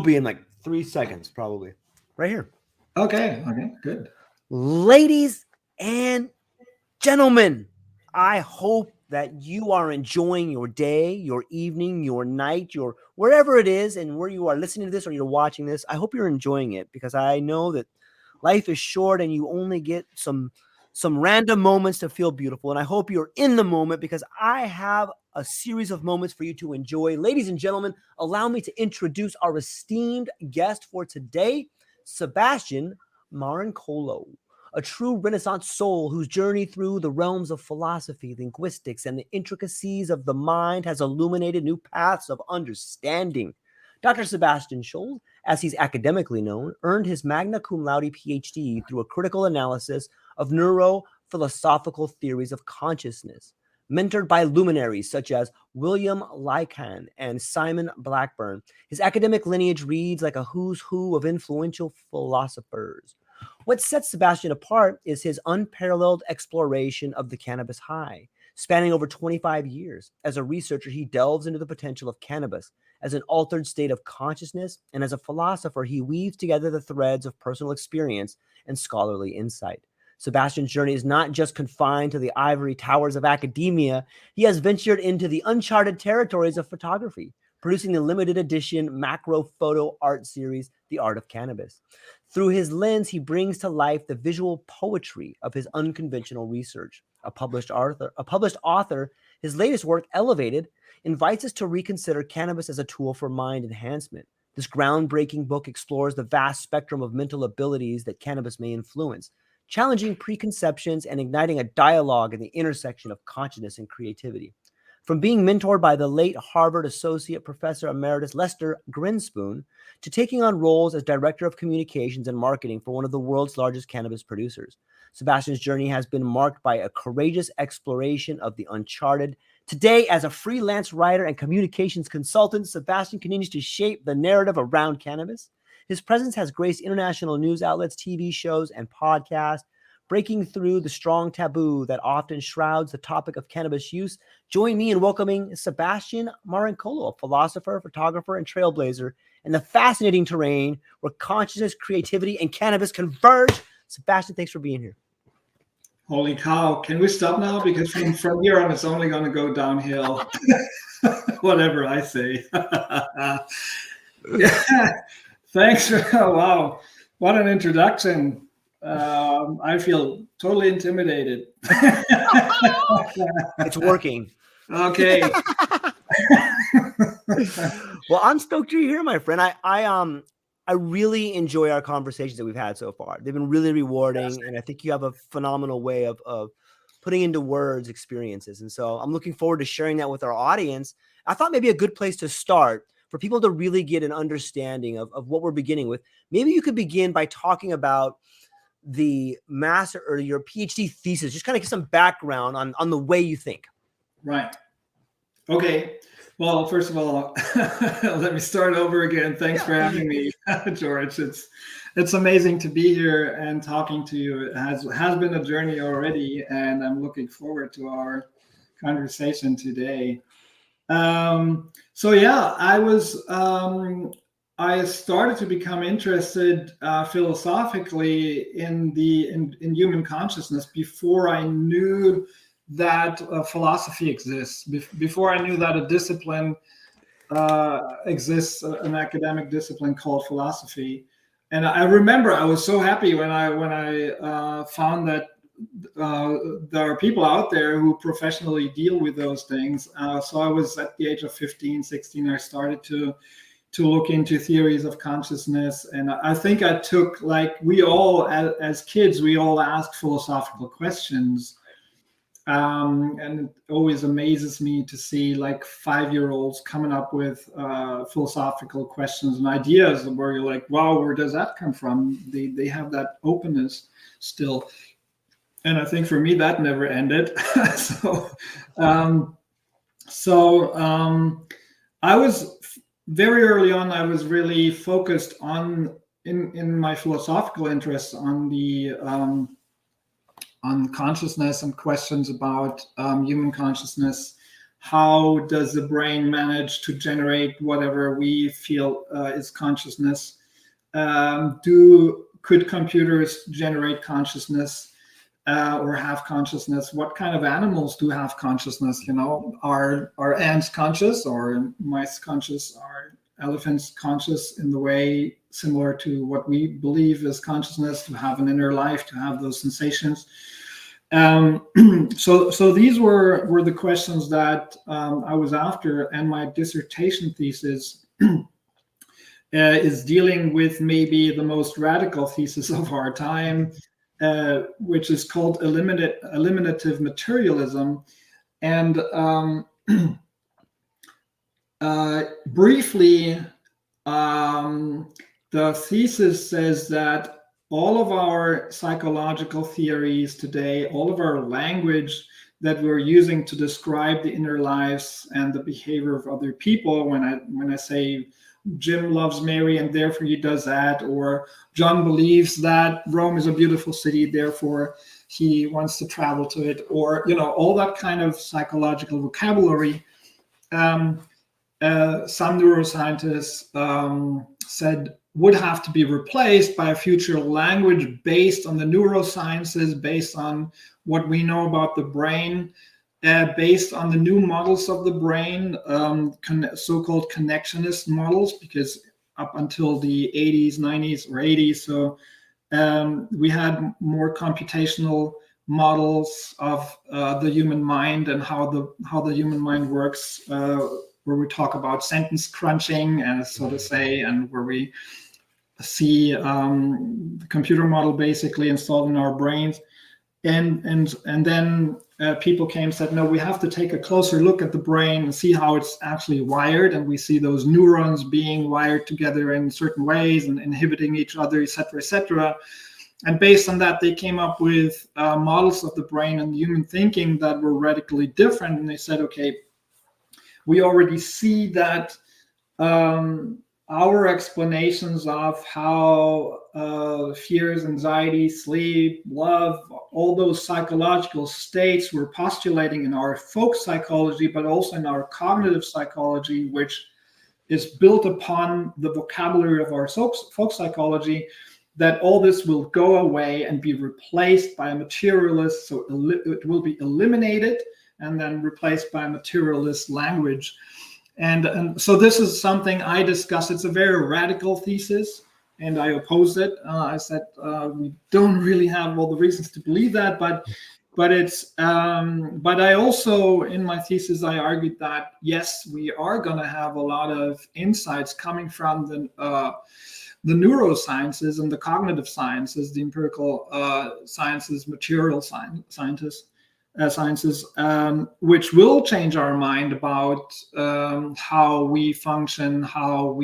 be in like 3 seconds, probably. Right here. Okay, good. Ladies and gentlemen, I hope that you are enjoying your day, your evening, your night, your wherever it is and where you are listening to this or you're watching this. I hope you're enjoying it because I know that life is short and you only get some random moments to feel beautiful. And I hope you're in the moment because I have a series of moments for you to enjoy. Ladies and gentlemen, allow me to introduce our esteemed guest for today, Sebastián Marincolo, a true Renaissance soul whose journey through the realms of philosophy, linguistics, and the intricacies of the mind has illuminated new paths of understanding. Dr. Sebastian Schulz, as he's academically known, earned his magna cum laude Ph.D. through a critical analysis of neurophilosophical theories of consciousness. Mentored by luminaries such as William Lycan and Simon Blackburn, his academic lineage reads like a who's who of influential philosophers. What sets Sebastian apart is his unparalleled exploration of the cannabis high. Spanning over 25 years, as a researcher, he delves into the potential of cannabis as an altered state of consciousness, and as a philosopher, he weaves together the threads of personal experience and scholarly insight. Sebastian's journey is not just confined to the ivory towers of academia. He has ventured into the uncharted territories of photography, producing the limited edition macro photo art series, The Art of Cannabis. Through his lens, he brings to life the visual poetry of his unconventional research. A published author, his latest work, Elevated, invites us to reconsider cannabis as a tool for mind enhancement. This groundbreaking book explores the vast spectrum of mental abilities that cannabis may influence, challenging preconceptions and igniting a dialogue in the intersection of consciousness and creativity. From being mentored by the late Harvard Associate Professor Emeritus Lester Grinspoon to taking on roles as Director of Communications and Marketing for one of the world's largest cannabis producers, Sebastian's journey has been marked by a courageous exploration of the uncharted. Today, as a freelance writer and communications consultant, Sebastian continues to shape the narrative around cannabis. His presence has graced international news outlets, TV shows, and podcasts, breaking through the strong taboo that often shrouds the topic of cannabis use. Join me in welcoming Sebastián Marincolo, a philosopher, photographer, and trailblazer in the fascinating terrain where consciousness, creativity, and cannabis converge. Sebastian, thanks for being here. Holy cow. Can we stop now? Because from here on, it's only going to go downhill. Whatever I say. Yeah. Thanks. Wow. What an introduction. I feel totally intimidated. It's working. Okay. Well, I'm stoked you're here, my friend. I really enjoy our conversations that we've had so far. They've been really rewarding, and I think you have a phenomenal way of putting into words experiences. And so I'm looking forward to sharing that with our audience. I thought maybe a good place to start for people to really get an understanding of what we're beginning with. Maybe you could begin by talking about the master or your PhD thesis, just kind of get some background on the way you think. Right. Okay. Well, first of all, let me start over again. Thanks for having me, George. It's amazing to be here and talking to you. It has been a journey already, and I'm looking forward to our conversation today. So yeah, I started to become interested philosophically in human consciousness before I knew that philosophy exists, before I knew that a discipline exists, an academic discipline called philosophy. And I remember I was so happy when I found that there are people out there who professionally deal with those things. So I was at the age of 15, 16, I started to look into theories of consciousness. And I think I took, like we all, as kids, we all ask philosophical questions. And it always amazes me to see like 5-year-olds coming up with philosophical questions and ideas where you're like, wow, where does that come from? They have that openness still. And I think for me, that never ended. I was very early on, I was really focused on, in my philosophical interests, on consciousness and questions about human consciousness, how does the brain manage to generate whatever we feel is consciousness? Could computers generate consciousness or have consciousness? What kind of animals do have consciousness? Are ants conscious, or mice conscious? Are elephants conscious in the way similar to what we believe is consciousness, to have an inner life, to have those sensations? So these were the questions that I was after, and my dissertation thesis is dealing with maybe the most radical thesis of our time, which is called eliminative materialism. And briefly, the thesis says that all of our psychological theories today, all of our language that we're using to describe the inner lives and the behavior of other people, when I say Jim loves Mary and therefore he does that, or John believes that Rome is a beautiful city, therefore he wants to travel to it, or all that kind of psychological vocabulary. Some neuroscientists said would have to be replaced by a future language based on the neurosciences, based on what we know about the brain, based on the new models of the brain, so-called connectionist models, because up until the 80s, 90s, or 80s, so we had more computational models of the human mind and how the human mind works, where we talk about sentence crunching, so to say, and where we see the computer model basically installed in our brains. And then people came and said, no, we have to take a closer look at the brain and see how it's actually wired. And we see those neurons being wired together in certain ways and inhibiting each other, et cetera, et cetera. And based on that, they came up with models of the brain and human thinking that were radically different. And they said, okay, we already see that our explanations of how fears, anxiety, sleep, love, all those psychological states we're postulating in our folk psychology, but also in our cognitive psychology, which is built upon the vocabulary of our folk psychology, that all this will go away and be replaced by a materialist. So it will be eliminated and then replaced by a materialist language. And so this is something I discussed. It's a very radical thesis, and I opposed it. I said we don't really have all the reasons to believe that, but it's but I also, in my thesis, I argued that yes, we are going to have a lot of insights coming from the neurosciences and the cognitive sciences, the empirical sciences, material sciences, which will change our mind about how we function, how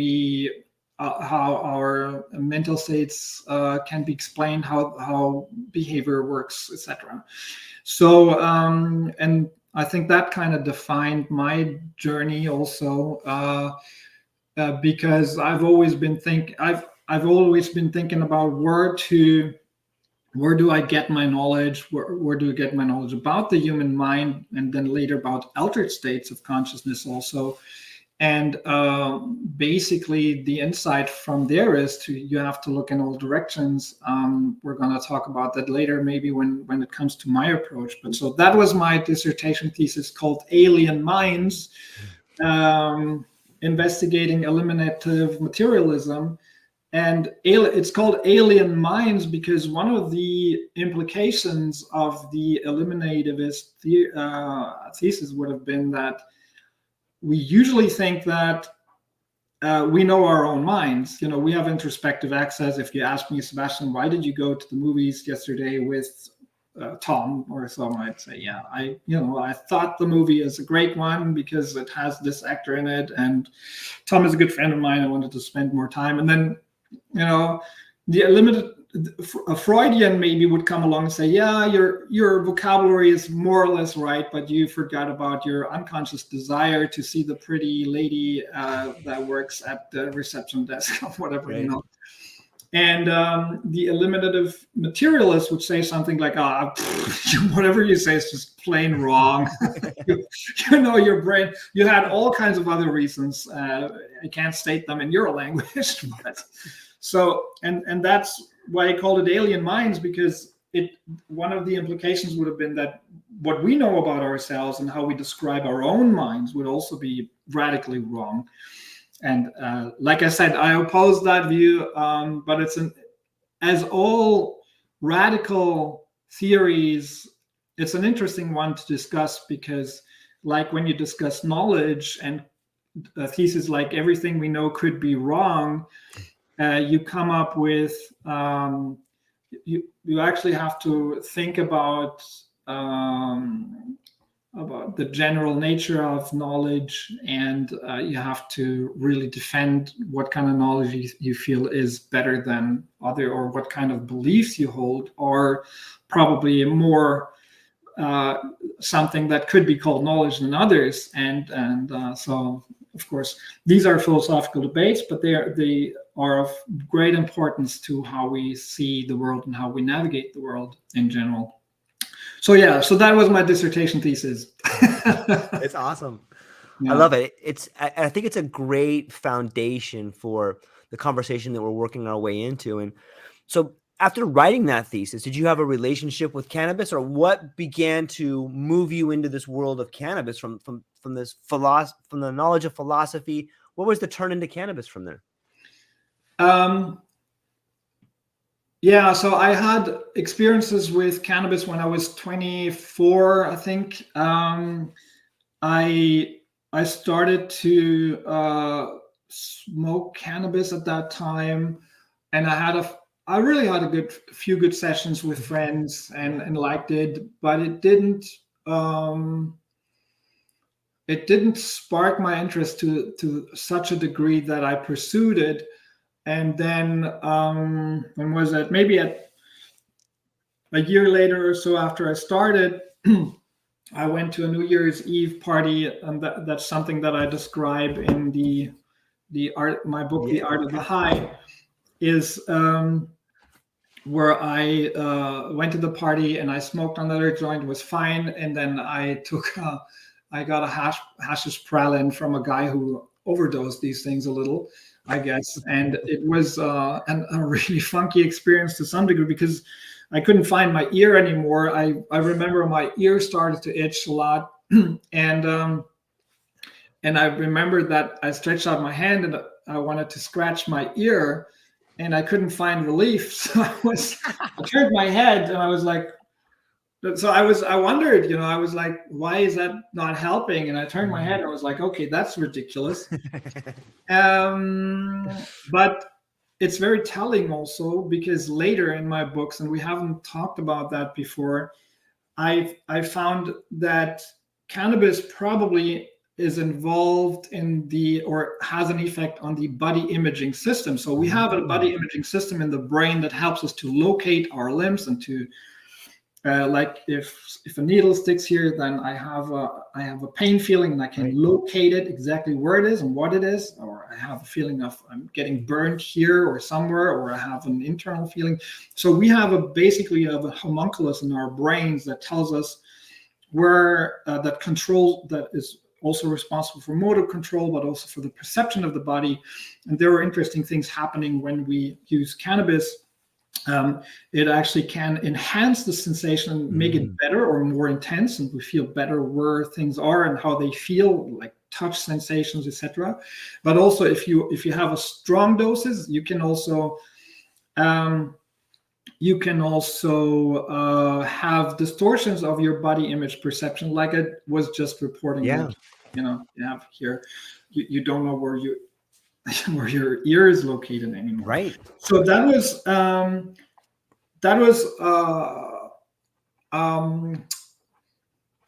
our mental states can be explained, how behavior works, etc. So, and I think that kind of defined my journey also, because I've always been thinking about where do I get my knowledge? Where do I get my knowledge about the human mind, and then later about altered states of consciousness also? And basically, the insight from there is you have to look in all directions. We're going to talk about that later, maybe when it comes to my approach. But so that was my dissertation thesis called Alien Minds, investigating eliminative materialism. And it's called Alien Minds because one of the implications of the eliminativist thesis would have been that we usually think that we know our own minds. We have introspective access. If you ask me, Sebastian, why did you go to the movies yesterday with Tom or so, I'd say, yeah, I thought the movie is a great one because it has this actor in it, and Tom is a good friend of mine. I wanted to spend more time. And then a Freudian maybe would come along and say, yeah, your vocabulary is more or less right, but you forgot about your unconscious desire to see the pretty lady that works at the reception desk or whatever, Right. And the eliminative materialist would say something like, whatever you say is just plain wrong. you know, your brain, you had all kinds of other reasons. I can't state them in your language. But so, and that's why I called it Alien Minds, because one of the implications would have been that what we know about ourselves and how we describe our own minds would also be radically wrong. And like I said, I oppose that view, but as all radical theories, it's an interesting one to discuss, because like when you discuss knowledge and a thesis like everything we know could be wrong, you come up with, you actually have to think about the general nature of knowledge, and you have to really defend what kind of knowledge you feel is better than other, or what kind of beliefs you hold are probably more something that could be called knowledge than others. And so of course these are philosophical debates, but they are of great importance to how we see the world and how we navigate the world in general. So yeah, so that was my dissertation thesis. It's awesome. Yeah. I love it. I think it's a great foundation for the conversation that we're working our way into. And so after writing that thesis, did you have a relationship with cannabis, or what began to move you into this world of cannabis from the knowledge of philosophy? What was the turn into cannabis from there? Yeah, so I had experiences with cannabis when I was 24, I think. I started to smoke cannabis at that time, and I really had a few good sessions with friends and liked it, but it didn't spark my interest to such a degree that I pursued it. And then when was that? Maybe a year later or so after I started, I went to a New Year's Eve party, and that's something that I describe in my book, The Art of the High, is where I went to the party and I smoked another joint, was fine, and then I got a hashish pralin from a guy who overdosed these things a little, I guess. And it was a really funky experience to some degree, because I couldn't find my ear anymore. I remember my ear started to itch a lot. And I remember that I stretched out my hand and I wanted to scratch my ear, and I couldn't find relief. So I turned my head and I was like, I wondered, I was like, why is that not helping? And I turned my head and I was like, okay, that's ridiculous. But it's very telling also, because later in my books, and we haven't talked about that before, I found that cannabis probably is involved or has an effect on the body imaging system. So we have a body imaging system in the brain that helps us to locate our limbs and to like if a needle sticks here, then I have a pain feeling, and I can locate it exactly where it is and what it is, or I have a feeling of I'm getting burned here or somewhere, or I have an internal feeling. So we have basically a homunculus in our brains that tells us where that is also responsible for motor control, but also for the perception of the body. And there are interesting things happening when we use cannabis. It actually can enhance the sensation and make it better or more intense, and we feel better where things are and how they feel, like touch sensations, etc. But also, if you have a strong doses, you can also have distortions of your body image perception, like I was just reporting. Yeah. You have here, you don't know where your ear is located anymore. Right. So that was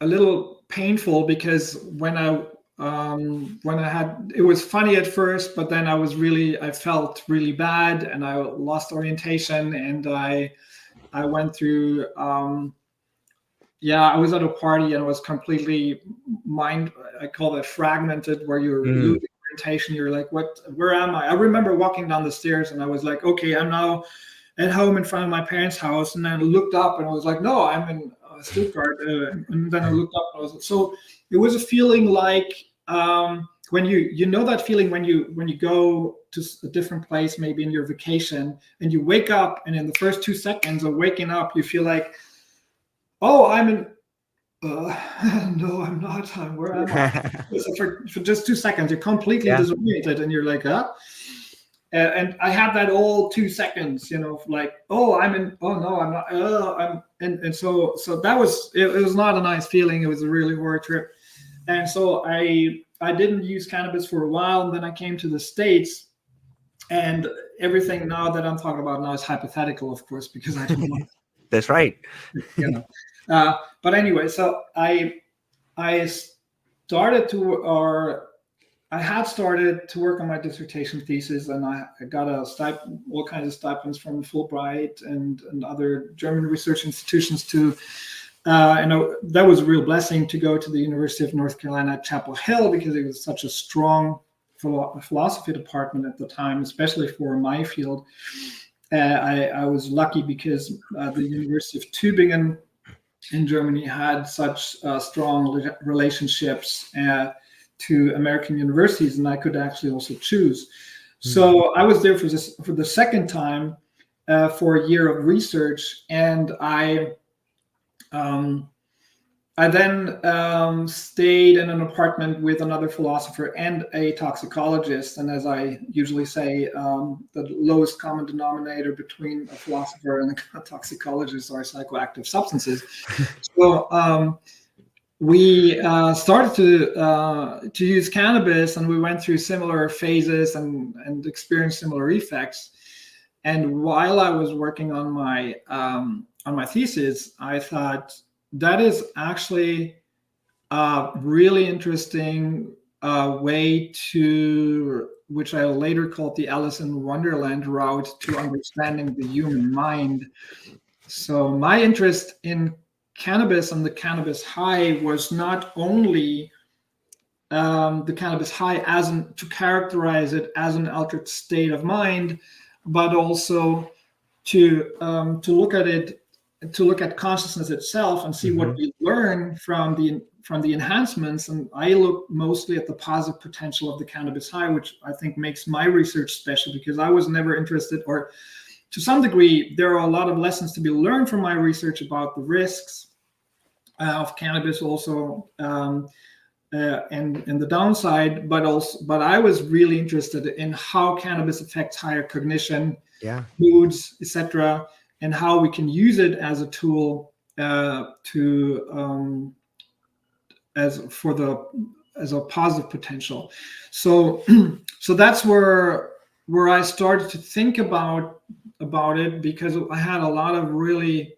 a little painful, because when I had, it was funny at first, but then I felt really bad, and I lost orientation, and I went through I was at a party and I was completely I call it fragmented, where you're losing disorientation. You're like, where am I? I remember walking down the stairs and I was like, okay, I'm now at home in front of my parents' house. And then I looked up and I was like, no, I'm in Stuttgart. And then I looked up and so it was a feeling like, when you know that feeling when you go to a different place, maybe in your vacation, and you wake up, and in the first 2 seconds of waking up, you feel like, oh, I'm in. No, I'm not. Where am I? So for just 2 seconds, you're completely disoriented, and you're like, huh? And I had that all 2 seconds, like, oh, I'm in. Oh no, I'm not. And so that was it was not a nice feeling. It was a really horror trip, and so I didn't use cannabis for a while, and then I came to the States, and everything now that I'm talking about now is hypothetical, of course, because I don't know. That's right. But anyway, so I started I had started to work on my dissertation thesis, and I got all kinds of stipends from Fulbright and other German research institutions to. That was a real blessing to go to the University of North Carolina at Chapel Hill, because it was such a strong philosophy department at the time, especially for my field. I was lucky because the University of Tübingen in Germany had such strong relationships to American universities, and I could actually also choose. So I was there for the second time for a year of research, and I then stayed in an apartment with another philosopher and a toxicologist. And as I usually say, the lowest common denominator between a philosopher and a toxicologist are psychoactive substances. So we started to use cannabis, and we went through similar phases and experienced similar effects. And while I was working on my thesis, I thought that is actually a really interesting way to, which I later called the Alice in Wonderland route to understanding the human mind. So my interest in cannabis and the cannabis high was not only the cannabis high to characterize it as an altered state of mind, but also to look at it, to look at consciousness itself and see what we learn from the enhancements. And I look mostly at the positive potential of the cannabis high, which I think makes my research special, because I was never interested, or to some degree, there are a lot of lessons to be learned from my research about the risks of cannabis also, and the downside, but I was really interested in how cannabis affects higher cognition, moods, etc., and how we can use it as a tool as a positive potential. So that's where I started to think about it, because I had a lot of really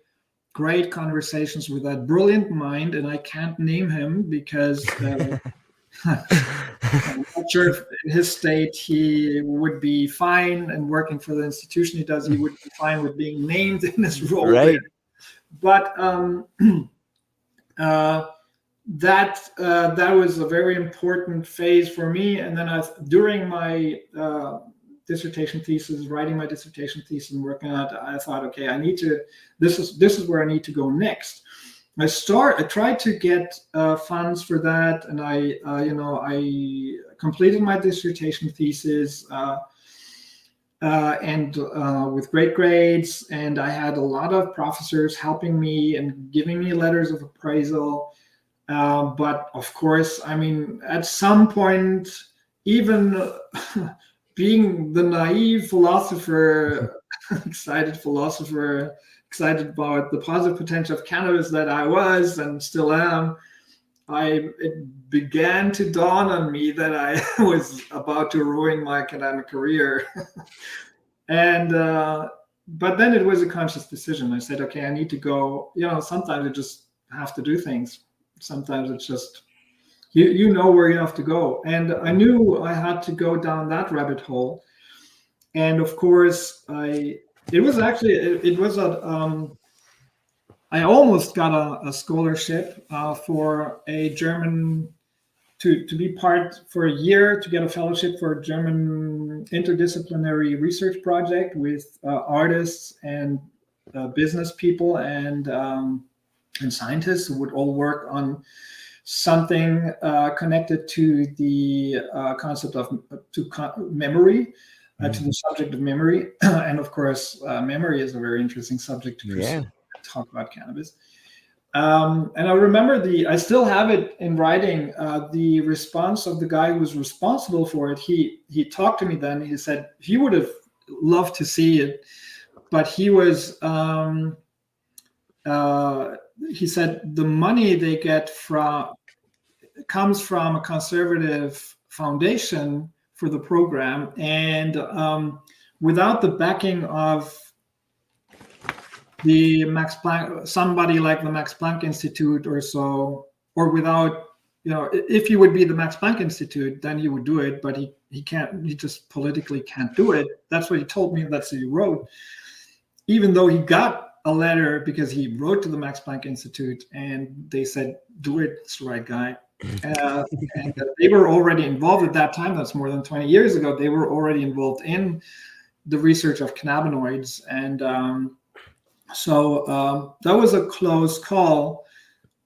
great conversations with that brilliant mind, and I can't name him because I'm not sure if in his state he would be fine, and working for the institution he does, he would be fine with being named in this role. Right. But that was a very important phase for me. And then during my dissertation thesis, writing my dissertation thesis and working on it, I thought, okay, this is where I need to go next. I tried to get funds for that, and I completed my dissertation thesis and with great grades, and I had a lot of professors helping me and giving me letters of appraisal. But of course, I mean, at some point, even being the naive philosopher, excited about the positive potential of cannabis that I was and still am, it began to dawn on me that I was about to ruin my academic career. And but then it was a conscious decision. I said, okay, I need to go. Sometimes you just have to do things. Sometimes it's just you know where you have to go. And I knew I had to go down that rabbit hole. And of course, I almost got a scholarship for a German to be part for a year to get a fellowship for a German interdisciplinary research project with artists and business people and scientists who would all work on something connected to the concept of memory, to the subject of memory. And of course, memory is a very interesting subject to pursue. Talk about cannabis. And I remember I still have it in writing, the response of the guy who was responsible for it. He talked to me then. He said he would have loved to see it, but he was, he said the money they get comes from a conservative foundation for the program, and without the backing of the Max Planck, somebody like the Max Planck Institute or so, or without, if he would be the Max Planck Institute, then he would do it, but he can't, he just politically can't do it. That's what he told me, that's what he wrote. Even though he got a letter because he wrote to the Max Planck Institute and they said, do it, it's the right guy. And they were already involved at that time, that's more than 20 years ago, they were already involved in the research of cannabinoids. And so that was a close call.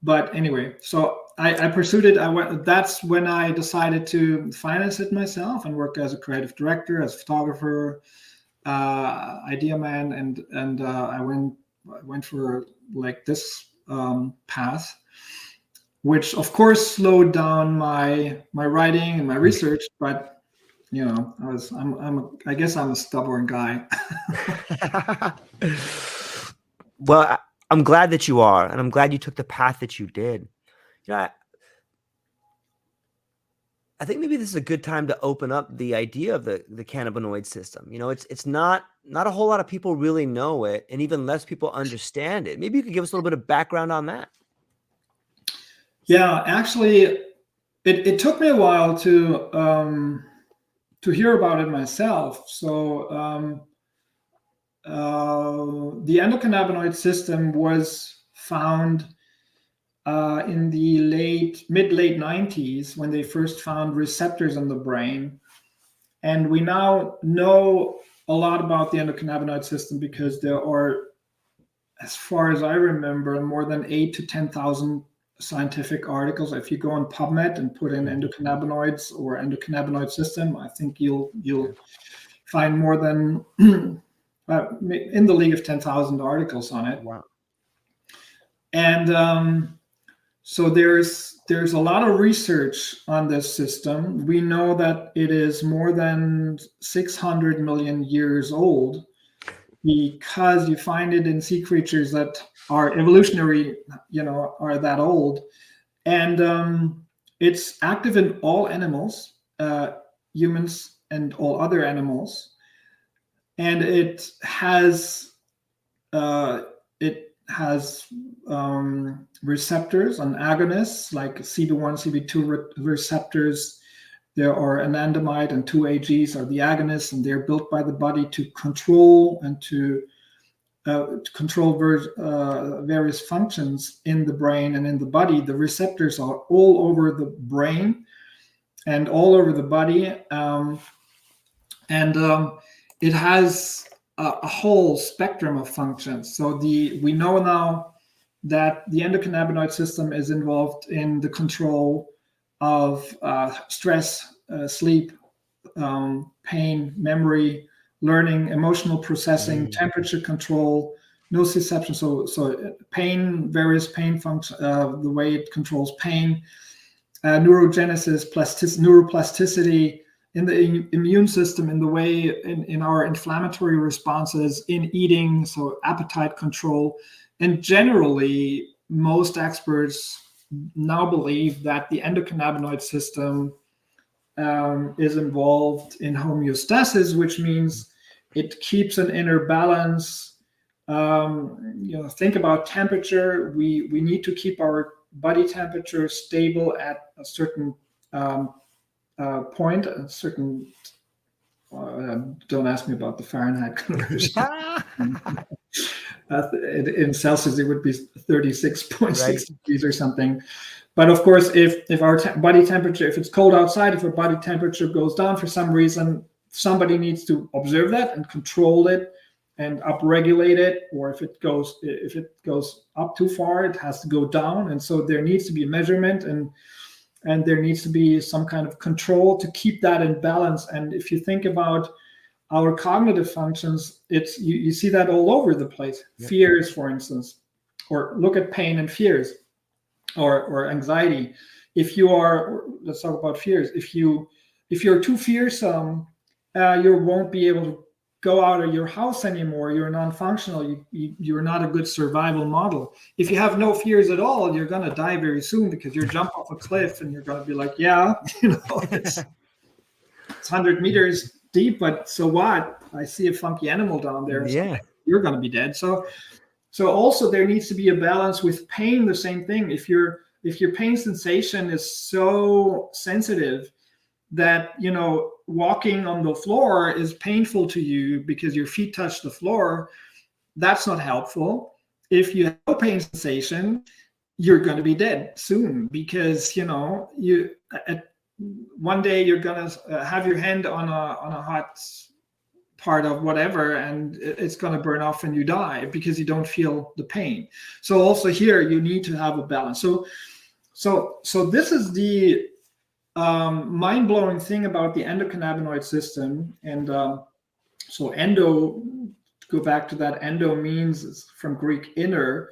But anyway, so I pursued it. That's when I decided to finance it myself and work as a creative director, as a photographer, idea man, and I went for like this path, which of course slowed down my writing and my research. But I guess I'm a stubborn guy. Well, I'm glad that you are, and I'm glad you took the path that you did. I think maybe this is a good time to open up the idea of the cannabinoid system. It's not a whole lot of people really know it, and even less people understand it. Maybe you could give us a little bit of background on that. Yeah, actually, it took me a while to hear about it myself. So the endocannabinoid system was found in the mid-late 90s when they first found receptors in the brain. And we now know a lot about the endocannabinoid system because there are, as far as I remember, more than 8,000 to 10,000 scientific articles. If you go on PubMed and put in endocannabinoids or endocannabinoid system, I think you'll find more than in the league of 10,000 articles on it. Wow. And so there's a lot of research on this system. We know that it is more than 600 million years old because you find it in sea creatures that are evolutionary, are that old. And it's active in all animals, humans and all other animals. And it has receptors and agonists like CB1, CB2 receptors. There are anandamide and 2-AGs are the agonists, and they're built by the body to control and to control various functions in the brain and in the body. The receptors are all over the brain and all over the body. It has a whole spectrum of functions. So we know now that the endocannabinoid system is involved in the control of stress, sleep, pain, memory, learning, emotional processing, temperature control, nociception. So pain, various pain functions, the way it controls pain, neurogenesis, neuroplasticity, in the immune system, in the way in our inflammatory responses, in eating, so appetite control. And generally, most experts now believe that the endocannabinoid system is involved in homeostasis, which means it keeps an inner balance. Think about temperature. We need to keep our body temperature stable at a certain point, a certain, don't ask me about the Fahrenheit conversion. In Celsius, it would be 36.6 degrees or something. But of course, if our body temperature, if it's cold outside, if our body temperature goes down for some reason, somebody needs to observe that and control it and upregulate it. Or if it goes up too far, it has to go down. And so there needs to be a measurement, and there needs to be some kind of control to keep that in balance. And if you think about our cognitive functions, it's you see that all over the place. Yep. Fears, for instance, or look at pain and fears. Or anxiety. If you are, let's talk about fears. If you're too fearsome, you won't be able to go out of your house anymore. You're non-functional. You're not a good survival model. If you have no fears at all, you're gonna die very soon, because you're jump off a cliff and you're gonna be like, yeah, it's 100 meters deep, but so what? I see a funky animal down there. Yeah, so you're gonna be dead. So also there needs to be a balance with pain. The same thing. If your pain sensation is so sensitive that walking on the floor is painful to you because your feet touch the floor, that's not helpful. If you have no pain sensation, you're going to be dead soon, because one day you're going to have your hand on a hot part of whatever, and it's going to burn off and you die because you don't feel the pain. So also here you need to have a balance. So this is the mind-blowing thing about the endocannabinoid system. And so endo, go back to that, endo means from Greek inner.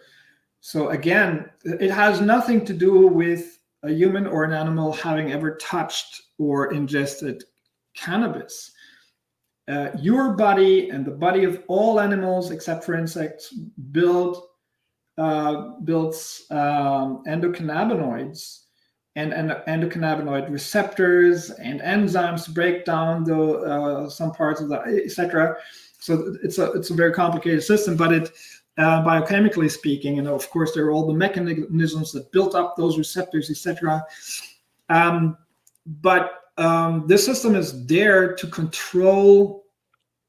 So again, it has nothing to do with a human or an animal having ever touched or ingested cannabis. Your body and the body of all animals except for insects builds endocannabinoids and endocannabinoid receptors and enzymes to break down some parts of that, etc. So it's a very complicated system, but it biochemically speaking, of course there are all the mechanisms that built up those receptors, etc. But this system is there to control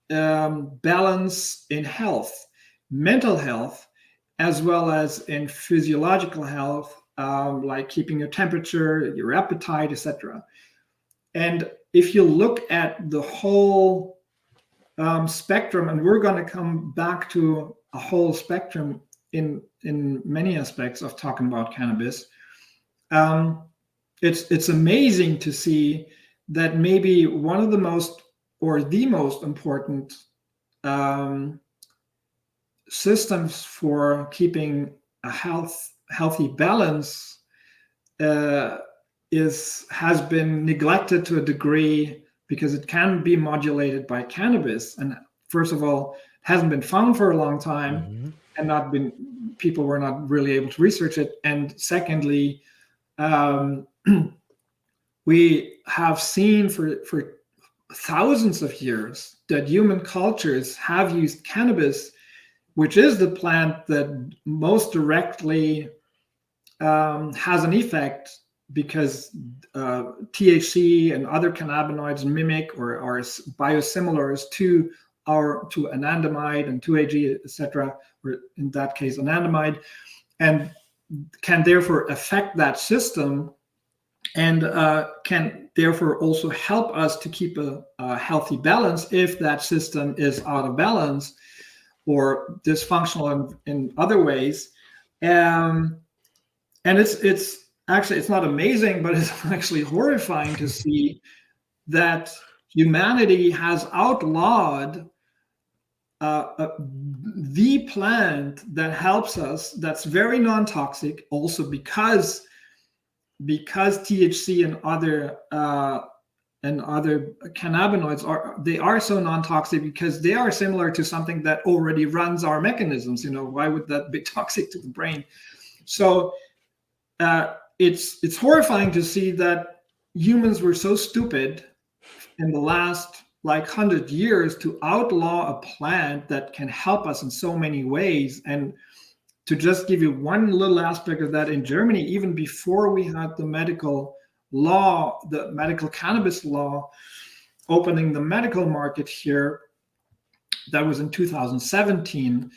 balance in health, mental health, as well as in physiological health, like keeping your temperature, your appetite, etc. And if you look at the whole spectrum, and we're going to come back to a whole spectrum in many aspects of talking about cannabis, it's amazing to see that maybe one of the most, or the most important systems for keeping a healthy balance has been neglected to a degree, because it can be modulated by cannabis. And first of all, it hasn't been found for a long time, and people were not really able to research it. And secondly, we have seen for thousands of years that human cultures have used cannabis, which is the plant that most directly has an effect, because THC and other cannabinoids mimic or are biosimilars to anandamide and 2-AG, etc., or in that case anandamide, and can therefore affect that system, and can therefore also help us to keep a healthy balance if that system is out of balance or dysfunctional in other ways. And it's actually, it's not amazing, but it's actually horrifying to see that humanity has outlawed the plant that helps us, that's very non-toxic, also because THC and other cannabinoids are so non-toxic, because they are similar to something that already runs our mechanisms. Why would that be toxic to the brain? So it's horrifying to see that humans were so stupid in the last 100 years to outlaw a plant that can help us in so many ways. And to just give you one little aspect of that, in Germany, even before we had the medical law, the medical cannabis law, opening the medical market here, that was in 2017.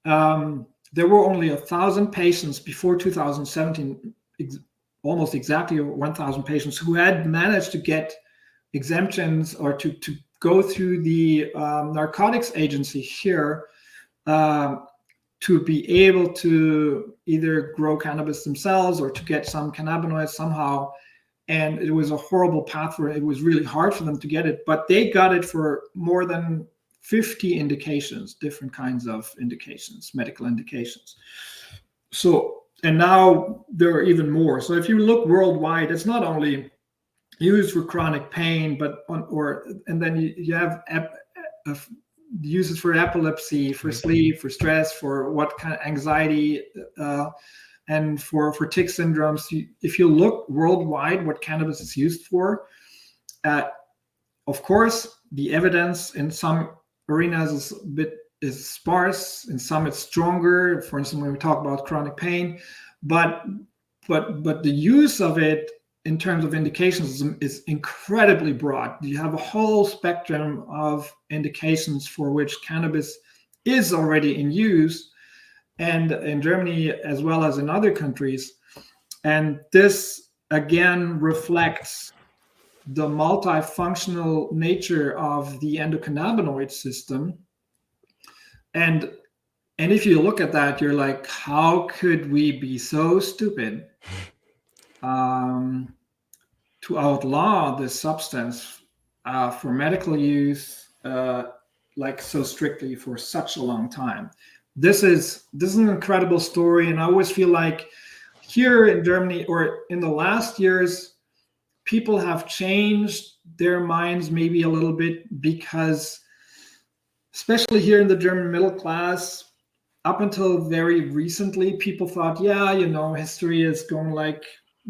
There were only 1,000 patients before 2017 almost exactly 1,000 patients who had managed to get exemptions or to go through the narcotics agency here to be able to either grow cannabis themselves or to get some cannabinoids somehow. And it was a horrible path for it. It was really hard for them to get it, but they got it for more than 50 indications, different kinds of indications, medical indications. So, and now there are even more. So if you look worldwide, it's not only used for chronic pain, but and then you have uses for epilepsy, for sleep, for stress, for what kind of anxiety, and for tic syndromes. If you look worldwide what cannabis is used for, of course, the evidence in some arenas is sparse, in some it's stronger. For instance, when we talk about chronic pain, but the use of it in terms of indications is incredibly broad. You have a whole spectrum of indications for which cannabis is already in use, and in Germany as well as in other countries. And this again reflects the multifunctional nature of the endocannabinoid system. And if you look at that, you're like, how could we be so stupid to outlaw this substance for medical use like so strictly for such a long time? This is an incredible story, and I always feel like here in Germany or in the last years, people have changed their minds maybe a little bit, because especially here in the German middle class, up until very recently, people thought, yeah, history is going like,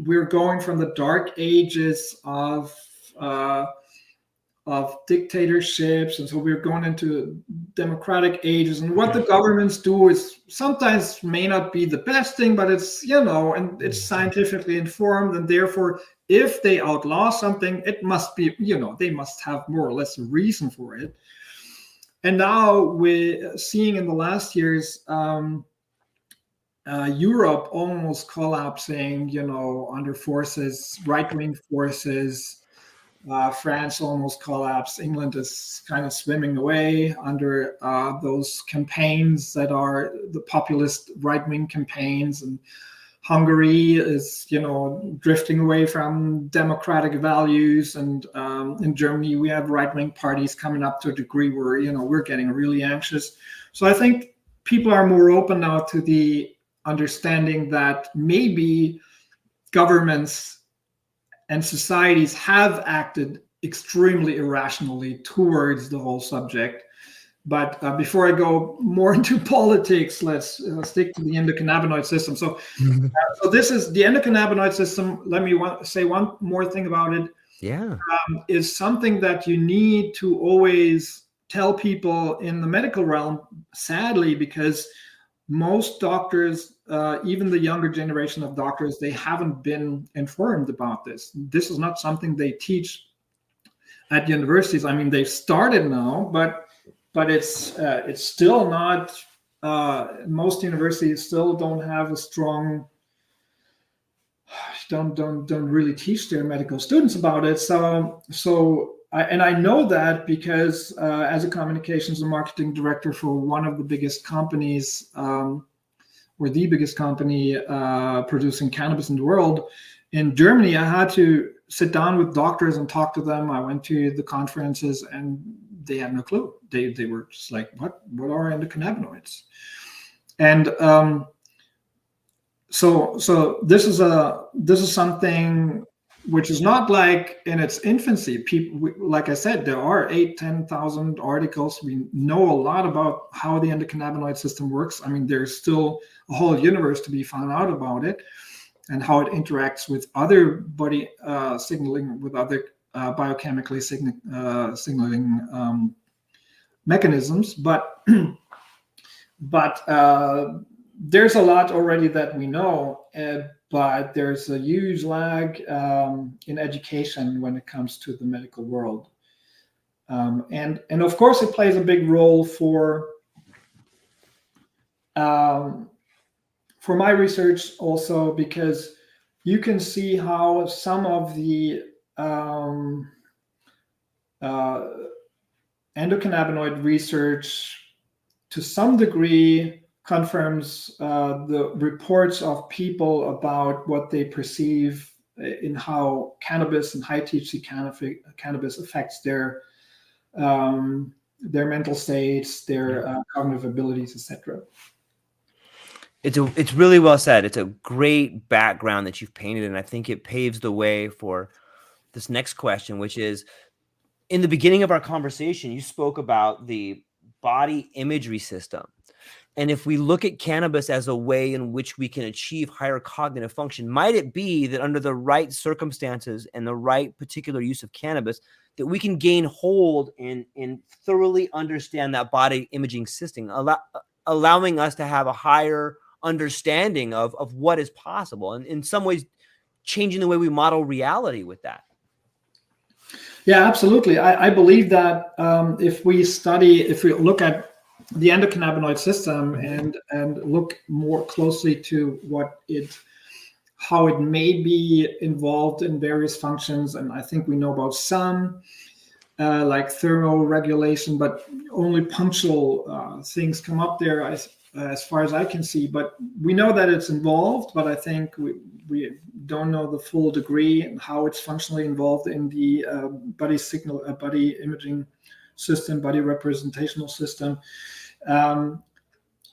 we're going from the dark ages of dictatorships, and so we're going into democratic ages, and what the governments do is sometimes may not be the best thing, but it's and it's scientifically informed, and therefore if they outlaw something, it must be they must have more or less a reason for it. And now we're seeing in the last years Europe almost collapsing, under forces, right-wing forces. France almost collapsed. England is kind of swimming away under those campaigns that are the populist right-wing campaigns. And Hungary is, drifting away from democratic values. And in Germany, we have right-wing parties coming up to a degree where, we're getting really anxious. So I think people are more open now to the understanding that maybe governments and societies have acted extremely irrationally towards the whole subject. But before I go more into politics, let's stick to the endocannabinoid system. So this is the endocannabinoid system. Let me say one more thing about it. Yeah. Is something that you need to always tell people in the medical realm, sadly, because most doctors, even the younger generation of doctors, they haven't been informed about this. This is not something they teach at universities. I mean, they've started now, but it's still not. Most universities still don't have a strong. Don't really teach their medical students about it. I know that because as a communications and marketing director for one of the biggest companies, or the biggest company producing cannabis in the world, in Germany, I had to sit down with doctors and talk to them. I went to the conferences and they had no clue. They were just like, what are endocannabinoids? And so this is something which is not like in its infancy. People, like I said, there are 8,000-10,000 articles. We know a lot about how the endocannabinoid system works. I mean, there's still a whole universe to be found out about it and how it interacts with other body signaling, with other biochemically signaling mechanisms. But there's a lot already that we know. But there's a huge lag in education when it comes to the medical world. And of course, it plays a big role for my research also, because, you can see how some of the endocannabinoid research to some degree confirms the reports of people about what they perceive in how cannabis and high THC cannabis affects their mental states, their cognitive abilities, etc. It's really well said. It's a great background that you've painted, and I think it paves the way for this next question, which is, in the beginning of our conversation, you spoke about the body imagery system. And if we look at cannabis as a way in which we can achieve higher cognitive function, might it be that under the right circumstances and the right particular use of cannabis, that we can gain hold and thoroughly understand that body imaging system, allowing us to have a higher understanding of what is possible, and in some ways changing the way we model reality with that? Yeah, absolutely. I believe that if we look at the endocannabinoid system and look more closely to how it may be involved in various functions, and I think we know about some like thermoregulation, but only punctual things come up there as far as I can see. But we know that it's involved, but I think we don't know the full degree and how it's functionally involved in the body imaging system, body representational system.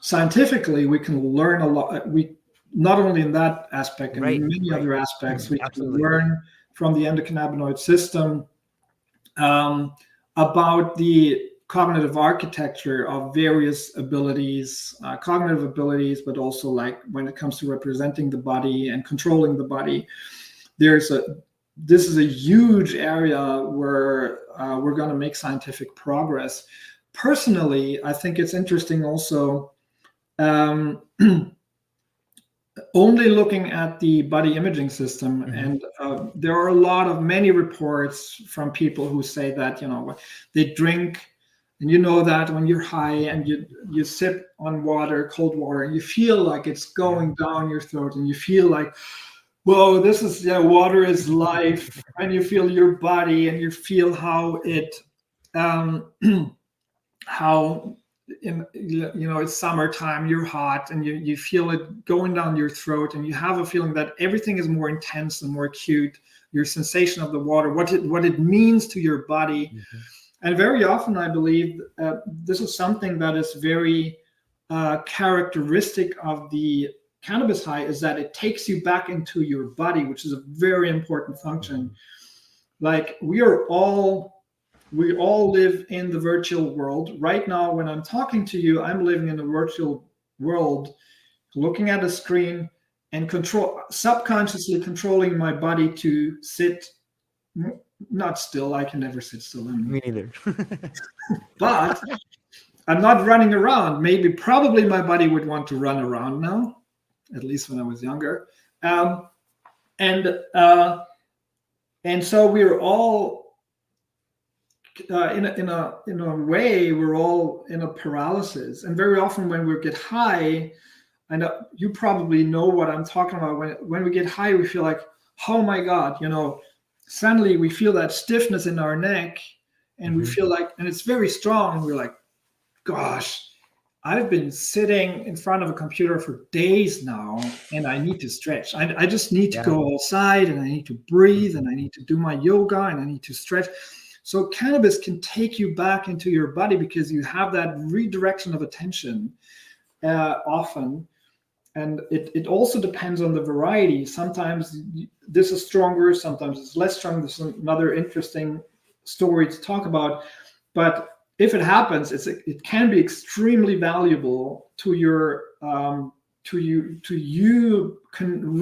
Scientifically, we can learn a lot. We not only in that aspect, and many other aspects, we can learn from the endocannabinoid system about the cognitive architecture of various cognitive abilities, but also like when it comes to representing the body and controlling the body. This is a huge area where we're going to make scientific progress. Personally, I think it's interesting also only looking at the body imaging system, and there are many reports from people who say that, they drink, and that when you're high and you sip on water, cold water, and you feel like it's going down your throat, and you feel like, whoa, water is life, and you feel your body, and you feel how it it's summertime, you're hot, and you feel it going down your throat, and you have a feeling that everything is more intense and more acute, your sensation of the water, what it means to your body. And very often I believe this is something that is very characteristic of the cannabis high, is that it takes you back into your body, which is a very important function. Like we all live in the virtual world. Right now, when I'm talking to you, I'm living in a virtual world, looking at a screen and subconsciously controlling my body to sit not still. I can never sit still. Me neither. But I'm not running around. Probably my body would want to run around now, at least when I was younger. And so we're all in a way, we're all in a paralysis. And very often when we get high, and you probably know what I'm talking about. When we get high, we feel like, oh my God, suddenly we feel that stiffness in our neck, and we feel like, and it's very strong, and we're like, gosh, I've been sitting in front of a computer for days now, and I need to stretch. I just need to go outside, and I need to breathe, and I need to do my yoga, and I need to stretch. So cannabis can take you back into your body because you have that redirection of attention often. And it also depends on the variety. Sometimes this is stronger, sometimes it's less strong. This is another interesting story to talk about. But if it happens, it can be extremely valuable to you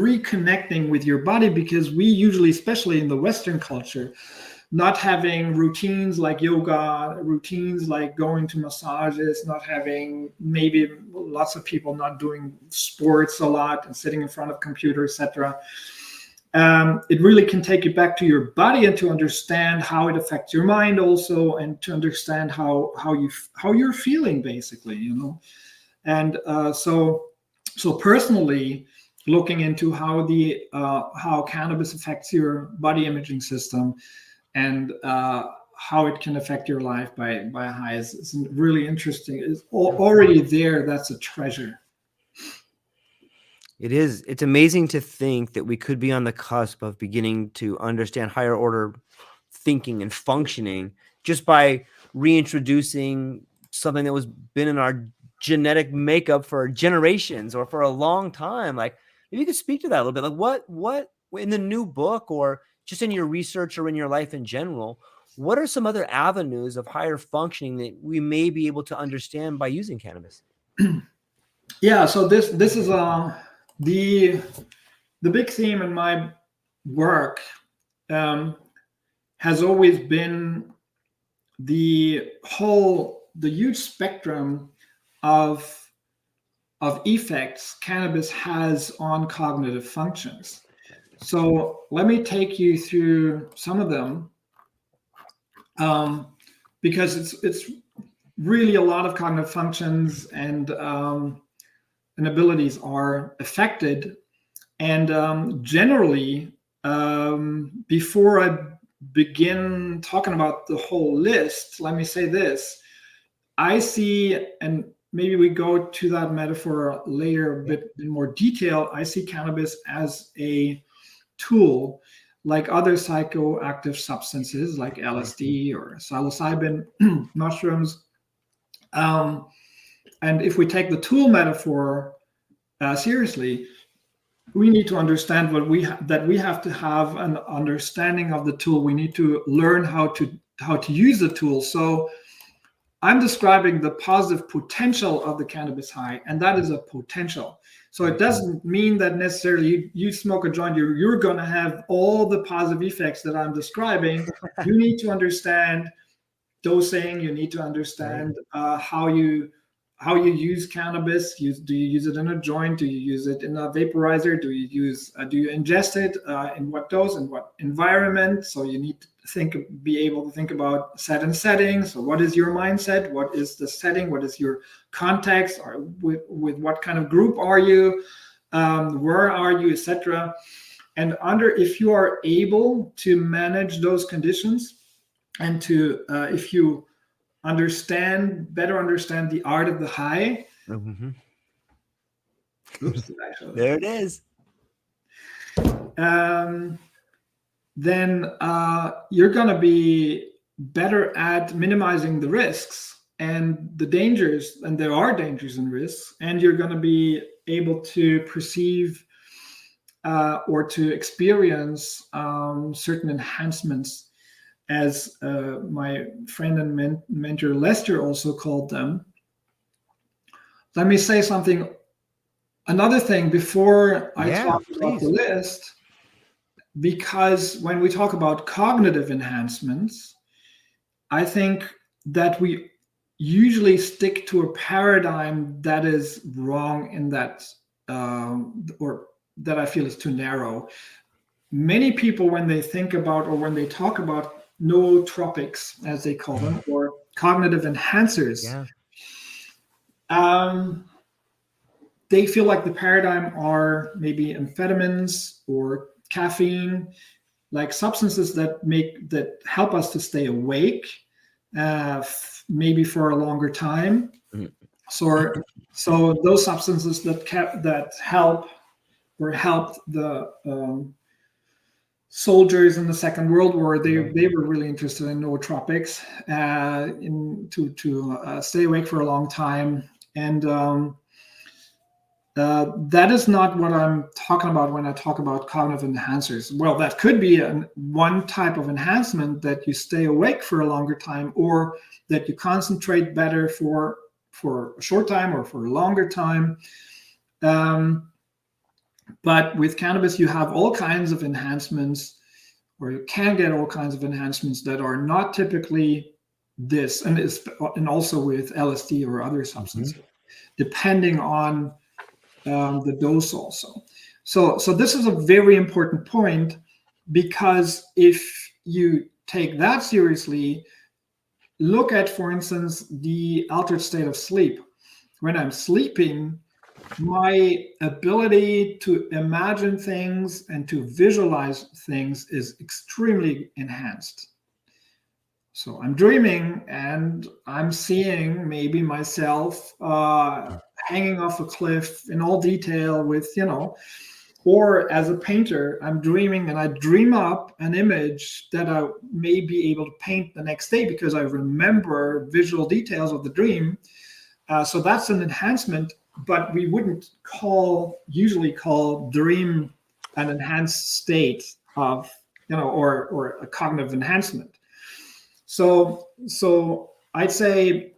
reconnecting with your body, because we usually, especially in the Western culture, not having routines like yoga, routines like going to massages, not having, maybe lots of people not doing sports a lot and sitting in front of computer, etc. It really can take you back to your body and to understand how it affects your mind also, and to understand how you're feeling, basically, And so personally, looking into how cannabis affects your body imaging system, and how it can affect your life by highs. It's really interesting. It's already there. That's a treasure. It is. It's amazing to think that we could be on the cusp of beginning to understand higher order thinking and functioning just by reintroducing something that was been in our genetic makeup for generations or for a long time. Like, if you could speak to that a little bit, like what in the new book or just in your research or in your life in general, what are some other avenues of higher functioning that we may be able to understand by using cannabis? Yeah, so this is the big theme in my work has always been the huge spectrum of effects cannabis has on cognitive functions. So let me take you through some of them, because it's really a lot of cognitive functions and abilities are affected. And generally, before I begin talking about the whole list, let me say this. I see, and maybe we go to that metaphor later a bit in more detail, I see cannabis as a tool like other psychoactive substances like LSD or psilocybin mushrooms. And if we take the tool metaphor seriously, we need to understand that we have to have an understanding of the tool. We need to learn how to use the tool. So I'm describing the positive potential of the cannabis high, and that is a potential. So it doesn't mean that necessarily you smoke a joint, you're going to have all the positive effects that I'm describing. You need to understand dosing. You need to understand how you use cannabis. Do you use it in a joint? Do you use it in a vaporizer? Do you ingest it? In what dose and what environment? So you need to be able to think about set and setting. So what is your mindset? What is the setting? What is your context? Or with what kind of group are you? Where are you, etc. And if you are able to manage those conditions, and to if you better understand the art of the high. Mm-hmm. Oops, there it is. Then you're going to be better at minimizing the risks and the dangers, and there are dangers and risks, and you're going to be able to perceive or to experience certain enhancements, as my friend and mentor Lester also called them. Let me say something. Another thing before I talk about the list, because when we talk about cognitive enhancements, I think that we usually stick to a paradigm that is wrong in that, or that I feel is too narrow. Many people, when they think about or when they talk about nootropics, as they call them, or cognitive enhancers, they feel like the paradigm are maybe amphetamines or caffeine, like substances that help us to stay awake, maybe for a longer time. So those substances that help or helped the soldiers in the Second World War, they were really interested in nootropics to stay awake for a long time. And that is not what I'm talking about when I talk about cognitive enhancers. Well, that could be one type of enhancement, that you stay awake for a longer time, or that you concentrate better for a short time or for a longer time. But with cannabis, you have all kinds of enhancements, or you can get all kinds of enhancements that are not typically this, and also with LSD or other substances, depending on the dose also. So this is a very important point, because if you take that seriously, look at, for instance, the altered state of sleep. When I'm sleeping, my ability to imagine things and to visualize things is extremely enhanced. So I'm dreaming and I'm seeing maybe myself hanging off a cliff in all detail with, or as a painter, I'm dreaming and I dream up an image that I may be able to paint the next day because I remember visual details of the dream. So that's an enhancement, but we wouldn't usually call dream an enhanced state of, or a cognitive enhancement. So I'd say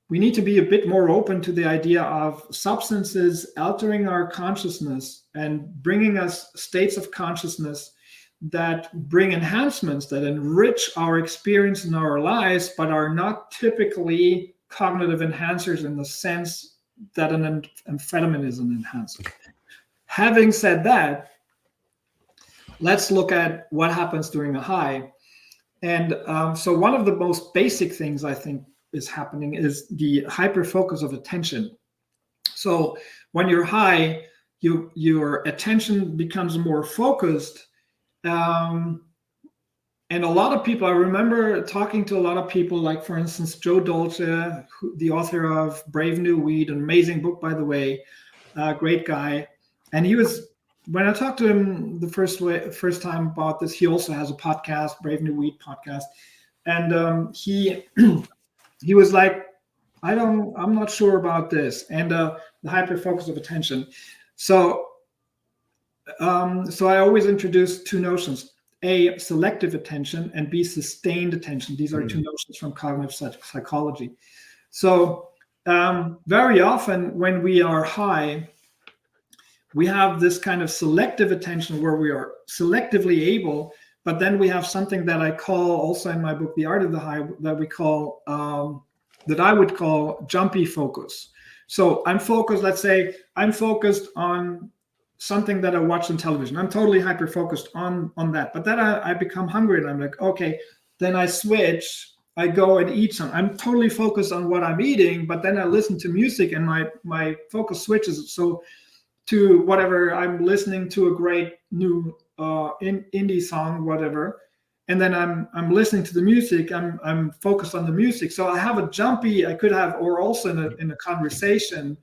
we need to be a bit more open to the idea of substances altering our consciousness and bringing us states of consciousness that bring enhancements, that enrich our experience in our lives, but are not typically cognitive enhancers in the sense that an amphetamine is an enhancer. Having said that, let's look at what happens during a high. And so one of the most basic things I think is happening is the hyperfocus of attention. So when you're high, your attention becomes more focused. And a lot of people, I remember talking to a lot of people, like, for instance, Joe Dolce, the author of Brave New Weed, an amazing book, by the way, great guy. And when I talked to him the first time about this, he also has a podcast, Brave New Weed podcast. And he was like, I'm not sure about this. And the hyperfocus of attention. So I always introduce two notions: A, selective attention, and B, sustained attention. These are two notions from cognitive psychology. So very often when we are high, we have this kind of selective attention where we are selectively able, but then we have something that I call, also in my book, The Art of the High, that I would call jumpy focus. So I'm focused, let's say I'm focused on something that I watch on television. I'm totally hyper-focused on that. But then I become hungry and I'm like, okay, then I switch, I go and eat some. I'm totally focused on what I'm eating, but then I listen to music and my focus switches. So to whatever, I'm listening to a great new indie song, whatever, and then I'm listening to the music. I'm focused on the music. So I have a jumpy. I could have, or also in a conversation,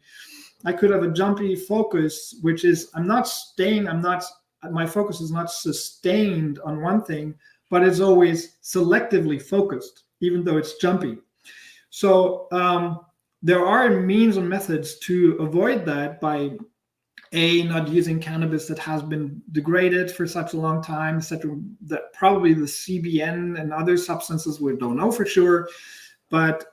I could have a jumpy focus, which is my focus is not sustained on one thing, but it's always selectively focused, even though it's jumpy. So there are means and methods to avoid that by not using cannabis that has been degraded for such a long time, etc. That probably the CBN and other substances, we don't know for sure. But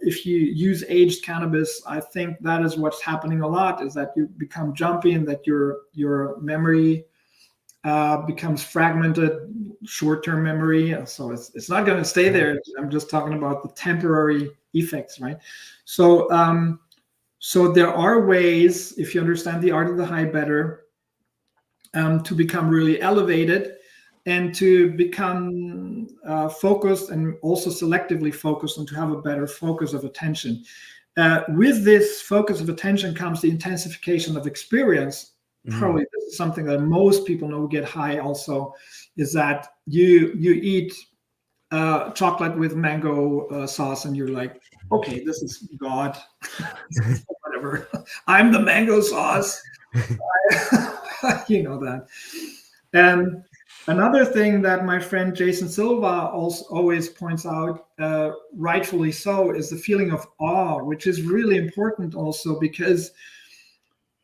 if you use aged cannabis, I think that is what's happening a lot, is that you become jumpy and that your memory becomes fragmented, short-term memory. So it's not going to stay there. I'm just talking about the temporary effects, right? So there are ways, if you understand the art of the high better, to become really elevated and to become focused and also selectively focused, and to have a better focus of attention. With this focus of attention comes the intensification of experience. Probably this is something that most people know who get high also, is that you eat chocolate with mango sauce and you're like, okay, this is God. Whatever. I'm the mango sauce. You know that. And another thing that my friend Jason Silva also always points out, rightfully so, is the feeling of awe, which is really important also, because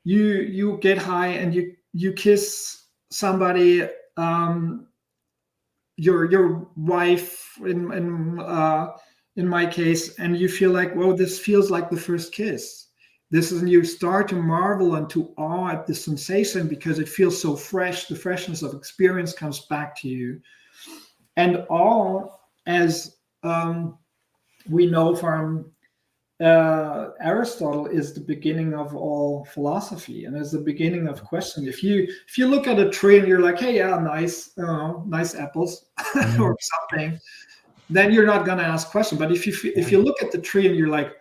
you get high and you kiss somebody, your wife in my case, and you feel like, whoa, this feels like the first kiss. You start to marvel and to awe at the sensation because it feels so fresh. The freshness of experience comes back to you. And awe, as we know from Aristotle, is the beginning of all philosophy and is the beginning of questioning. If you look at a tree and you're like, hey, yeah, nice apples or something, then you're not going to ask questions. But if you look at the tree and you're like,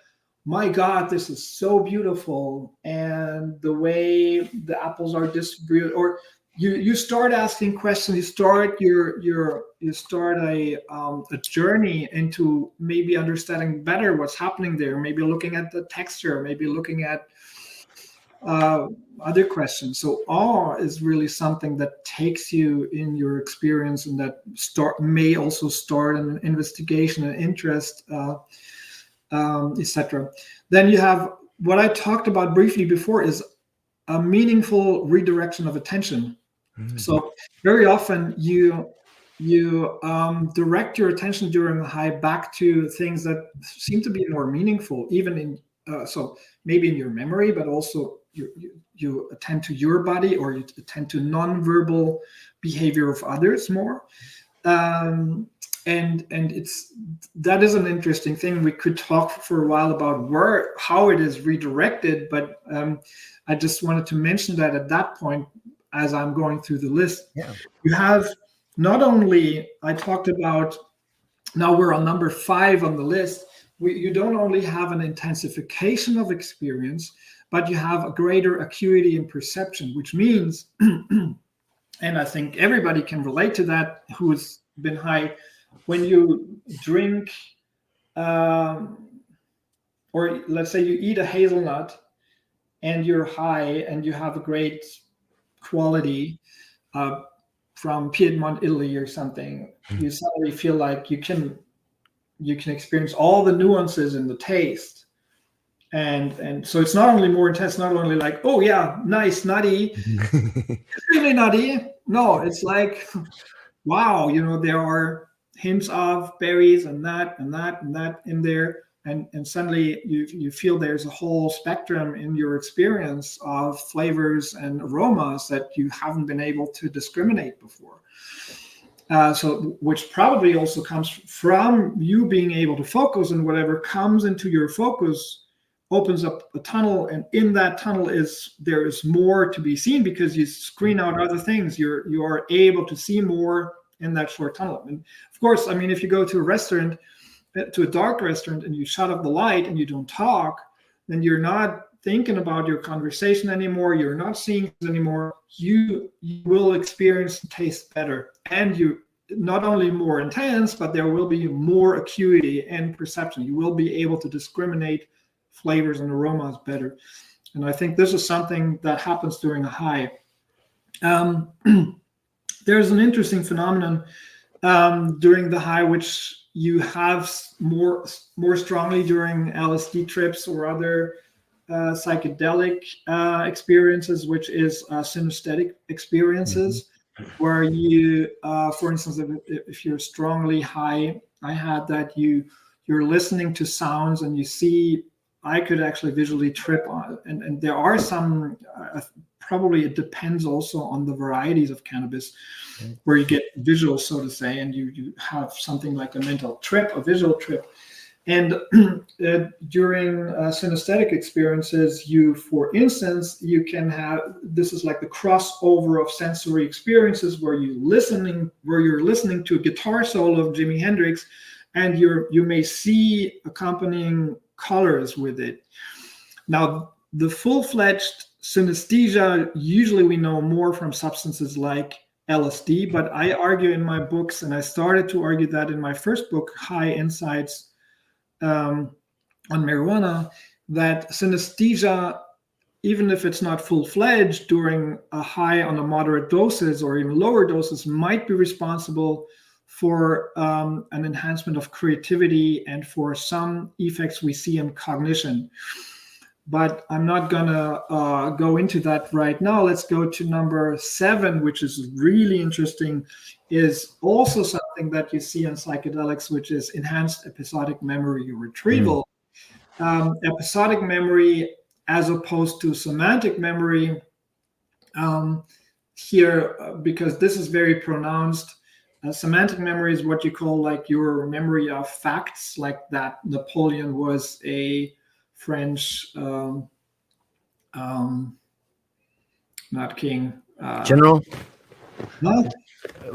my God, this is so beautiful, and the way the apples are distributed, or you start asking questions, you start a journey into maybe understanding better what's happening there, maybe looking at the texture, maybe looking at other questions. So awe is really something that takes you in your experience, and that may also start an investigation and interest, etc. Then you have what I talked about briefly before, is a meaningful redirection of attention. So very often you direct your attention during the high back to things that seem to be more meaningful, even in so maybe in your memory, but also you attend to your body, or you attend to nonverbal behavior of others more. And that is an interesting thing. We could talk for a while about how it is redirected, but I just wanted to mention that at that point, as I'm going through the list. Yeah. You have not only, I talked about, now we're on number 5 on the list, you don't only have an intensification of experience, but you have a greater acuity in perception, which means, and I think everybody can relate to that who's been high, when you drink, or let's say you eat a hazelnut and you're high and you have a great quality from Piedmont, Italy or something, you suddenly feel like you can experience all the nuances in the taste. And so it's not only more intense, not only like, oh yeah, nice, nutty, it's really nutty. No, it's like, wow, there are hints of berries and that and that and that in there. And suddenly you feel there's a whole spectrum in your experience of flavors and aromas that you haven't been able to discriminate before. So which probably also comes from you being able to focus, and whatever comes into your focus opens up a tunnel, and in that tunnel there is more to be seen, because you screen out other things. You are able to see more in that short tunnel. And of course, I mean, if you go to a dark restaurant and you shut off the light and you don't talk, then you're not thinking about your conversation anymore. You're not seeing things anymore. You will experience and taste better, and you not only more intense, but there will be more acuity and perception. You will be able to discriminate flavors and aromas better. And I think this is something that happens during a high. There's an interesting phenomenon during the high, which you have more strongly during LSD trips or other psychedelic experiences, which is synesthetic experiences, where you, for instance, if you're strongly high, I had that you're listening to sounds and you see, I could actually visually trip on, and there are some, probably it depends also on the varieties of cannabis, where you get visual, so to say, and you have something like a mental trip, a visual trip. And during synesthetic experiences, for instance, you can have, this is like the crossover of sensory experiences, where you're listening to a guitar solo of Jimi Hendrix, and you may see accompanying colors with it. Now, the full-fledged synesthesia, usually we know more from substances like LSD, but I argue in my books, and I started to argue that in my first book, High Insights on Marijuana, that synesthesia, even if it's not full-fledged during a high on a moderate doses or even lower doses, might be responsible for an enhancement of creativity and for some effects we see in cognition. But I'm not gonna go into that right now. Let's go to number 7, which is really interesting, is also something that you see in psychedelics, which is enhanced episodic memory retrieval. Episodic memory, as opposed to semantic memory, here, because this is very pronounced. Semantic memory is what you call like your memory of facts, like that Napoleon was a French, not king. General? Huh?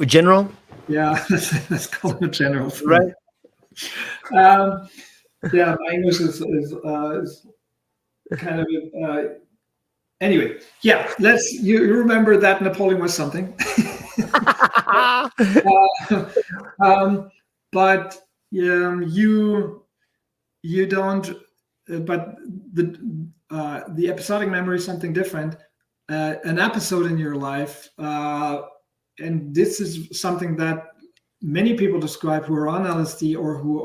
General? Yeah, let's call him a general. Right. Yeah, my English is kind of anyway. Yeah, you remember that Napoleon was something. But you don't. But the episodic memory is something different. An episode in your life, and this is something that many people describe who are on LSD or who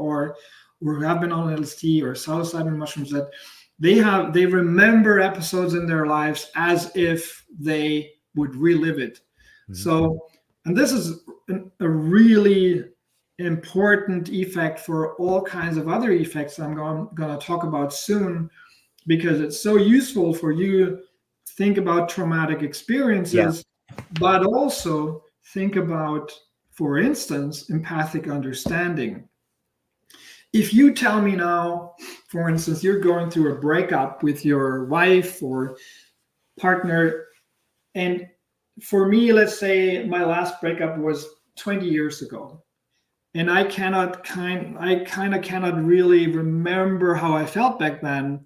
have been on LSD or psilocybin mushrooms, that they remember episodes in their lives as if they would relive it. Mm-hmm. So, and this is a really important effect for all kinds of other effects I'm going to talk about soon, because it's so useful for you think about traumatic experiences, but also think about, for instance, empathic understanding. If you tell me now, for instance, you're going through a breakup with your wife or partner, and for me, let's say my last breakup was 20 years ago, and I kind of cannot really remember how I felt back then,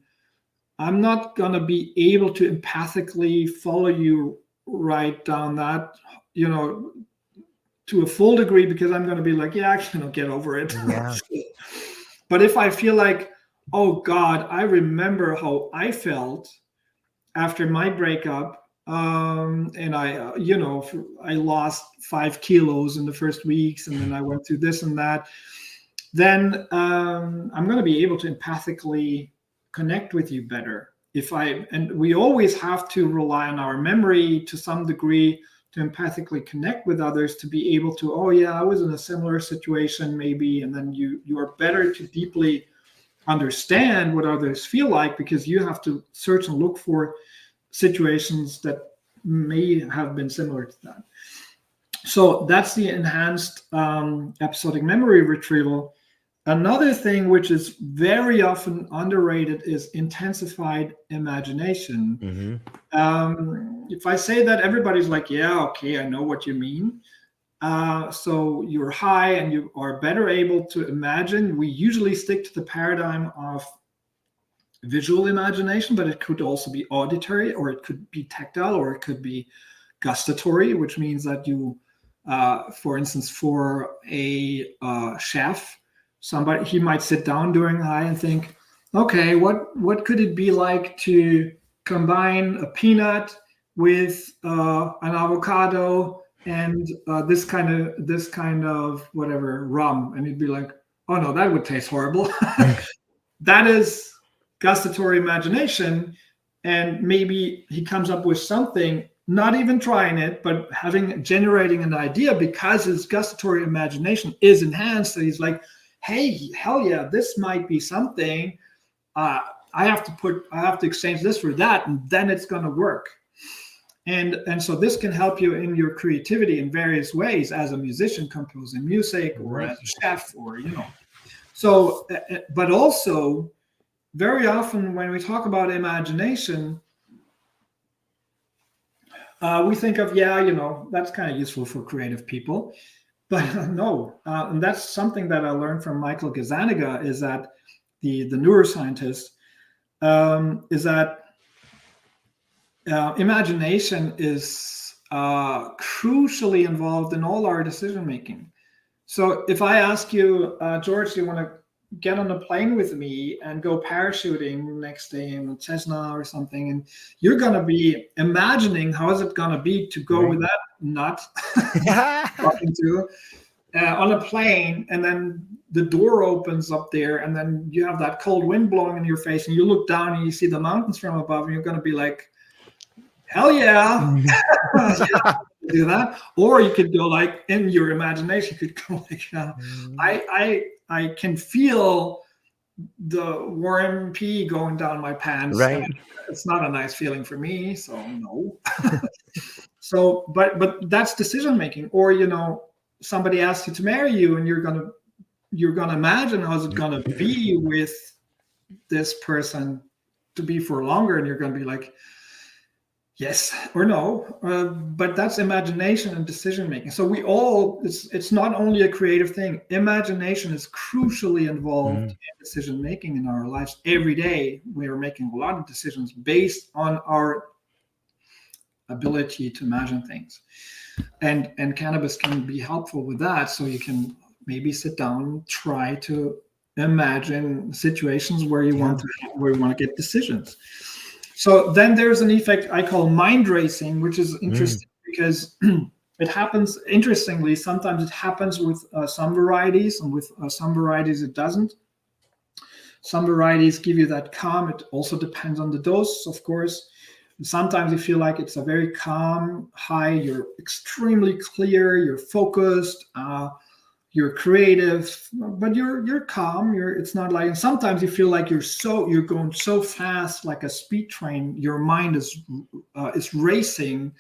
I'm not going to be able to empathically follow you right down that, to a full degree, because I'm going to be like, yeah, I cannot get over it. Yeah. But if I feel like, oh God, I remember how I felt after my breakup, and I lost 5 kilos in the first weeks, and then I went through this and that, then I'm going to be able to empathically connect with you better. And we always have to rely on our memory to some degree to empathically connect with others, to be able to, oh yeah, I was in a similar situation maybe, and then you are better to deeply understand what others feel like, because you have to search and look for situations that may have been similar to that. So that's the enhanced episodic memory retrieval. Another thing which is very often underrated is intensified imagination. Mm-hmm. If I say that, everybody's like, yeah, okay, I know what you mean. So you're high and you are better able to imagine. We usually stick to the paradigm of visual imagination, but it could also be auditory, or it could be tactile, or it could be gustatory, which means that you, for instance, for a chef, he might sit down during high and think, okay, what could it be like to combine a peanut with an avocado and this kind of whatever rum, and he'd be like, oh no, that would taste horrible. That is gustatory imagination, and maybe he comes up with something, not even trying it, but generating an idea, because his gustatory imagination is enhanced. So he's like, hey, hell yeah, this might be something. I have to exchange this for that, and then it's going to work. And so this can help you in your creativity in various ways, as a musician composing music, or as a chef, or So, but also very often when we talk about imagination, we think of, that's kind of useful for creative people. But no, and that's something that I learned from Michael Gazzaniga, is that the neuroscientist, is that imagination is crucially involved in all our decision making. So if I ask you, George, do you want to get on a plane with me and go parachuting next day in a Cessna or something, and you're going to be imagining how is it going to be to go with that nut talking to on a plane, and then the door opens up there, and then you have that cold wind blowing in your face, and you look down and you see the mountains from above, and you're going to be like, hell yeah. Yeah, do that. Or you could go like, in your imagination, you could go like, I can feel the warm pee going down my pants. Right. It's not a nice feeling for me, so no. So, but that's decision making. Or somebody asks you to marry you, and you're gonna imagine how's it gonna be with this person to be for longer, and you're gonna be like, Yes or no, but that's imagination and decision making. So it's not only a creative thing. Imagination is crucially involved in decision making in our lives. Every day we are making a lot of decisions based on our ability to imagine things, and cannabis can be helpful with that. So you can maybe sit down, try to imagine situations where you want to get decisions. So then there's an effect I call mind racing, which is interesting because it happens, interestingly, sometimes it happens with some varieties, and with some varieties it doesn't. Some varieties give you that calm. It also depends on the dose, of course. And sometimes you feel like it's a very calm high. You're extremely clear, you're focused, you're creative, but you're calm. It's not like, and sometimes you feel like you're going so fast, like a speed train. Your mind is racing,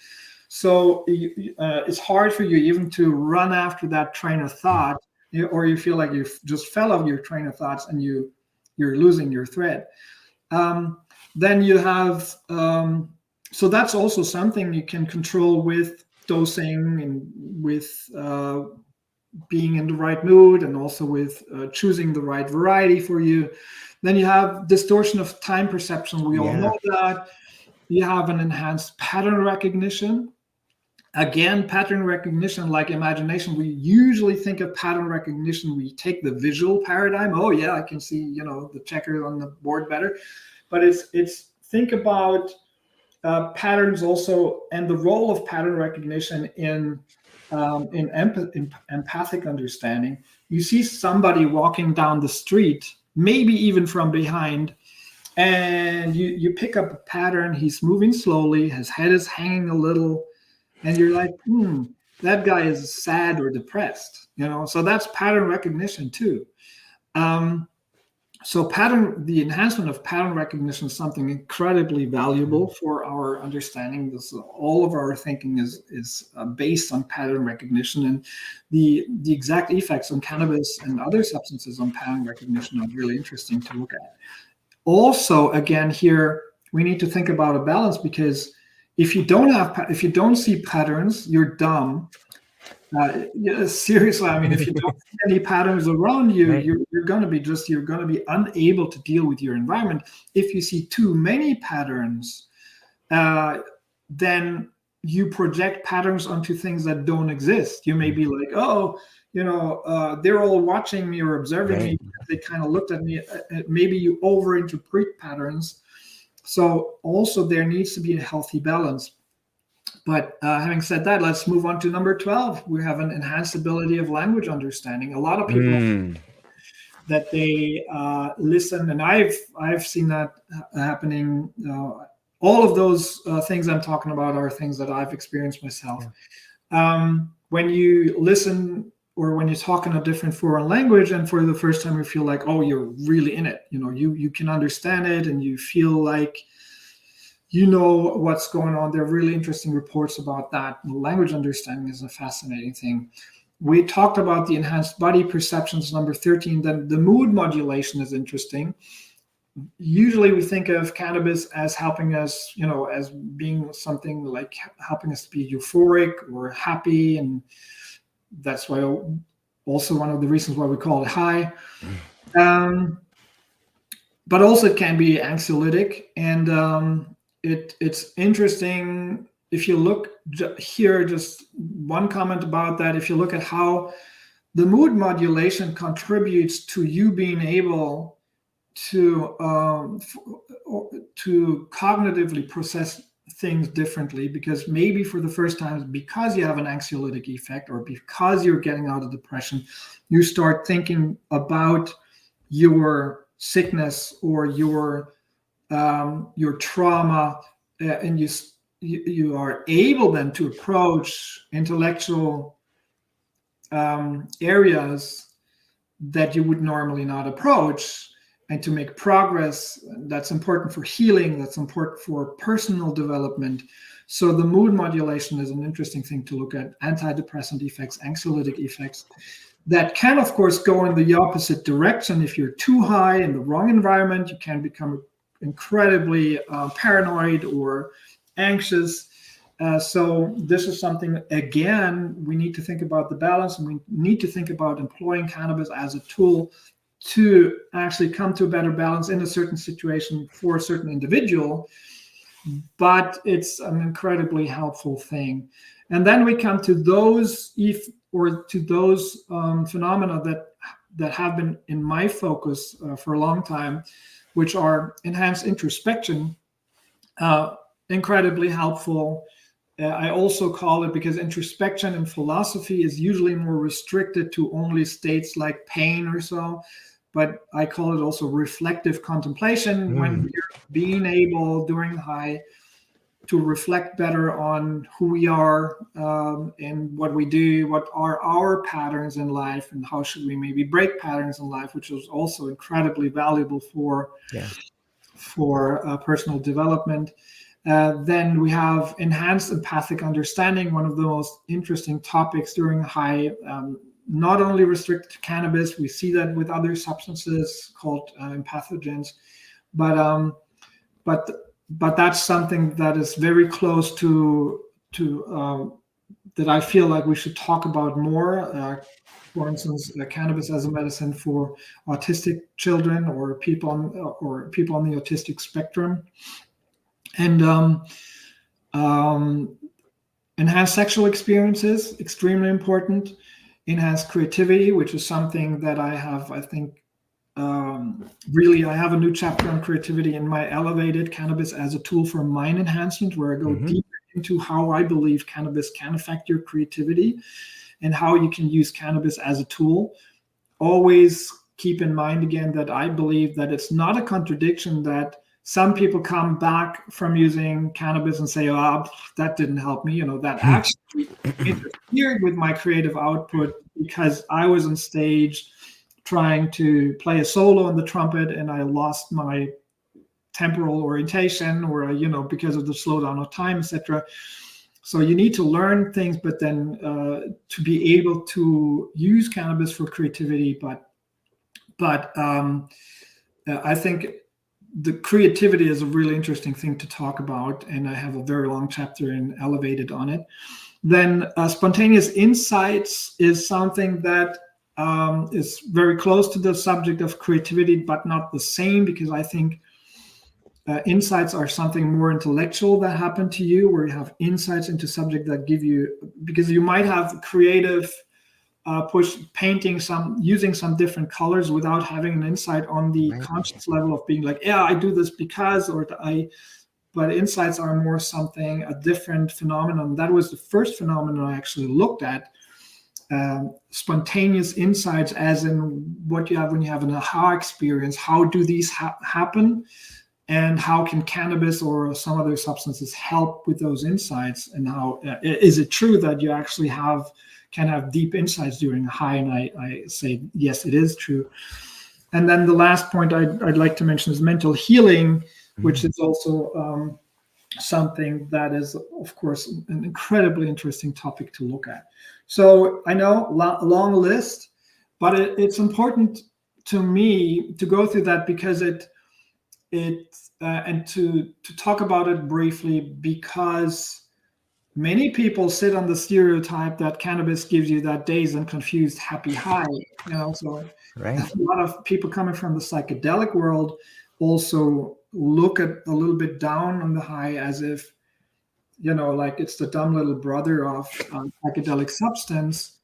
so it's hard for you even to run after that train of thought, or you feel like you just fell off your train of thoughts and you're losing your thread. Then you have so that's also something you can control with dosing and with being in the right mood, and also with choosing the right variety for you. Then you have distortion of time perception. We all know that. You have an enhanced pattern recognition. Again, pattern recognition, like imagination, we usually think of pattern recognition. We take the visual paradigm. Oh yeah, I can see, the checkers on the board better. But it's think about patterns also, and the role of pattern recognition in empathic understanding. You see somebody walking down the street, maybe even from behind, and you pick up a pattern. He's moving slowly, his head is hanging a little, and you're like, that guy is sad or depressed, so that's pattern recognition too. So the enhancement of pattern recognition is something incredibly valuable for our understanding. All of our thinking is based on pattern recognition, and the exact effects on cannabis and other substances on pattern recognition are really interesting to look at. Also, again, here we need to think about a balance, because if you don't see patterns, you're dumb. Seriously, I mean, if you don't see any patterns around you, right, you're going to be unable to deal with your environment. If you see too many patterns, then you project patterns onto things that don't exist. You may be like, they're all watching me or observing me. They kind of looked at me. Maybe you overinterpret patterns. So also there needs to be a healthy balance. But having said that, let's move on to number 12. We have an enhanced ability of language understanding. A lot of people that they listen, and I've seen that happening. All of those things I'm talking about are things that I've experienced myself. When you listen, or when you talk in a different foreign language, and for the first time you feel like, oh, you're really in it. You can understand it, and you feel like what's going on. There are really interesting reports about that. Language understanding is a fascinating thing. We talked about the enhanced body perceptions, number 13. Then the mood modulation is interesting. Usually we think of cannabis as helping us, as being something like helping us to be euphoric or happy. And that's why also one of the reasons why we call it high. But also it can be anxiolytic. And it's interesting if you look here, just one comment about that. If you look at how the mood modulation contributes to you being able to cognitively process things differently, because maybe for the first time, because you have an anxiolytic effect, or because you're getting out of depression, you start thinking about your sickness or your trauma, and you are able then to approach intellectual areas that you would normally not approach, and to make progress. That's important for healing. That's important for personal development. So the mood modulation is an interesting thing to look at. Antidepressant effects, anxiolytic effects, that can, of course, go in the opposite direction. If you're too high in the wrong environment, you can become incredibly paranoid or anxious. So this is something, again, we need to think about the balance, and we need to think about employing cannabis as a tool to actually come to a better balance in a certain situation for a certain individual. But it's an incredibly helpful thing. And then we come to those phenomena that have been in my focus for a long time, which are enhanced introspection, incredibly helpful. I also call it, because introspection in philosophy is usually more restricted to only states like pain or so, but I call it also reflective contemplation, when we're being able during high to reflect better on who we are and what we do, what are our patterns in life, and how should we maybe break patterns in life, which is also incredibly valuable for personal development. Then we have enhanced empathic understanding, one of the most interesting topics during high, not only restricted to cannabis, we see that with other substances called empathogens, but that's something that is very close to that I feel like we should talk about more. For instance, cannabis as a medicine for autistic children or people on the autistic spectrum. And enhanced sexual experiences, extremely important. Enhanced creativity, which is something that I have, I think, really, I have a new chapter on creativity in my Elevated Cannabis as a Tool for Mind Enhancement, where I go deeper into how I believe cannabis can affect your creativity and how you can use cannabis as a tool. Always keep in mind again that I believe that it's not a contradiction that some people come back from using cannabis and say, oh, that didn't help me. That actually interfered with my creative output because I was on stage trying to play a solo on the trumpet and I lost my temporal orientation, or, because of the slowdown of time, etc. So you need to learn things, but then to be able to use cannabis for creativity. But I think the creativity is a really interesting thing to talk about, and I have a very long chapter in Elevated on it. Then spontaneous insights is something that is very close to the subject of creativity, but not the same, because I think insights are something more intellectual that happen to you, where you have insights into subject that give you, because you might have creative push painting using some different colors without having an insight on the conscious level of being like, yeah, I do this because, but insights are more something, a different phenomenon. That was the first phenomenon I actually looked at. Spontaneous insights, as in what you have when you have an aha experience. How do these happen? And how can cannabis or some other substances help with those insights? And how is it true that you actually can have deep insights during a high? And I say, yes, it is true. And then the last point I'd like to mention is mental healing, which is also something that is, of course, an incredibly interesting topic to look at. So I know, a long list, but it's important to me to go through that, because and to talk about it briefly, because many people sit on the stereotype that cannabis gives you that dazed and confused happy high. So a lot of people coming from the psychedelic world also look at a little bit down on the high, as if, like it's the dumb little brother of psychedelic substance.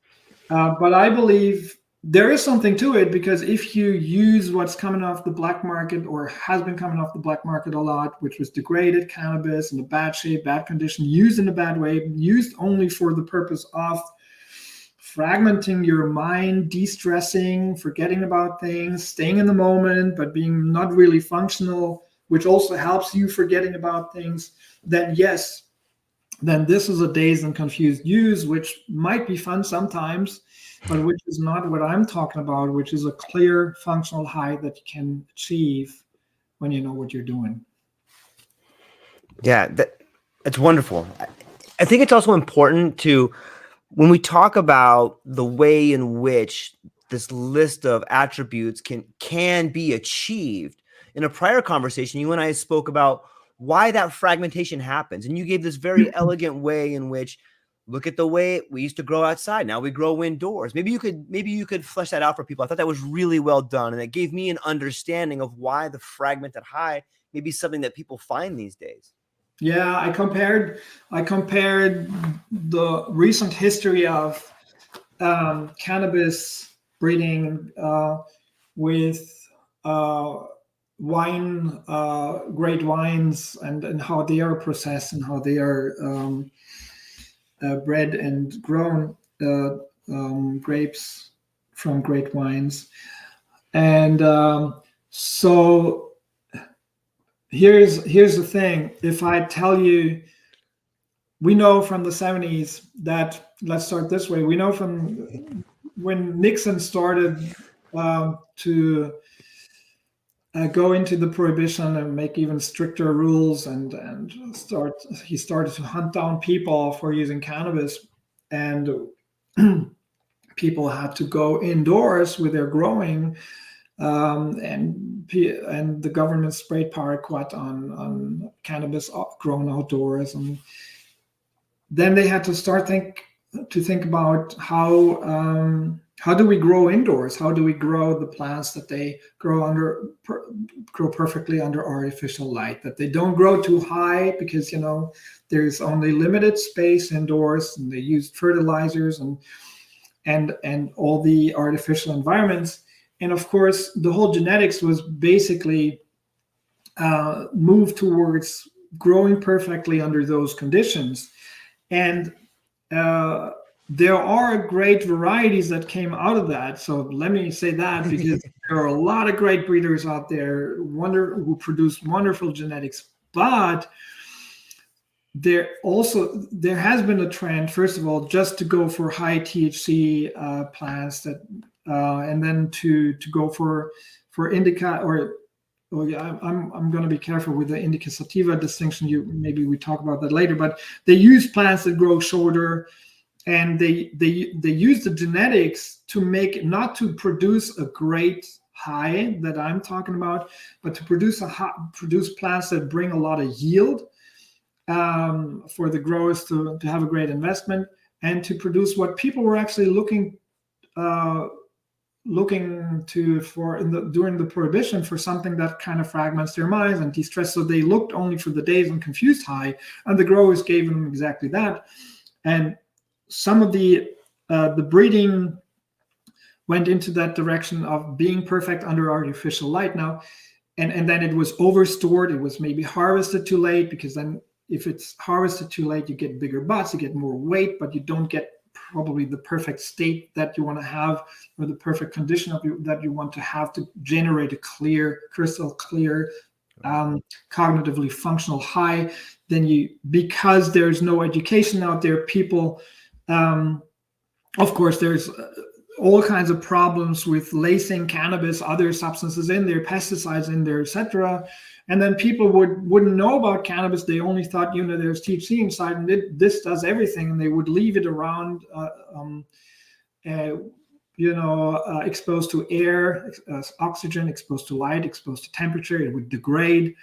But I believe there is something to it, because if you use what's coming off the black market, or has been coming off the black market a lot, which was degraded cannabis in a bad shape, bad condition, used in a bad way, used only for the purpose of fragmenting your mind, de-stressing, forgetting about things, staying in the moment, but being not really functional, which also helps you forgetting about things, then yes, then this is a dazed and confused use, which might be fun sometimes, but which is not what I'm talking about, which is a clear functional high that you can achieve when you know what you're doing. Yeah, it's wonderful. I think it's also important to, when we talk about the way in which this list of attributes can be achieved. In a prior conversation, you and I spoke about why that fragmentation happens. And you gave this very elegant way in which, look at the way we used to grow outside. Now we grow indoors. Maybe you could flesh that out for people. I thought that was really well done. And it gave me an understanding of why the fragmented high may be something that people find these days. Yeah, I compared the recent history of cannabis breeding with wine, great wines, and how they are processed and how they are bred and grown, grapes from great wines. And so here's the thing. If I tell you, we know from the 70s that, let's start this way. We know from when Nixon started to go into the prohibition and make even stricter rules, and he started to hunt down people for using cannabis, and people had to go indoors with their growing, and the government sprayed paraquat on cannabis grown outdoors, and then they had to start to think about how do we grow indoors? How do we grow the plants that they grow perfectly under artificial light, that they don't grow too high because, there's only limited space indoors, and they use fertilizers and all the artificial environments. And of course, the whole genetics was basically moved towards growing perfectly under those conditions. And there are great varieties that came out of that. So let me say that, because there are a lot of great breeders out there who produce wonderful genetics. But there has been a trend, first of all, just to go for high THC plants that, and then to go for indica, or I'm going to be careful with the indica sativa distinction. Maybe we talk about that later. But they use plants that grow shorter, and they use the genetics to not to produce a great high that I'm talking about, but to produce plants that bring a lot of yield for the growers to have a great investment, and to produce what people were actually looking to during the prohibition, for something that kind of fragments their minds and de-stress. So they looked only for the dazed and confused high, and the growers gave them exactly that. And some of the breeding went into that direction of being perfect under artificial light now, and then it was overstored. It was maybe harvested too late, because then if it's harvested too late, you get bigger buds, you get more weight, but you don't get probably the perfect state that you want to have, or the perfect condition that you want to have to generate a clear, crystal clear, cognitively functional high. Then because there's no education out there, people, of course, there's all kinds of problems with lacing cannabis, other substances in there, pesticides in there, etc. And then people wouldn't know about cannabis. They only thought, there's THC inside, and this does everything, and they would leave it around, exposed to air, oxygen, exposed to light, exposed to temperature. It would degrade,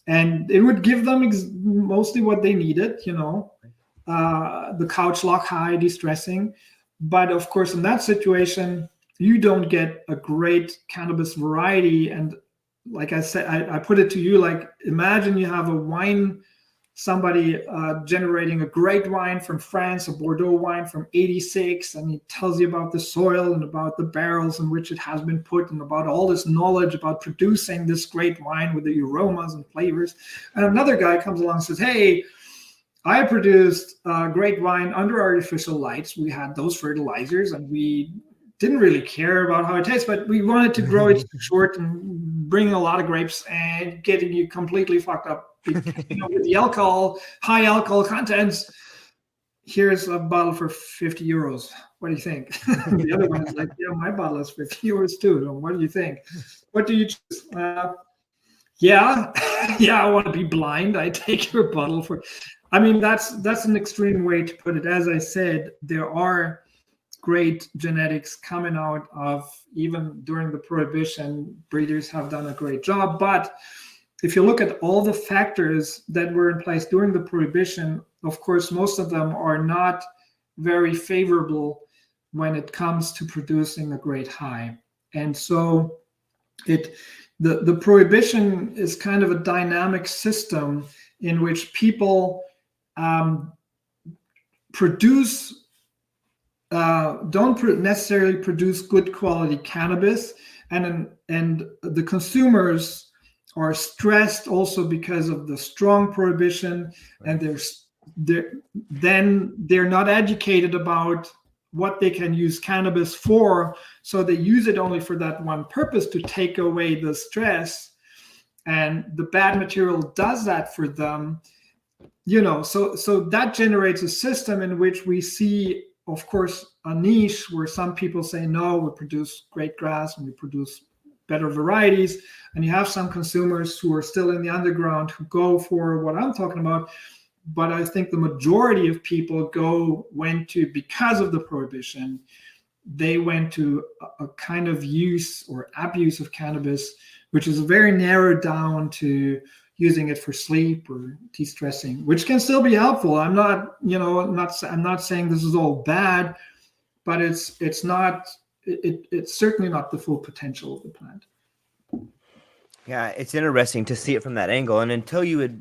and it would give them mostly what they needed, the couch lock high, de-stressing. But of course, in that situation, you don't get a great cannabis variety. And like I said, I put it to you, like, imagine you have somebody generating a great wine from France, a Bordeaux wine from 86, and he tells you about the soil and about the barrels in which it has been put, and about all this knowledge about producing this great wine with the aromas and flavors. And another guy comes along and says, hey, I produced great wine under artificial lights. We had those fertilizers, and we didn't really care about how it tastes, but we wanted to grow it short and bring a lot of grapes and getting you completely fucked up with the high alcohol contents. Here's a bottle for 50 euros. What do you think? The other one is like, my bottle is 50 euros too. What do you think? What do you choose? Yeah, I want to be blind. I take your bottle for... I mean, that's an extreme way to put it. As I said, there are great genetics coming out of, even during the prohibition, breeders have done a great job. But if you look at all the factors that were in place during the prohibition, of course, most of them are not very favorable when it comes to producing a great high. And so the prohibition is kind of a dynamic system in which people don't necessarily produce good quality cannabis, and the consumers are stressed also because of the strong prohibition, and they're not educated about what they can use cannabis for, so they use it only for that one purpose, to take away the stress, and the bad material does that for them. So that generates a system in which we see, of course, a niche where some people say, no, we produce great grass and we produce better varieties, and you have some consumers who are still in the underground who go for what I'm talking about. But I think the majority of people went to, because of the prohibition, they went to a kind of use or abuse of cannabis, which is very narrowed down to using it for sleep or de-stressing, which can still be helpful. I'm not saying this is all bad, but it's certainly not the full potential of the plant. Yeah, it's interesting to see it from that angle. And until you had,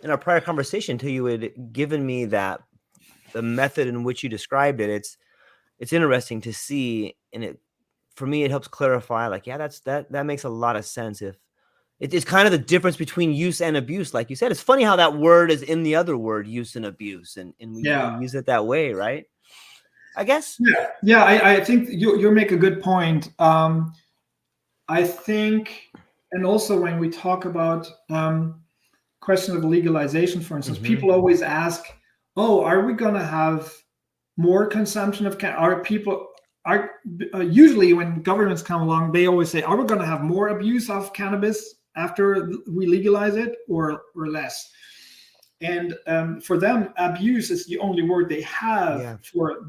in our prior conversation, until you had given me the method in which you described it, it's interesting to see, and for me it helps clarify. Like, yeah, that makes a lot of sense. If it's kind of the difference between use and abuse, like you said. It's funny how that word is in the other word, use and abuse, and we use it that way, right? I guess. Yeah. I think you make a good point. I think, and also when we talk about question of legalization, for instance, people always ask, "Oh, are we going to have more consumption of usually when governments come along, they always say, are we going to have more abuse of cannabis after we legalize it, or less?" And for them, abuse is the only word they have for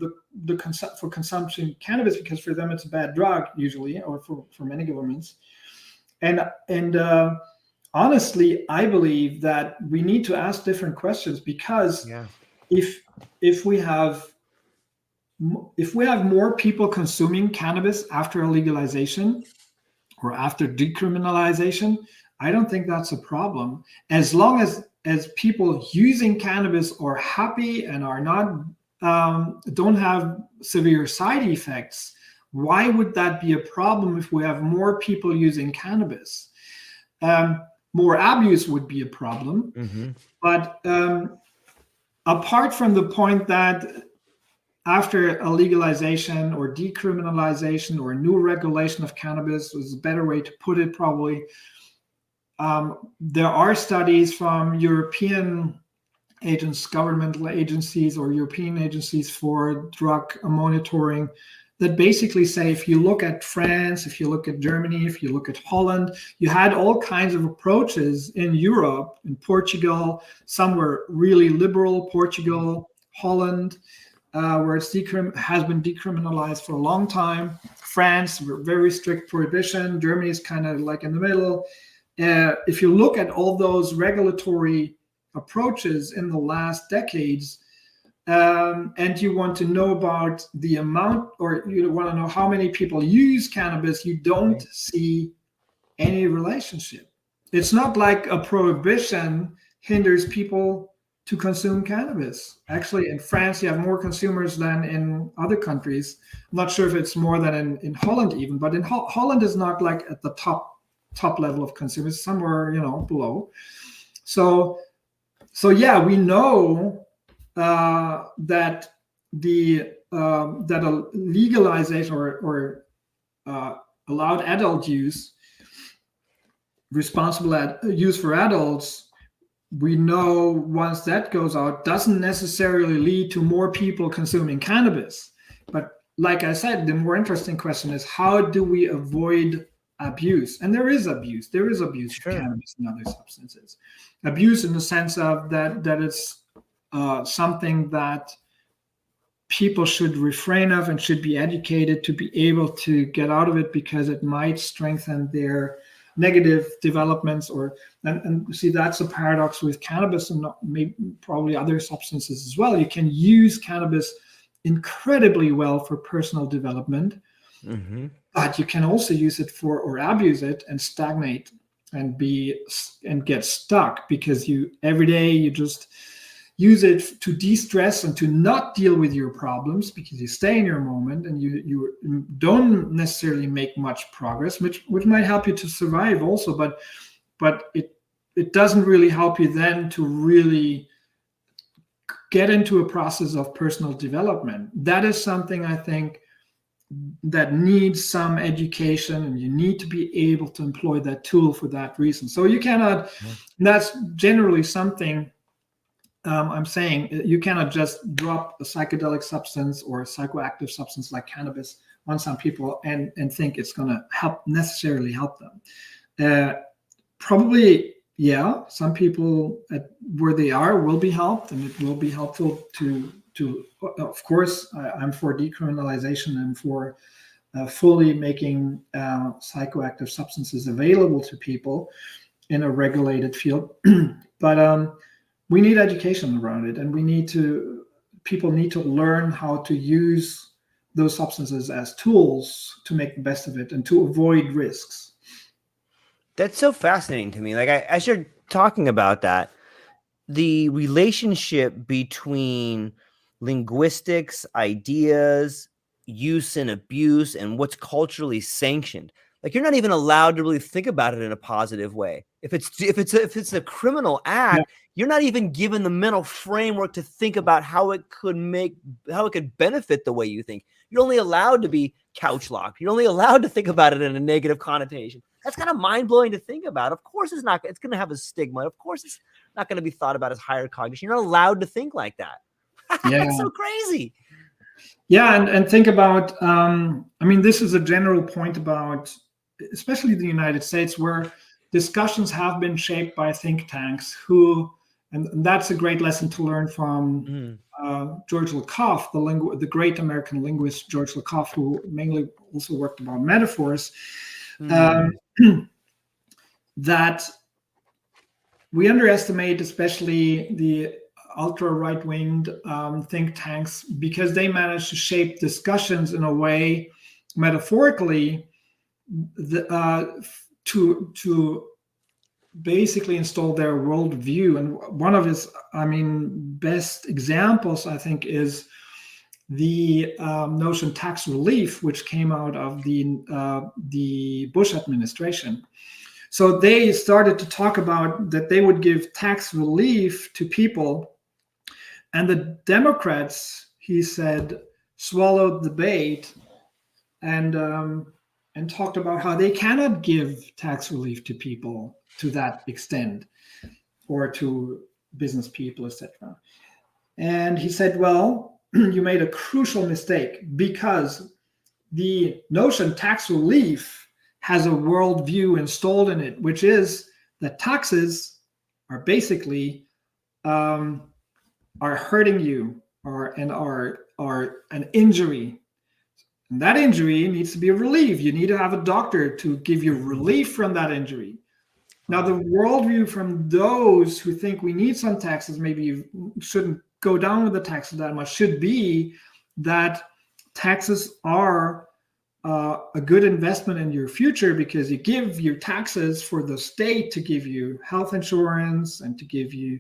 for consumption cannabis, because for them it's a bad drug usually, or for many governments. And honestly, I believe that we need to ask different questions, because if we have more people consuming cannabis after a legalization or after decriminalization, I don't think that's a problem. As long as people using cannabis are happy and are not don't have severe side effects, why would that be a problem if we have more people using cannabis? More abuse would be a problem. But apart from the point that after a legalization or decriminalization or a new regulation of cannabis was a better way to put it, probably, there are studies from European governmental agencies or European agencies for drug monitoring that basically say, if you look at France, if you look at Germany, if you look at Holland, you had all kinds of approaches in Europe, in Portugal. Some were really liberal, Portugal, Holland, where it's has been decriminalized for a long time. France, very strict prohibition. Germany is kind of like in the middle. If you look at all those regulatory approaches in the last decades, and you want to know about the amount, or you want to know how many people use cannabis, you don't see any relationship. It's not like a prohibition hinders people to consume cannabis. Actually, in France, you have more consumers than in other countries. I'm not sure if it's more than in Holland even, but in Holland is not like at the top level of consumers, somewhere below. So yeah, we know that a legalization or allowed adult use, responsible use for adults, we know once that goes out, doesn't necessarily lead to more people consuming cannabis. But like I said, the more interesting question is, how do we avoid abuse? And there is abuse. There is abuse of cannabis and other substances. Abuse in the sense of that it's something that people should refrain of and should be educated to be able to get out of it, because it might strengthen their negative developments, and see, that's a paradox with cannabis and maybe probably other substances as well. You can use cannabis incredibly well for personal development, but you can also use it for, or abuse it and stagnate and get stuck, because every day you just use it to de-stress and to not deal with your problems, because you stay in your moment and you don't necessarily make much progress, which might help you to survive also, but it doesn't really help you then to really get into a process of personal development. That is something I think that needs some education, and you need to be able to employ that tool for that reason. So you cannot, that's generally something I'm saying, you cannot just drop a psychedelic substance or a psychoactive substance like cannabis on some people and think it's going to necessarily help them. Probably, yeah, some people where they are will be helped, and it will be helpful to of course, I'm for decriminalization and for fully making psychoactive substances available to people in a regulated field. But we need education around it, and people need to learn how to use those substances as tools to make the best of it and to avoid risks. That's so fascinating to me. Like, as you're talking about that, the relationship between linguistics, ideas, use and abuse, and what's culturally sanctioned. Like, you're not even allowed to really think about it in a positive way. If it's a criminal act, you're not even given the mental framework to think about how it could benefit the way you think. You're only allowed to be couch locked. You're only allowed to think about it in a negative connotation. That's kind of mind blowing to think about. Of course, it's going to have a stigma. Of course, it's not going to be thought about as higher cognition. You're not allowed to think like that. That's so crazy. Yeah, and think about, I mean, this is a general point about, especially the United States, where discussions have been shaped by think tanks and that's a great lesson to learn from George Lakoff, the great American linguist George Lakoff, who mainly also worked about metaphors, that we underestimate, especially the ultra right-winged think tanks, because they manage to shape discussions in a way, metaphorically, to basically install their worldview. And one of his, best examples, I think, is the notion tax relief, which came out of the Bush administration. So they started to talk about that they would give tax relief to people, and the Democrats, he said, swallowed the bait and talked about how they cannot give tax relief to people to that extent, or to business people, etc. And he said, well, you made a crucial mistake, because the notion tax relief has a worldview installed in it, which is that taxes are basically are hurting you, are an injury. And that injury needs to be relieved. You need to have a doctor to give you relief from that injury. Now, the worldview from those who think we need some taxes, maybe you shouldn't go down with the taxes that much, should be that taxes are a good investment in your future, because you give your taxes for the state to give you health insurance and to give you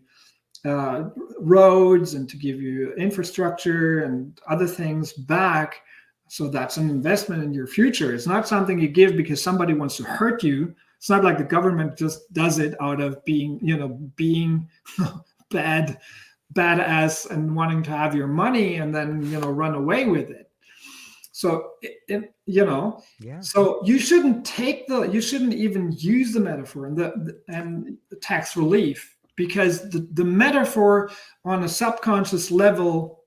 roads and to give you infrastructure and other things back. So that's an investment in your future. It's not something you give because somebody wants to hurt you. It's not like the government just does it out of being badass and wanting to have your money and then, run away with it. So, so you shouldn't even use the metaphor and the tax relief, because the metaphor on a subconscious level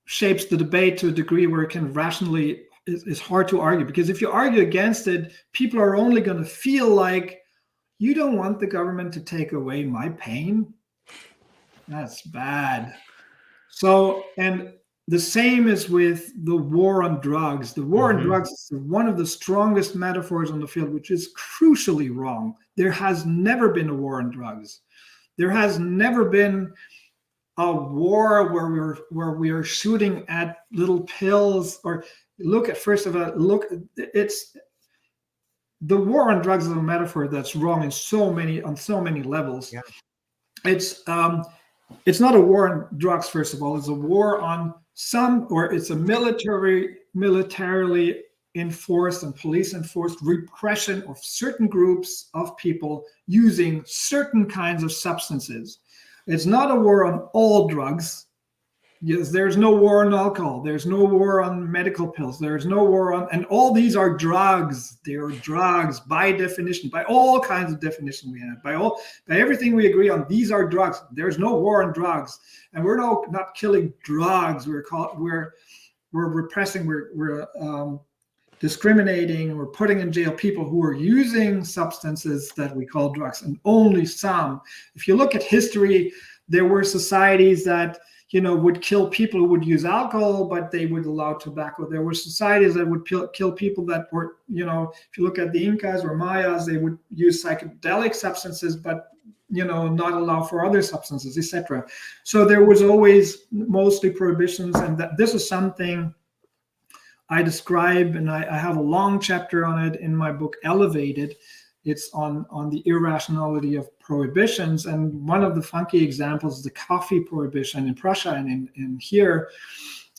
shapes the debate to a degree where it can rationally is hard to argue, because if you argue against it, people are only going to feel like, you don't want the government to take away my pain. That's bad. So, and the same is with the war on drugs. The war on drugs is one of the strongest metaphors on the field, which is crucially wrong. There has never been a war on drugs. There has never been a war where we are shooting at little pills. Or it's the war on drugs is a metaphor that's wrong on so many levels. Yeah. It's not a war on drugs, first of all. It's a war on it's a militarily enforced and police enforced repression of certain groups of people using certain kinds of substances. It's not a war on all drugs. Yes, there's no war on alcohol. There's no war on medical pills. There's no war on, and all these are drugs. They are drugs by definition, by all kinds of definition we have, by everything we agree on. These are drugs. There's no war on drugs, and we're not killing drugs. We're repressing. We're discriminating. We're putting in jail people who are using substances that we call drugs, and only some. If you look at history, there were societies that would kill people who would use alcohol, but they would allow tobacco. There were societies that would kill people that were, if you look at the Incas or Mayas, they would use psychedelic substances, but, not allow for other substances, etc. So there was always mostly prohibitions, and that this is something I describe, and I have a long chapter on it in my book, Elevated. It's on the irrationality of prohibitions, and one of the funky examples is the coffee prohibition in Prussia and in here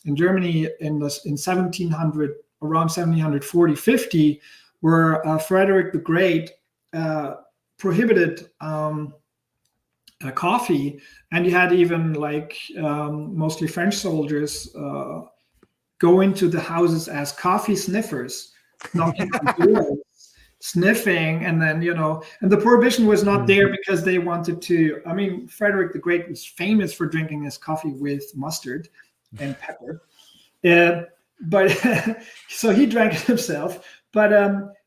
in Germany in 1700, around 1740-50, where Frederick the Great prohibited coffee, and you had even mostly French soldiers go into the houses as coffee sniffers, knocking on doors. Sniffing, and then and the prohibition was not there because they wanted to. I mean, Frederick the Great was famous for drinking his coffee with mustard and pepper, but so he drank it himself. But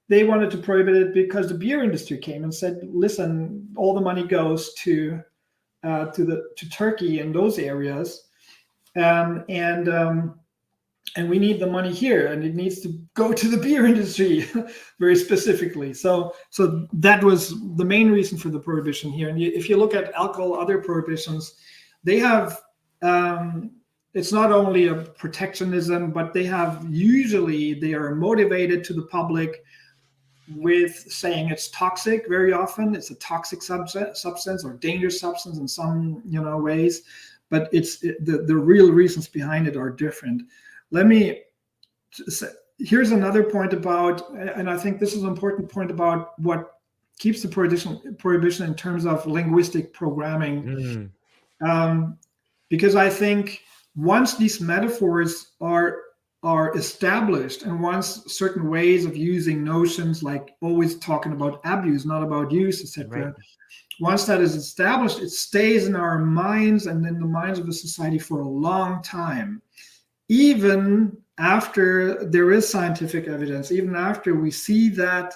they wanted to prohibit it because the beer industry came and said, "Listen, all the money goes to Turkey and those areas, and we need the money here, and it needs to go to the beer industry very specifically." So that was the main reason for the prohibition here. And if you look at alcohol, other prohibitions, they have, it's not only a protectionism, but they are motivated to the public with saying it's toxic. Very often it's a toxic substance or dangerous substance in some ways, but the real reasons behind it are different. Let me say, here's another point about, and I think this is an important point about what keeps the prohibition in terms of linguistic programming. Because I think once these metaphors are established, and once certain ways of using notions, like always talking about abuse, not about use, etc. Right. Once that is established, it stays in our minds and in the minds of the society for a long time. Even after there is scientific evidence, even after we see that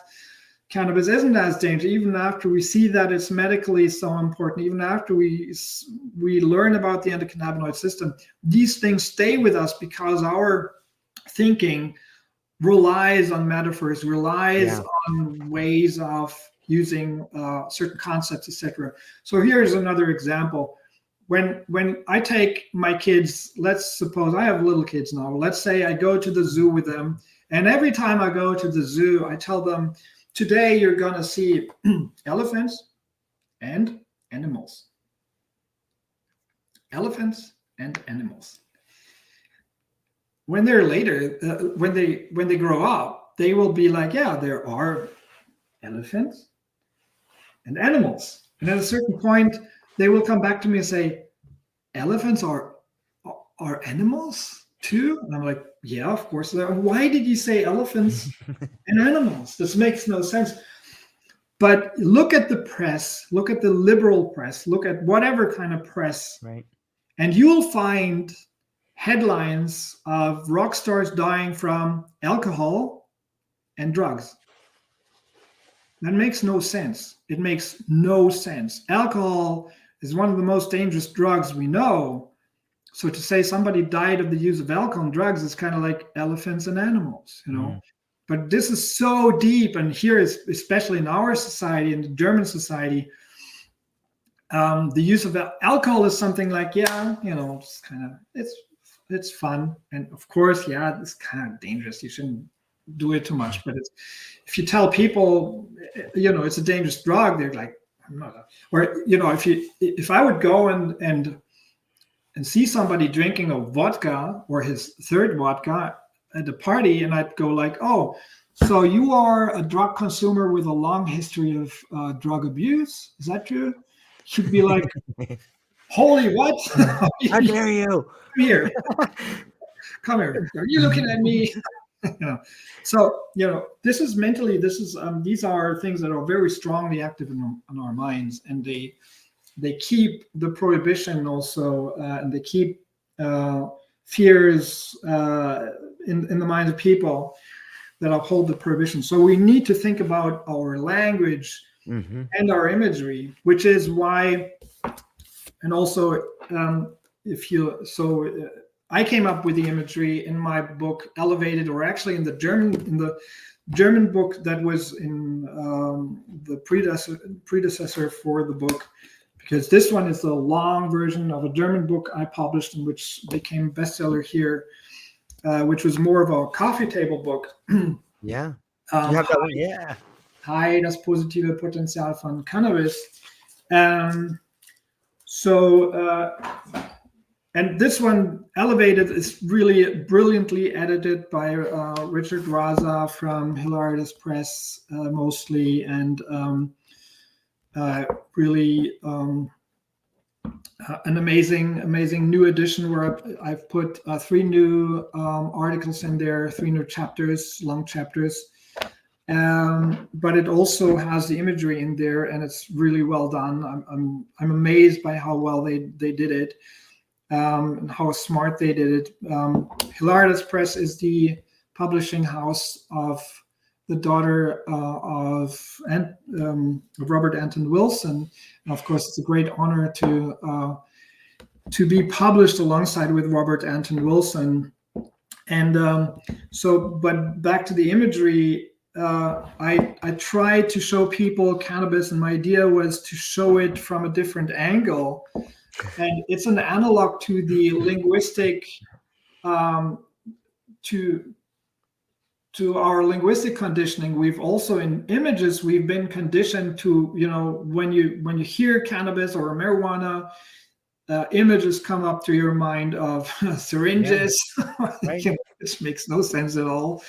cannabis isn't as dangerous, even after we see that it's medically so important, even after we learn about the endocannabinoid system, these things stay with us because our thinking relies on metaphors, relies on ways of using certain concepts, etc. So here's another example. When I take my kids, let's suppose I have little kids now. Let's say I go to the zoo with them, and every time I go to the zoo, I tell them, today you're going to see elephants and animals. Elephants and animals. When they're later, when they grow up, they will be like, yeah, there are elephants and animals. And at a certain point, they will come back to me and say, elephants are animals too? And I'm like, yeah, of course. Why did you say elephants and animals? This makes no sense. But look at the press, look at the liberal press, look at whatever kind of press, right? And you'll find headlines of rock stars dying from alcohol and drugs. That makes no sense. It makes no sense. Alcohol is one of the most dangerous drugs we know. So to say somebody died of the use of alcohol and drugs is kind of like elephants and animals, you know. But this is so deep, and here is, especially in our society, in the German society, the use of alcohol is something like, yeah, you know, it's kind of, it's fun, and of course, yeah, it's kind of dangerous. You shouldn't do it too much. But if you tell people, you know, it's a dangerous drug, they're like, I'm not. Or you know, if I would go and see somebody drinking a vodka or his third vodka at a party, and I'd go like, oh, so you are a drug consumer with a long history of drug abuse, is that true? Should be like, holy what? How dare you? Come here. Are you looking at me? You know. So, you know, this is mentally, these are things that are very strongly active in our minds, and they keep the prohibition also, and they keep fears in the minds of people that uphold the prohibition. So we need to think about our language and our imagery, which is why, and also I came up with the imagery in my book Elevated, or actually in the German book that was in the predecessor for the book, because this one is the long version of a German book I published, and which became a bestseller here, which was more of a coffee table book. Yeah. You have that one? Yeah. Hi, das positive Potenzial von Cannabis. And this one, Elevated, is really brilliantly edited by Richard Raza from Hilarious Press, mostly, and really an amazing new edition where I've put 3 new articles in there, 3 new chapters, long chapters. But it also has the imagery in there, and it's really well done. I'm amazed by how well they did it, and how smart they did it. Hilarious Press is the publishing house of the daughter of Robert Anton Wilson. And of course, it's a great honor to be published alongside with Robert Anton Wilson. And but back to the imagery, I tried to show people cannabis, and my idea was to show it from a different angle. And it's an analog to the linguistic, to our linguistic conditioning. We've also, in images, we've been conditioned to, you know, when you hear cannabis or marijuana, images come up to your mind of syringes, right. Which makes no sense at all.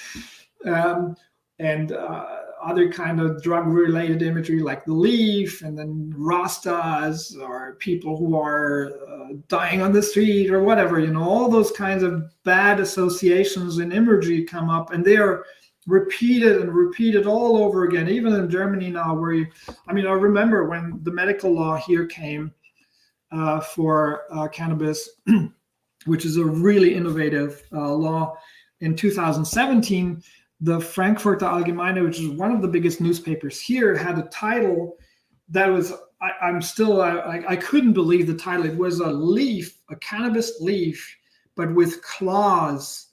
And other kind of drug-related imagery like the leaf, and then Rastas, or people who are dying on the street or whatever, you know, all those kinds of bad associations in imagery come up, and they are repeated and repeated all over again, even in Germany now, where I remember when the medical law here came for cannabis, which is a really innovative law in 2017. The Frankfurter Allgemeine, which is one of the biggest newspapers here, had a title that was, I couldn't believe the title. It was a leaf, a cannabis leaf, but with claws.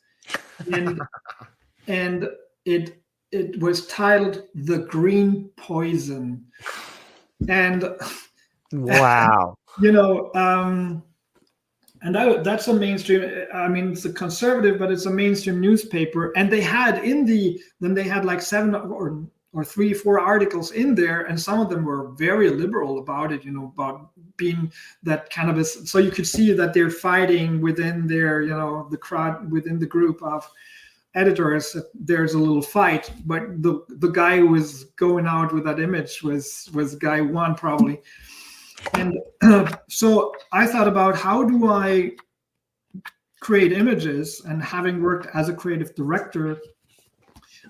And it was titled The Green Poison. And wow. You know, and that's a mainstream, it's a conservative, but it's a mainstream newspaper. And they had then they had like 7 or 3, 4 articles in there. And some of them were very liberal about it, you know, about being that cannabis. So you could see that they're fighting within their, you know, the crowd, within the group of editors. There's a little fight, but the guy who was going out with that image was guy 1 probably. And so I thought about, how do I create images? And having worked as a creative director,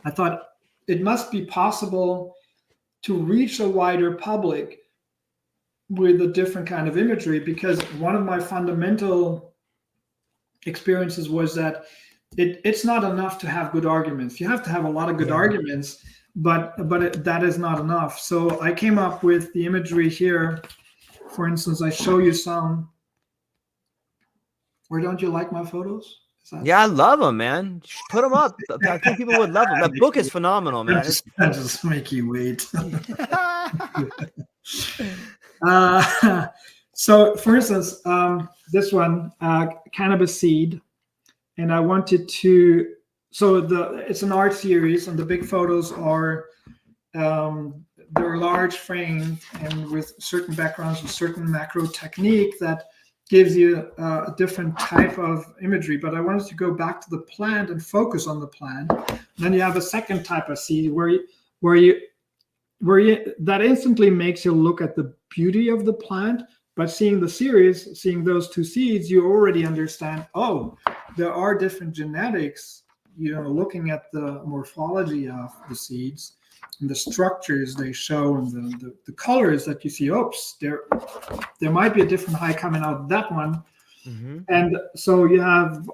I thought it must be possible to reach a wider public with a different kind of imagery, because one of my fundamental experiences was that it's not enough to have good arguments. You have to have a lot of good arguments, but that is not enough. So I came up with the imagery here. For instance, I show you some. Or don't you like my photos? Yeah, I love them, man. Put them up. I think people would love them. That book is phenomenal, man. I just make you wait. So, for instance, this one, cannabis seed, and I wanted to. So it's an art series, and the big photos are they're large framed and with certain backgrounds with certain macro technique that gives you a different type of imagery. But I wanted to go back to the plant and focus on the plant. And then you have a second type of seed where you that instantly makes you look at the beauty of the plant. But seeing the series, seeing those two seeds, you already understand, oh, there are different genetics, looking at the morphology of the seeds and the structures they show and the colors that you see. Oops, there might be a different high coming out of that one. Mm-hmm. And so you have,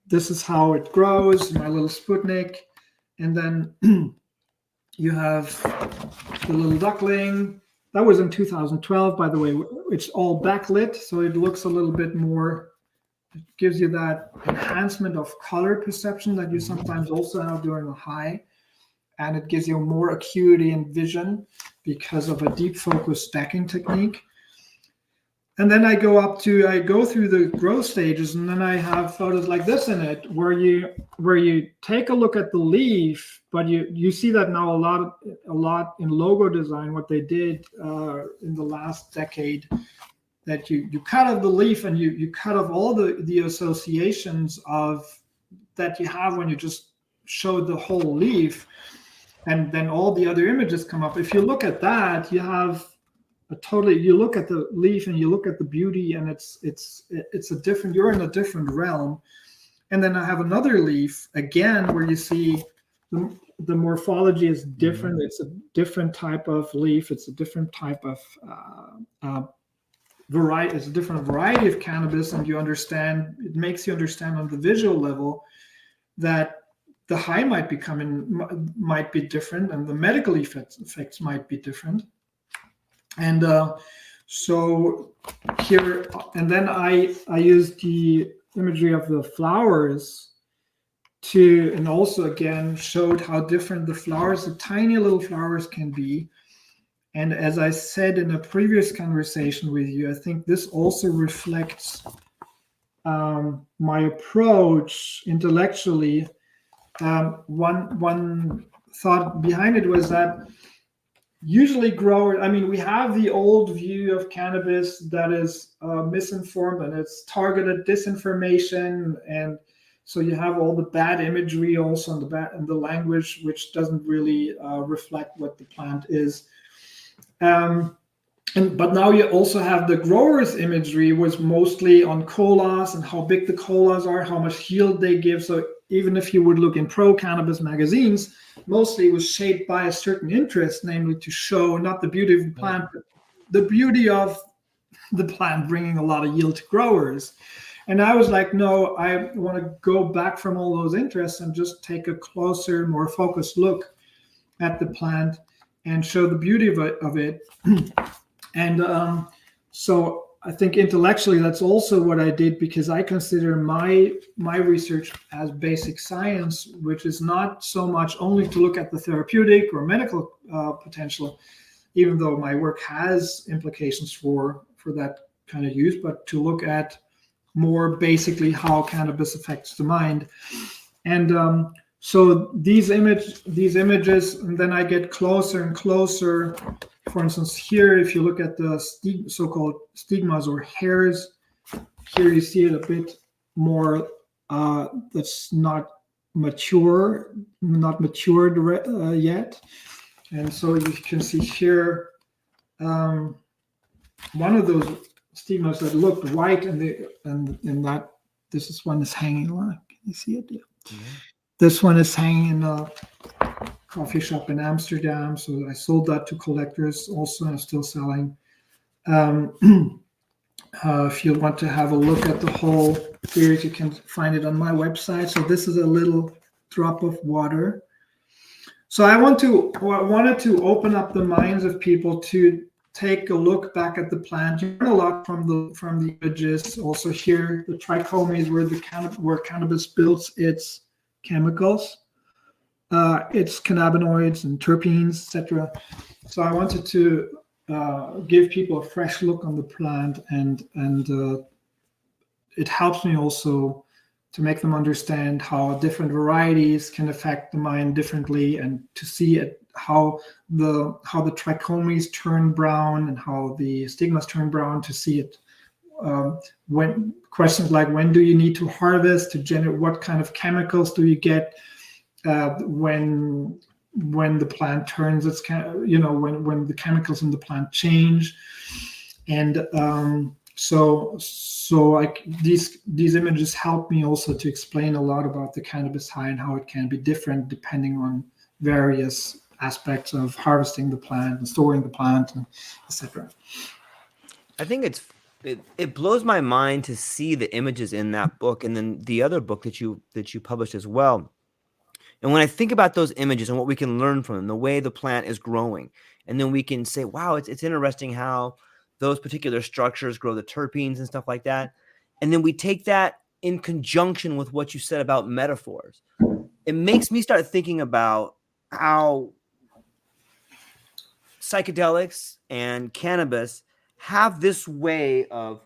this is how it grows, my little Sputnik. And then you have the little duckling. That was in 2012, by the way. It's all backlit, so it looks a little bit more, it gives you that enhancement of color perception that you sometimes also have during a high. And it gives you more acuity and vision because of a deep focus stacking technique. And then I go through the growth stages, and then I have photos like this in it, where you take a look at the leaf, but you see that now a lot in logo design, what they did in the last decade, that you cut off the leaf and you cut off all the associations of that you have when you just show the whole leaf, and then all the other images come up. If you look at that, you have you look at the leaf and you look at the beauty, and it's a different, you're in a different realm. And then I have another leaf again where you see the morphology is different. Mm-hmm. It's a different type of leaf. It's a different type of variety. It's a different variety of cannabis, and it makes you understand on the visual level that the high might be different, and the medical effects might be different. And so here, and then I used the imagery of the flowers and also again showed how different the flowers, the tiny little flowers, can be. And as I said in a previous conversation with you, I think this also reflects my approach intellectually. One thought behind it was that usually we have the old view of cannabis that is misinformed, and it's targeted disinformation, and so you have all the bad imagery also in the language, which doesn't really reflect what the plant is. But now you also have the growers' imagery was mostly on colas and how big the colas are, how much yield they give. So even if you would look in pro-cannabis magazines, mostly it was shaped by a certain interest, namely to show not the beauty of the plant, but the beauty of the plant bringing a lot of yield to growers. And I was like, no, I want to go back from all those interests and just take a closer, more focused look at the plant and show the beauty of it. And so I think intellectually that's also what I did, because I consider my research as basic science, which is not so much only to look at the therapeutic or medical potential, even though my work has implications for that kind of use, but to look at more basically how cannabis affects the mind. And so these images, and then I get closer and closer. For instance, here, if you look at the so-called stigmas or hairs, here you see it a bit more that's not matured yet. And so you can see here one of those stigmas that looked white, and that this is one is hanging. Can you see it? Yeah. Mm-hmm. This one is hanging in a coffee shop in Amsterdam. So I sold that to collectors also. I'm still selling. If you want to have a look at the whole series, you can find it on my website. So this is a little drop of water. So I wanted to open up the minds of people to take a look back at the plant. You learn a lot from the images. Also here, the trichomes where cannabis builds its chemicals, its cannabinoids and terpenes, etc. So I wanted to give people a fresh look on the plant, and it helps me also to make them understand how different varieties can affect the mind differently, and to see it how the trichomes turn brown and how the stigmas turn brown, to see it when questions like when do you need to harvest to generate, what kind of chemicals do you get when the plant turns its when the chemicals in the plant change. And so like these images help me also to explain a lot about the cannabis high and how it can be different depending on various aspects of harvesting the plant and storing the plant, and etc. I think it blows my mind to see the images in that book, and then the other book that you published as well. And when I think about those images and what we can learn from them, the way the plant is growing, and then we can say, wow, it's interesting how those particular structures grow the terpenes and stuff like that. And then we take that in conjunction with what you said about metaphors. It makes me start thinking about how psychedelics and cannabis have this way of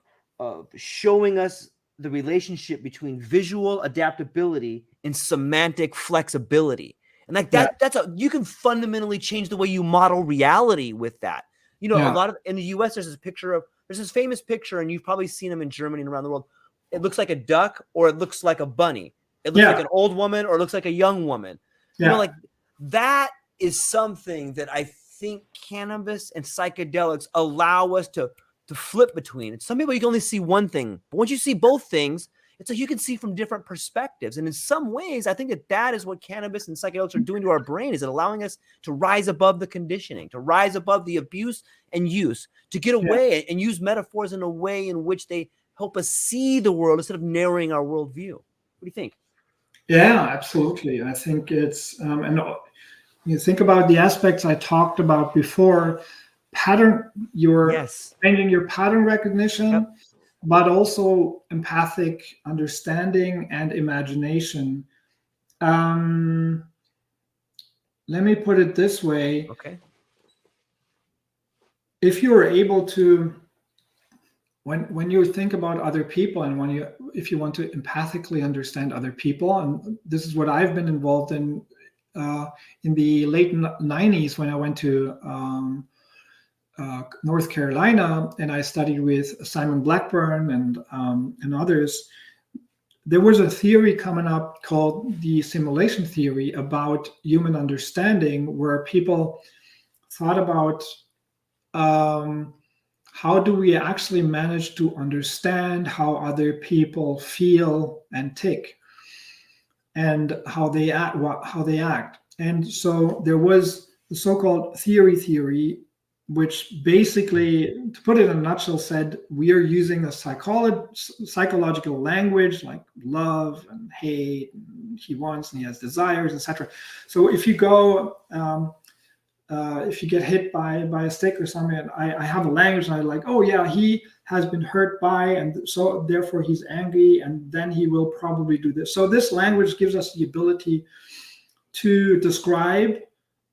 showing us the relationship between visual adaptability and semantic flexibility. And like that, you can fundamentally change the way you model reality with that. A lot of in the US, there's this famous picture, and you've probably seen them in Germany and around the world. It looks like a duck, or it looks like a bunny. It looks like an old woman, or it looks like a young woman. Like that is something that I think cannabis and psychedelics allow us to flip between. And some people, you can only see one thing, but once you see both things, it's like you can see from different perspectives. And in some ways, I think that is what cannabis and psychedelics are doing to our brain, is it allowing us to rise above the conditioning, to rise above the abuse and use, to get away and use metaphors in a way in which they help us see the world instead of narrowing our worldview. What do you think? Yeah, absolutely. I think it's, and you think about the aspects I talked about before, changing your pattern recognition, but also empathic understanding and imagination. Let me put it this way. Okay. If you are able to, when you think about other people, and if you want to empathically understand other people, and this is what I've been involved in the late 90s when I went to North Carolina, and I studied with Simon Blackburn and others. There was a theory coming up called the simulation theory about human understanding, where people thought about how do we actually manage to understand how other people feel and tick, and how they act. And so there was the so-called theory, which basically, to put it in a nutshell, said we are using a psychological language like love and hate, and he wants and he has desires, etc. So if you go, if you get hit by a stick or something, and I have a language, and I like, oh yeah, he has been hurt by, and so therefore he's angry, and then he will probably do this. So this language gives us the ability to describe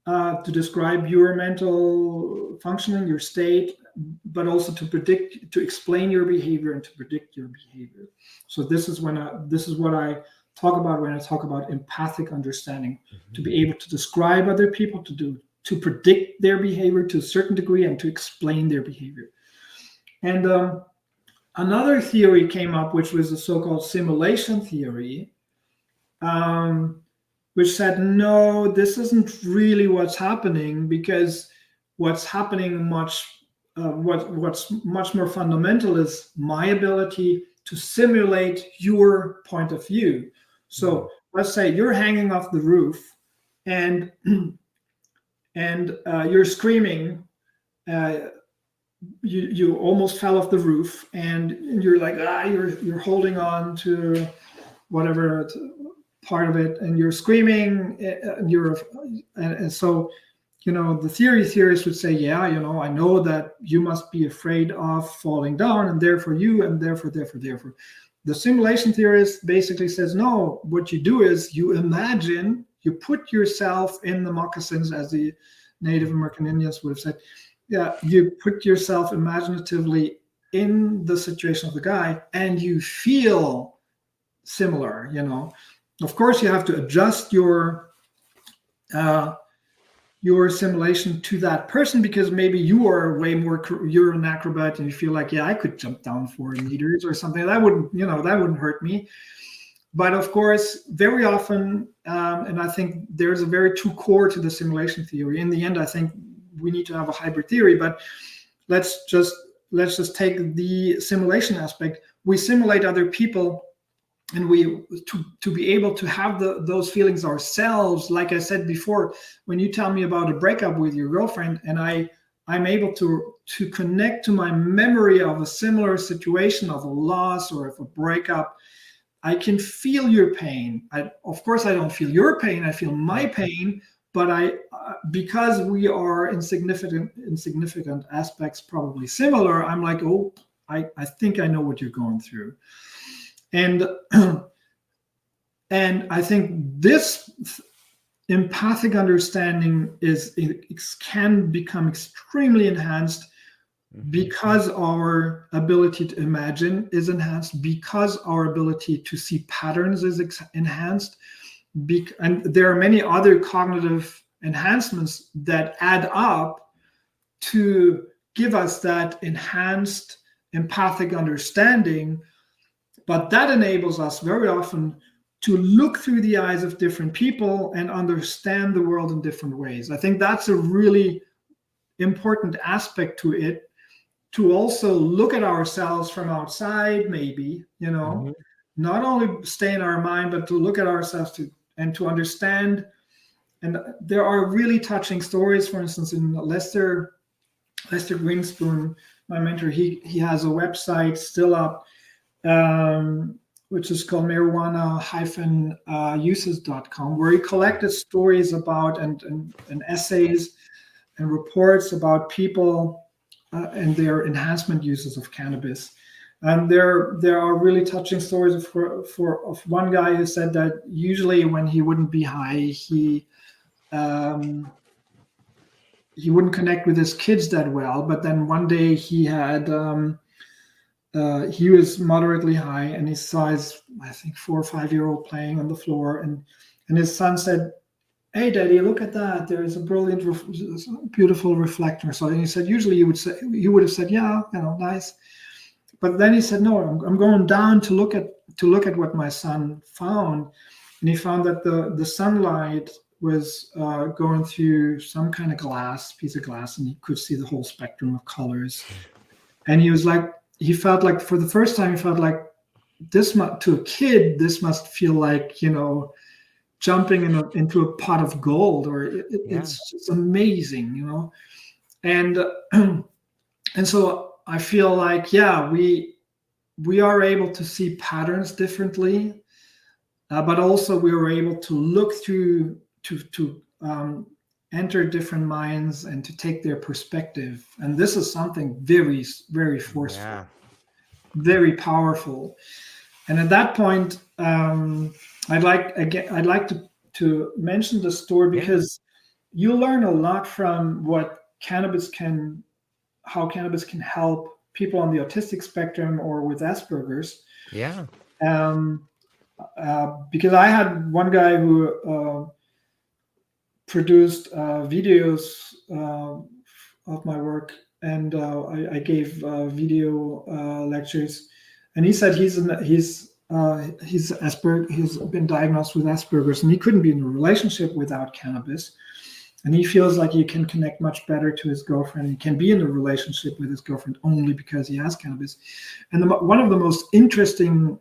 your mental functioning, your state, but also to explain your behavior and to predict your behavior. So this is what I talk about when I talk about empathic understanding, to be able to describe other people, to predict their behavior to a certain degree, and to explain their behavior. And another theory came up, which was the so-called simulation theory, which said, no, this isn't really what's happening, because what's happening what's much more fundamental is my ability to simulate your point of view. So let's say you're hanging off the roof, and you're screaming. You almost fell off the roof, and you're like, you're holding on to whatever part of it, and you're screaming, and so the theorists would say, yeah, I know that you must be afraid of falling down, and therefore you, and therefore. The simulation theorist basically says, no, what you do is you imagine, you put yourself in the moccasins, as the Native American Indians would have said. Yeah, you put yourself imaginatively in the situation of the guy, and you feel similar. Of course, you have to adjust your simulation to that person, because maybe you're an acrobat and you feel like, yeah, I could jump down 4 meters or something. That wouldn't hurt me. But of course, very often, and I think there's a very true core to the simulation theory. In the end, I think we need to have a hybrid theory, but let's just take the simulation aspect. We simulate other people, and we to be able to have those feelings ourselves. Like I said before, when you tell me about a breakup with your girlfriend, and I'm able to connect to my memory of a similar situation, of a loss or of a breakup, I can feel your pain. Of course, I don't feel your pain. I feel my pain, but because we are in significant aspects probably similar, I'm like, oh, I think I know what you're going through. And I think this empathic understanding can become extremely enhanced because our ability to imagine is enhanced, because our ability to see patterns is enhanced, and there are many other cognitive enhancements that add up to give us that enhanced empathic understanding. But that enables us very often to look through the eyes of different people and understand the world in different ways. I think that's a really important aspect to it, to also look at ourselves from outside, maybe, not only stay in our mind, but to look at ourselves and to understand. And there are really touching stories. For instance, in Lester Grinspoon, my mentor, he has a website still up, which is called marijuana-uses.com, where he collected stories about and essays and reports about people and their enhancement uses of cannabis. And there are really touching stories of one guy who said that usually when he wouldn't be high, he wouldn't connect with his kids that well. But then one day he had he was moderately high, and he saw his, I think, 4 or 5-year-old playing on the floor, and his son said, "Hey, Daddy, look at that! There is a brilliant, beautiful reflector." So he said, usually you would have said, "Yeah, nice." But then he said, "No, I'm going down to look at what my son found," and he found that the sunlight was going through some kind of piece of glass, and he could see the whole spectrum of colors. And he was like, he felt like, for the first time, he felt like to a kid, this must feel like, jumping into a pot of gold, or it's just amazing, and so I feel like, we are able to see patterns differently, but also we are able to look through to enter different minds and to take their perspective, and this is something very, very forceful, very powerful. And at that point, I'd like to mention the story, because you learn a lot from how cannabis can help people on the autistic spectrum or with Asperger's. Yeah. Because I had one guy who produced videos of my work, and I gave video lectures, and he said he's been diagnosed with Asperger's, and he couldn't be in a relationship without cannabis, and he feels like he can connect much better to his girlfriend. He can be in a relationship with his girlfriend only because he has cannabis. And one of the most interesting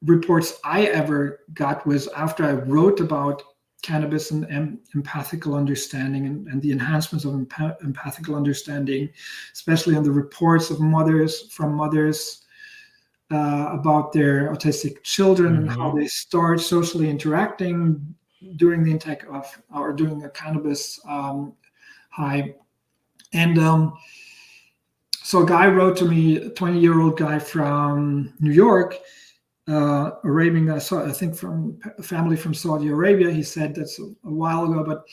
reports I ever got was after I wrote about cannabis and empathical understanding and the enhancements of empathical understanding, especially on the reports of mothers about their autistic children and how they start socially interacting during the intake of or doing a cannabis high. And so a guy wrote to me, a 20-year-old guy from New York, Arabian guy, I think from a family from Saudi Arabia. He said that's a while ago,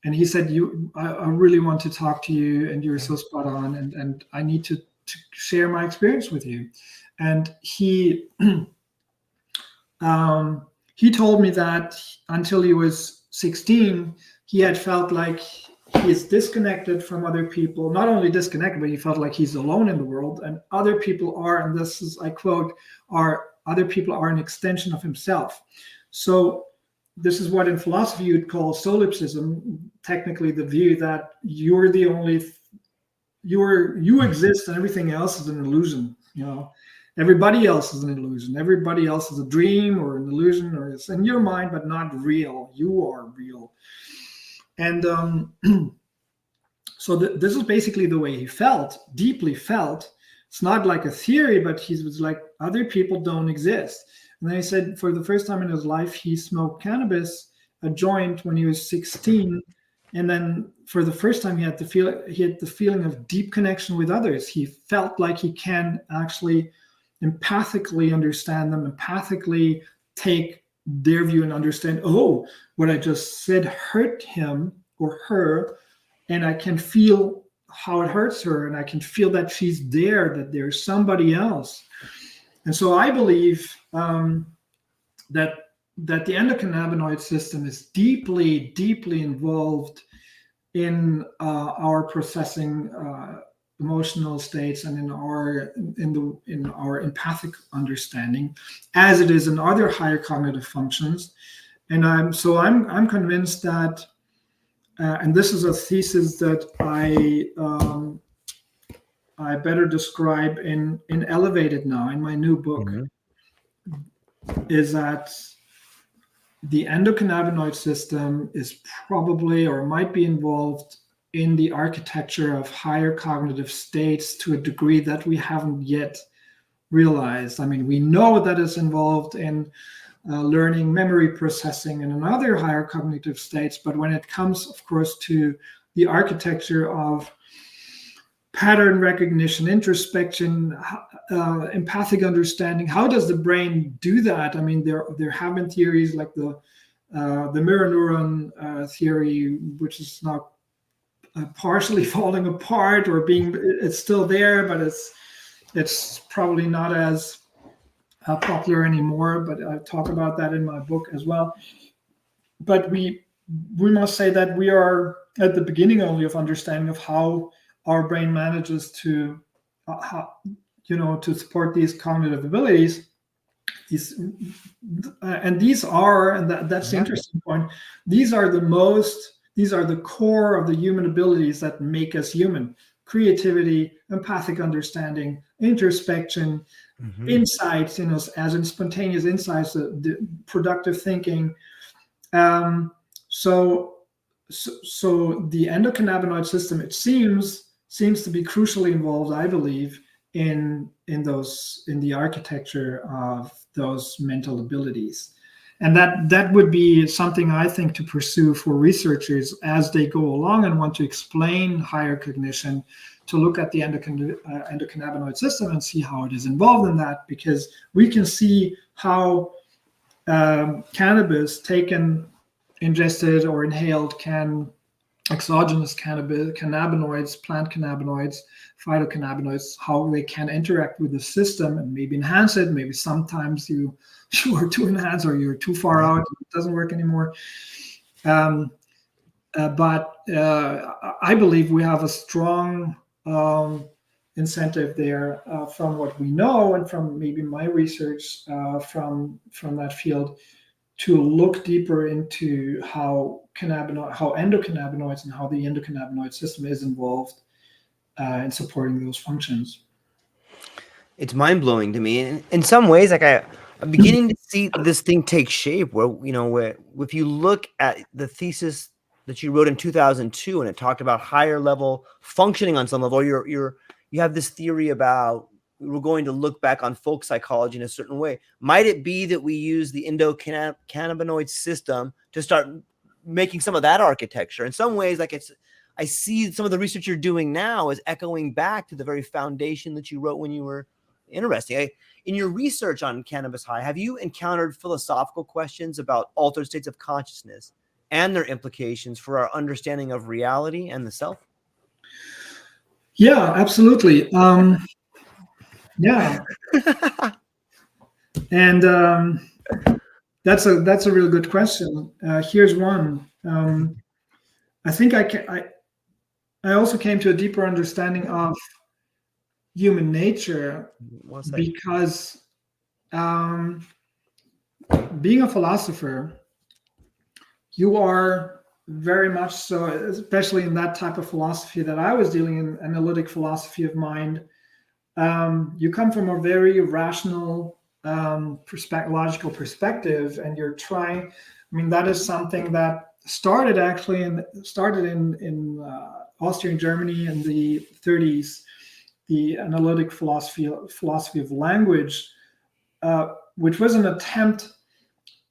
and he said, I really want to talk to you, and you're so spot on, and I need to share my experience with you. And he he told me that until he was 16, he had felt like he is disconnected from other people. Not only disconnected, but he felt like he's alone in the world, and other people are, and this is, I quote, other people are an extension of himself. So this is what in philosophy you'd call solipsism, technically the view that you're the only, you exist and everything else is an illusion. Everybody else is an illusion. Everybody else is a dream or an illusion, or it's in your mind, but not real. You are real. And so this is basically the way he felt, deeply felt. It's not like a theory, but he was like, other people don't exist. And then he said for the first time in his life, he smoked cannabis, a joint, when he was 16. And then for the first time, he had the feeling of deep connection with others. He felt like he can actually empathically understand them, empathically take their view and understand, oh, what I just said hurt him or her, and I can feel how it hurts her, and I can feel that she's there, that there's somebody else. And so I believe that the endocannabinoid system is deeply, deeply involved in our processing emotional states and in our empathic understanding, as it is in other higher cognitive functions. And I'm convinced that, and this is a thesis that I better describe in Elevated now in my new book, is that the endocannabinoid system is probably or might be involved in the architecture of higher cognitive states to a degree that we haven't yet realized. I mean, we know that it's involved in learning, memory processing, and in other higher cognitive states. But when it comes, of course, to the architecture of pattern recognition, introspection, empathic understanding, how does the brain do that? I mean, there have been theories like the mirror neuron theory, which is now partially falling apart, or it's still there, but it's probably not as popular anymore. But I talk about that in my book as well. But we must say that we are at the beginning only of understanding of how our brain manages to support these cognitive abilities. That's the interesting point. These are the core of the human abilities that make us human: creativity, empathic understanding, introspection, insights, as in spontaneous insights, the productive thinking. So the endocannabinoid system, it seems to be crucially involved, I believe, in the architecture of those mental abilities. And that would be something I think to pursue for researchers as they go along and want to explain higher cognition, to look at the endocannabinoid system and see how it is involved in that, because we can see how cannabis ingested or inhaled exogenous cannabinoids, plant cannabinoids, phytocannabinoids, how they can interact with the system and maybe enhance it. Maybe sometimes you are too enhanced or you're too far out, it doesn't work anymore. But I believe we have a strong incentive there from what we know and from maybe my research from that field, to look deeper into how endocannabinoids and how the endocannabinoid system is involved in supporting those functions. It's mind-blowing to me. And in some ways, like I'm beginning to see this thing take shape, where if you look at the thesis that you wrote in 2002, and it talked about higher level functioning on some level, you have this theory about we're going to look back on folk psychology in a certain way. Might it be that we use the endocannabinoid system to start making some of that architecture? In some ways, like I see some of the research you're doing now is echoing back to the very foundation that you wrote when you were interesting. In your research on cannabis high, have you encountered philosophical questions about altered states of consciousness and their implications for our understanding of reality and the self? Yeah, absolutely. Yeah, and that's a real good question. Here's one. I think I also came to a deeper understanding of human nature because being a philosopher, you are very much so, especially in that type of philosophy that I was dealing in, analytic philosophy of mind. You come from a very rational, logical perspective, and you're trying. I mean, that is something that started in Austria and Germany in the 30s. The analytic philosophy of language, which was an attempt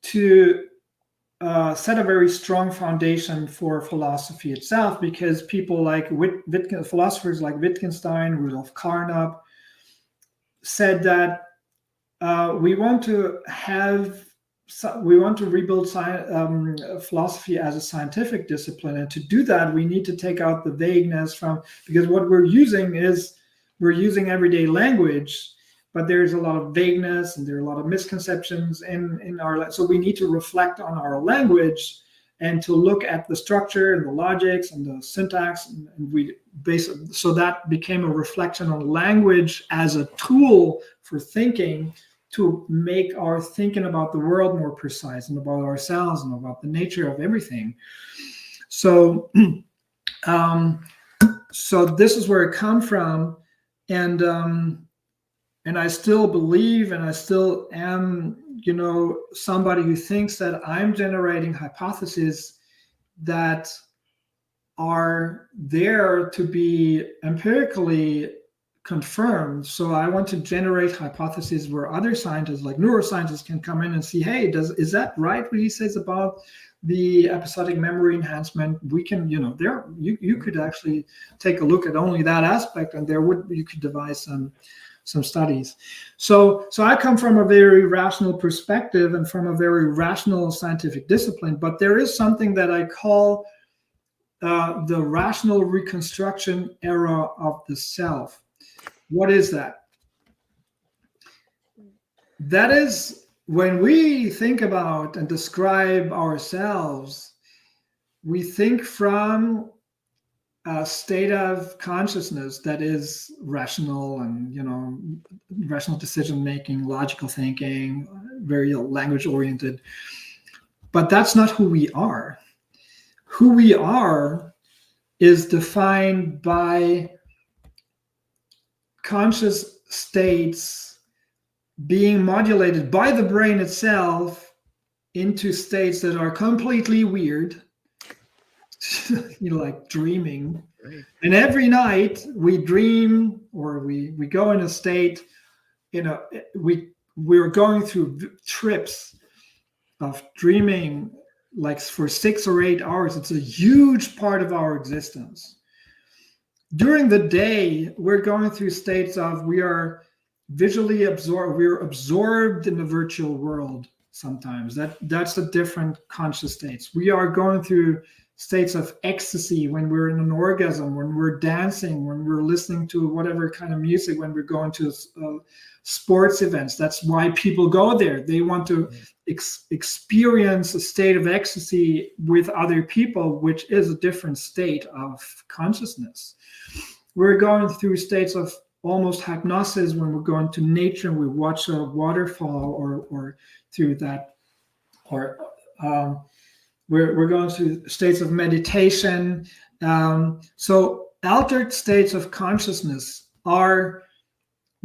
to set a very strong foundation for philosophy itself, because people like philosophers like Wittgenstein, Rudolf Carnap, said that we want to rebuild philosophy as a scientific discipline, and to do that we need to take out the vagueness because what we're using everyday language, but there's a lot of vagueness and there are a lot of misconceptions in our, so we need to reflect on our language and to look at the structure and the logics and the syntax, and so that became a reflection on language as a tool for thinking, to make our thinking about the world more precise and about ourselves and about the nature of everything. So so this is where it comes from, and I still believe, and I still am, somebody who thinks that I'm generating hypotheses that are there to be empirically confirmed. So I want to generate hypotheses where other scientists, like neuroscientists, can come in and see, hey, is that right what he says about the episodic memory enhancement? We can, you could actually take a look at only that aspect, and you could devise some studies. So I come from a very rational perspective and from a very rational scientific discipline, but there is something that I call the rational reconstruction era of the self. What is that? That is when we think about and describe ourselves, we think from a state of consciousness that is rational and, rational decision making, logical thinking, very language oriented. But that's not who we are. Who we are is defined by conscious states being modulated by the brain itself into states that are completely weird, like dreaming. And every night we dream, or we go in a state, we're going through trips of dreaming, like for 6 or 8 hours. It's a huge part of our existence. During the day, we're going through states of, we are visually absorbed, we're absorbed in the virtual world sometimes. That's the different conscious states. We are going through states of ecstasy when we're in an orgasm, when we're dancing, when we're listening to whatever kind of music, when we're going to sports events. That's why people go there. They want to experience a state of ecstasy with other people, which is a different state of consciousness. We're going through states of almost hypnosis when we're going to nature and we watch a waterfall, or through that, or we're going through states of meditation. So altered states of consciousness are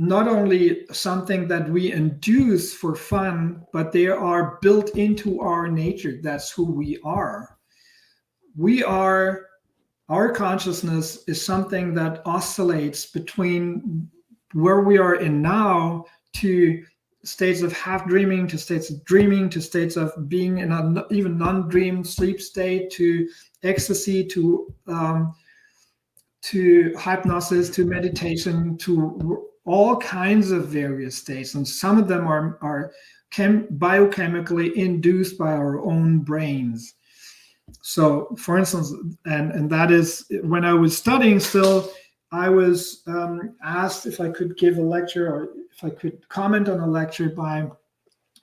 not only something that we induce for fun, but they are built into our nature. That's who we are. Our consciousness is something that oscillates between where we are in now to states of half dreaming, to states of dreaming, to states of being in an even non-dream sleep state, to ecstasy, to hypnosis, to meditation, to all kinds of various states. And some of them are biochemically induced by our own brains. So, for instance, and that is when I was studying still, I was asked if I could give a lecture or if I could comment on a lecture by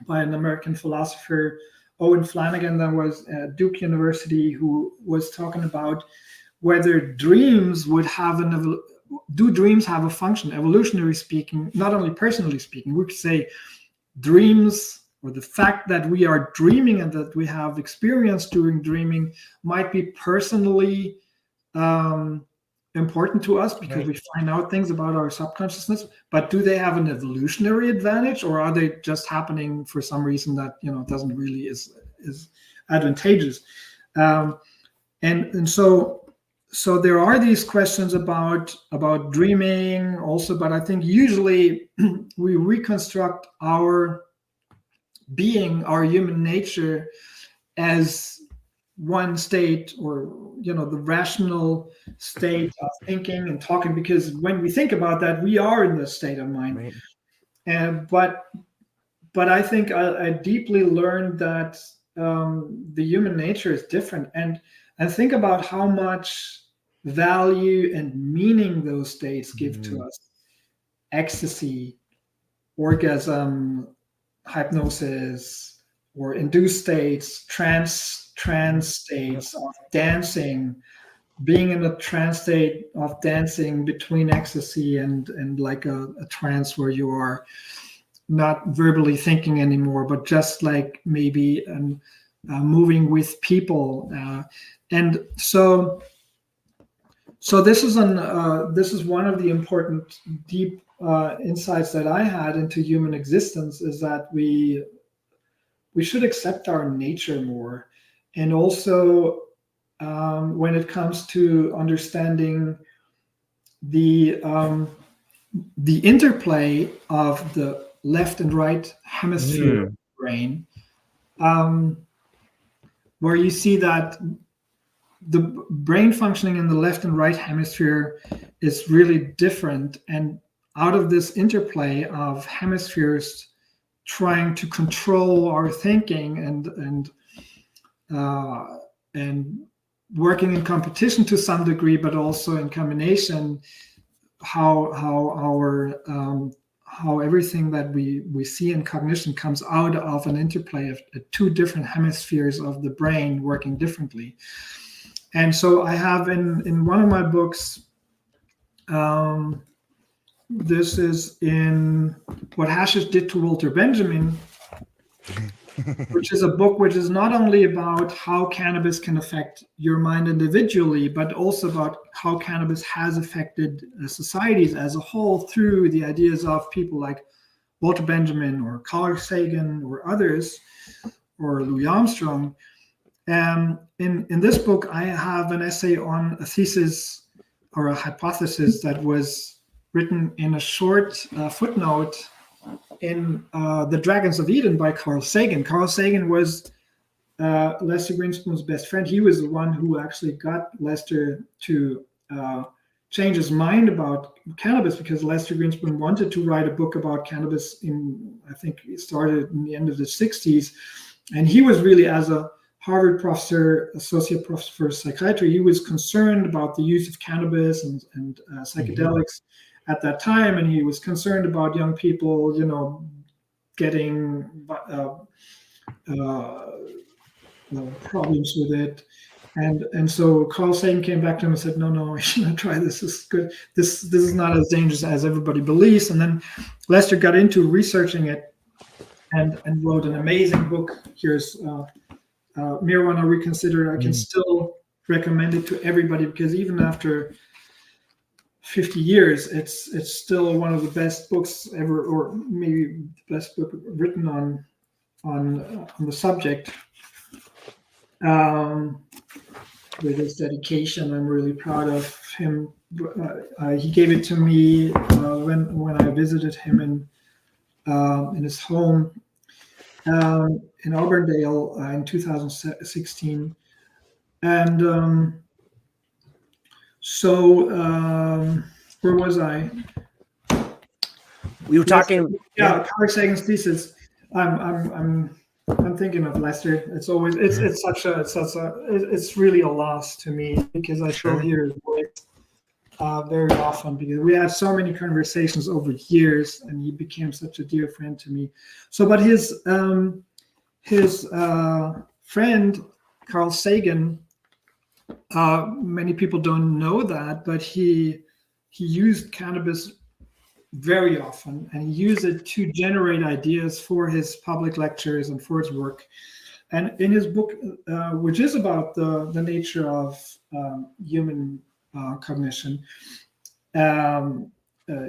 an American philosopher, Owen Flanagan, that was at Duke University, who was talking about whether dreams would have do dreams have a function, evolutionary speaking, not only personally speaking. We could say dreams, or the fact that we are dreaming and that we have experience during dreaming, might be personally important to us because we find out things about our subconsciousness. But do they have an evolutionary advantage, or are they just happening for some reason that doesn't really is advantageous? And so there are these questions about dreaming also, but I think usually we reconstruct our being, our human nature, as one state, or the rational state of thinking and talking, because when we think about that, we are in this state of mind. Right. And but I think I deeply learned that the human nature is different, and think about how much value and meaning those states give to us. Ecstasy, orgasm, hypnosis, or induced states, trance states of dancing, being in a trance state of dancing between ecstasy and like a trance where you are not verbally thinking anymore, but just like maybe moving with people. And so this is one of the important deep insights that I had into human existence, is that we should accept our nature more. And also when it comes to understanding the interplay of the left and right hemisphere brain, where you see that the brain functioning in the left and right hemisphere is really different. And out of this interplay of hemispheres trying to control our thinking and working in competition to some degree, but also in combination, how everything that we see in cognition comes out of an interplay of two different hemispheres of the brain working differently. And so I have in one of my books, this is in What Hashish Did to Walter Benjamin, which is a book which is not only about how cannabis can affect your mind individually, but also about how cannabis has affected societies as a whole through the ideas of people like Walter Benjamin or Carl Sagan or others, or Louis Armstrong. In this book, I have an essay on a thesis or a hypothesis that was written in a short footnote in The Dragons of Eden by Carl Sagan. Carl Sagan was Lester Grinspoon's best friend. He was the one who actually got Lester to change his mind about cannabis, because Lester Grinspoon wanted to write a book about cannabis I think it started in the end of the 60s. And he was really, as a Harvard professor, associate professor for psychiatry, he was concerned about the use of cannabis and psychedelics at that time, and he was concerned about young people, getting problems with it, and so Carl Sagan came back to him and said, "No, you should not try this. This is good. This is not as dangerous as everybody believes." And then Lester got into researching it and wrote an amazing book. Here's Marijuana Reconsidered. I can still recommend it to everybody, because even after 50 years, it's still one of the best books ever, or maybe the best book written on the subject. With his dedication, I'm really proud of him he gave it to me when I visited him in his home in Auburndale in 2016, and where was I? We were talking. Yeah, Carl Sagan's thesis. I'm thinking of Lester. It's always it's really a loss to me because I still hear his voice very often because we had so many conversations over years, and he became such a dear friend to me. So, but his friend Carl Sagan, many people don't know that, but he used cannabis very often, and he used it to generate ideas for his public lectures and for his work. And in his book, which is about the nature of human cognition, in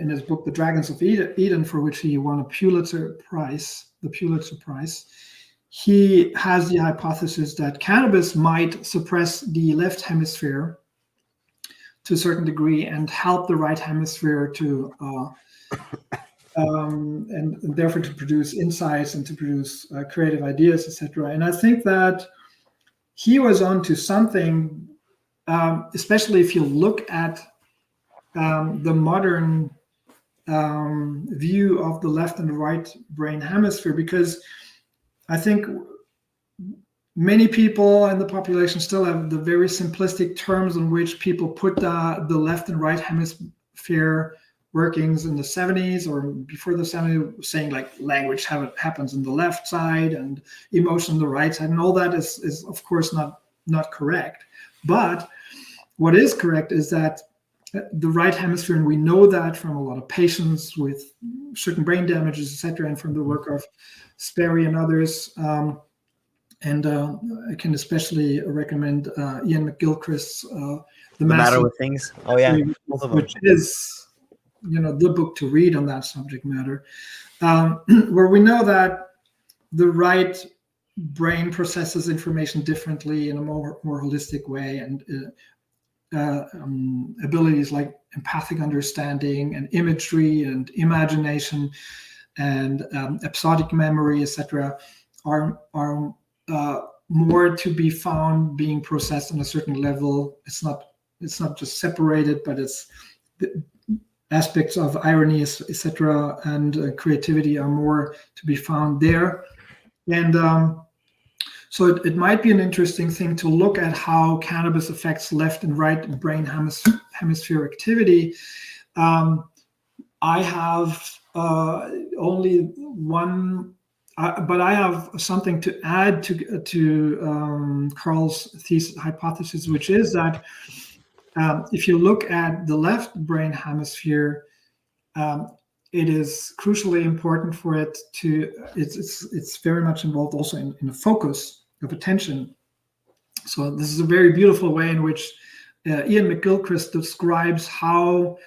his book, The Dragons of Eden, for which he won a Pulitzer Prize, he has the hypothesis that cannabis might suppress the left hemisphere to a certain degree and help the right hemisphere to and therefore to produce insights and to produce creative ideas, etc. And I think that he was onto something, especially if you look at the modern view of the left and right brain hemisphere, because I think many people in the population still have the very simplistic terms in which people put the left and right hemisphere workings in the 70s or before the 70s, saying like language happens in the left side and emotion on the right side, and all that is of course not correct. But what is correct is that the right hemisphere, and we know that from a lot of patients with certain brain damages, etc., and from the work of Sperry and others. And I can especially recommend Ian McGilchrist's The Matter with Things. Oh yeah, which is the book to read on that subject matter, where we know that the right brain processes information differently in a more holistic way, and abilities like empathic understanding and imagery and imagination and episodic memory, etc., are more to be found being processed on a certain level. It's not just separated, but it's the aspects of irony, etc., and creativity are more to be found there. And so it might be an interesting thing to look at how cannabis affects left and right brain hemisphere activity. I have only one, but I have something to add to Carl's thesis hypothesis, which is that if you look at the left brain hemisphere, it is crucially important for it to, it's very much involved also in the focus of attention. So this is a very beautiful way in which Ian McGilchrist describes how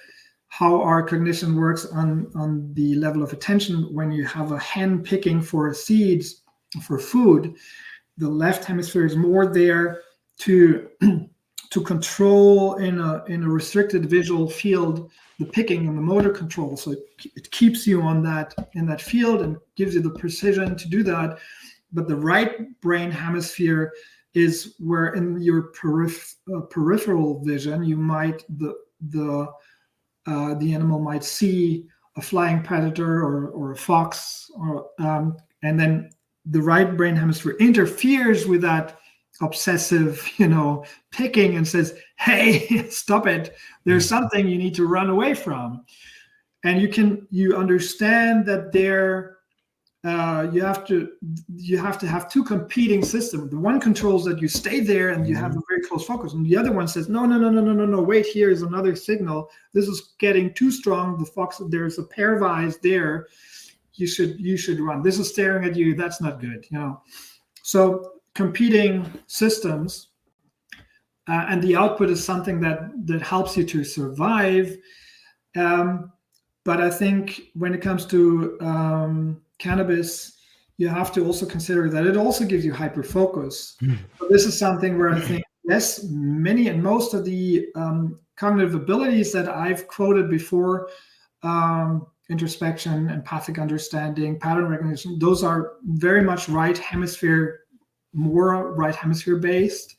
our cognition works on the level of attention. When you have a hen picking for seeds for food, the left hemisphere is more there to control in a restricted visual field the picking and the motor control. So it keeps you in that field and gives you the precision to do that. But the right brain hemisphere is where in your peripheral vision you might the animal might see a flying predator or a fox, and then the right brain hemisphere interferes with that obsessive, picking and says, "Hey, stop it! There's something you need to run away from." And you understand that there you have to have two competing systems. The one controls that you stay there and you have a very close focus, and the other one says, no, wait, here is another signal. This is getting too strong. The fox, there's a pair of eyes there. You should run. This is staring at you. That's not good. So competing systems, and the output is something that helps you to survive. But I think when it comes to cannabis, you have to also consider that it also gives you hyperfocus. So this is something where I think yes, many and most of the cognitive abilities that I've quoted before, introspection, empathic understanding, pattern recognition, those are very much more right hemisphere based.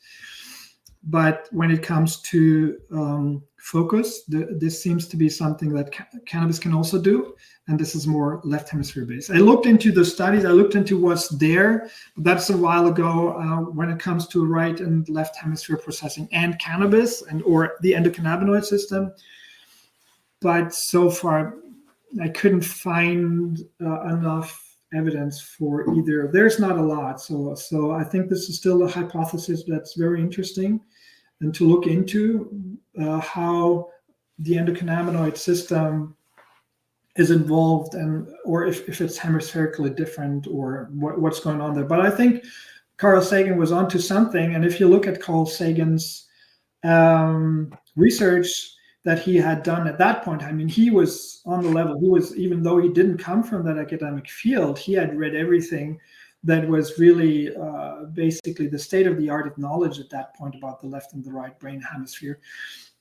But when it comes to focus, this seems to be something that cannabis can also do. And this is more left hemisphere based. I looked into the studies, I looked into what's there, but that's a while ago when it comes to right and left hemisphere processing and cannabis or the endocannabinoid system. But so far, I couldn't find enough evidence for either. There's not a lot. So I think this is still a hypothesis that's very interesting, and to look into how the endocannabinoid system is involved, and or if it's hemispherically different, or what's going on there. But I think Carl Sagan was onto something. And if you look at Carl Sagan's research that he had done at that point, I mean, he was on the level. He was, even though he didn't come from that academic field, he had read everything that was really basically the state of the art of knowledge at that point about the left and the right brain hemisphere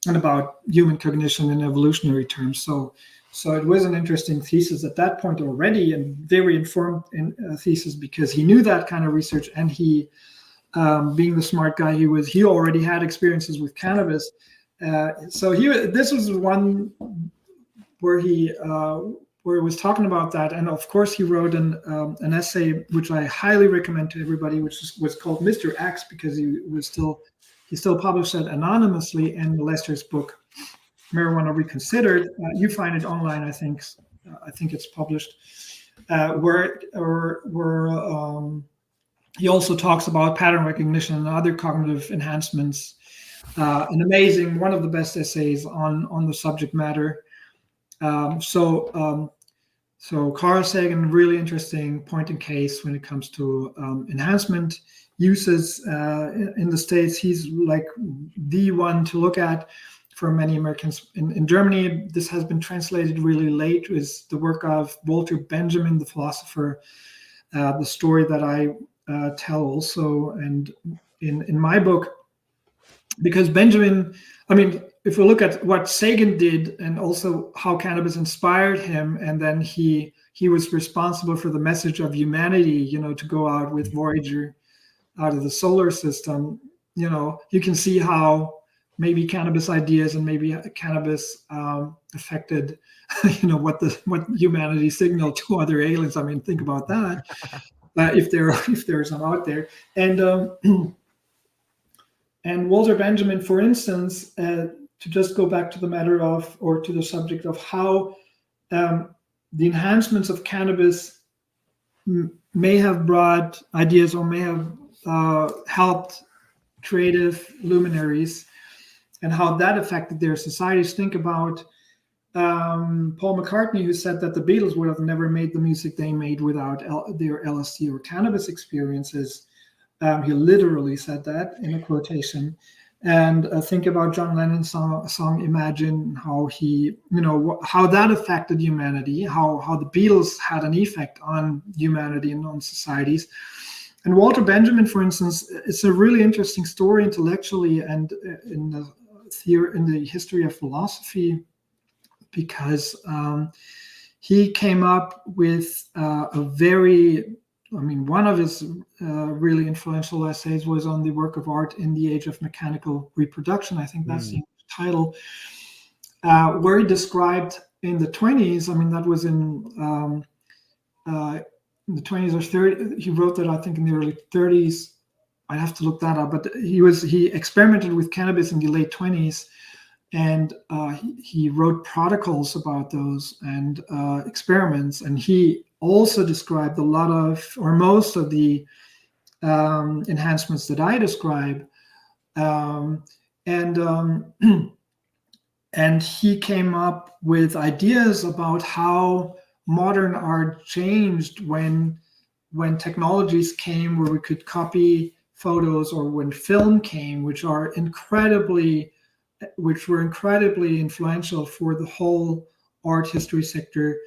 and about human cognition in evolutionary terms. So it was an interesting thesis at that point already, and very informed thesis, because he knew that kind of research, and he, being the smart guy he already had experiences with cannabis. So this was one where he was talking about that, and of course he wrote an essay which I highly recommend to everybody, which was called Mr. X, because he still published that anonymously in Lester's book Marijuana Reconsidered. You find it online, I think it's published, where he also talks about pattern recognition and other cognitive enhancements. An amazing, one of the best essays on the subject matter. So Carl Sagan, really interesting point in case when it comes to enhancement uses in the States. He's like the one to look at for many Americans. In Germany, this has been translated really late, is the work of Walter Benjamin, the philosopher, the story that I tell also, and in my book, because Benjamin, I mean, if we look at what Sagan did and also how cannabis inspired him, and then he was responsible for the message of humanity, to go out with Voyager out of the solar system, you can see how maybe cannabis ideas and maybe cannabis affected, what humanity signaled to other aliens. I mean, think about that. If there's some out there, and Walter Benjamin, for instance, to just go back to the matter of, or to the subject of how the enhancements of cannabis may have brought ideas or may have helped creative luminaries, and how that affected their societies. Think about Paul McCartney, who said that the Beatles would have never made the music they made without their LSD or cannabis experiences. He literally said that in a quotation. And think about John Lennon's song Imagine, how he, how that affected humanity, how the Beatles had an effect on humanity and on societies. And Walter Benjamin, for instance, it's a really interesting story intellectually and in the history of philosophy, because he came up with one of his really influential essays was on the work of art in the age of mechanical reproduction. I think that's the title, where he described in the 20s, that was in the 20s or 30s, he wrote that I think in the early 30s. I have to look that up, but he experimented with cannabis in the late 20s, and he wrote protocols about those and experiments, and he also described a lot of, or most of the enhancements that I describe, and he came up with ideas about how modern art changed when technologies came where we could copy photos, or when film came, which were incredibly influential for the whole art history sector,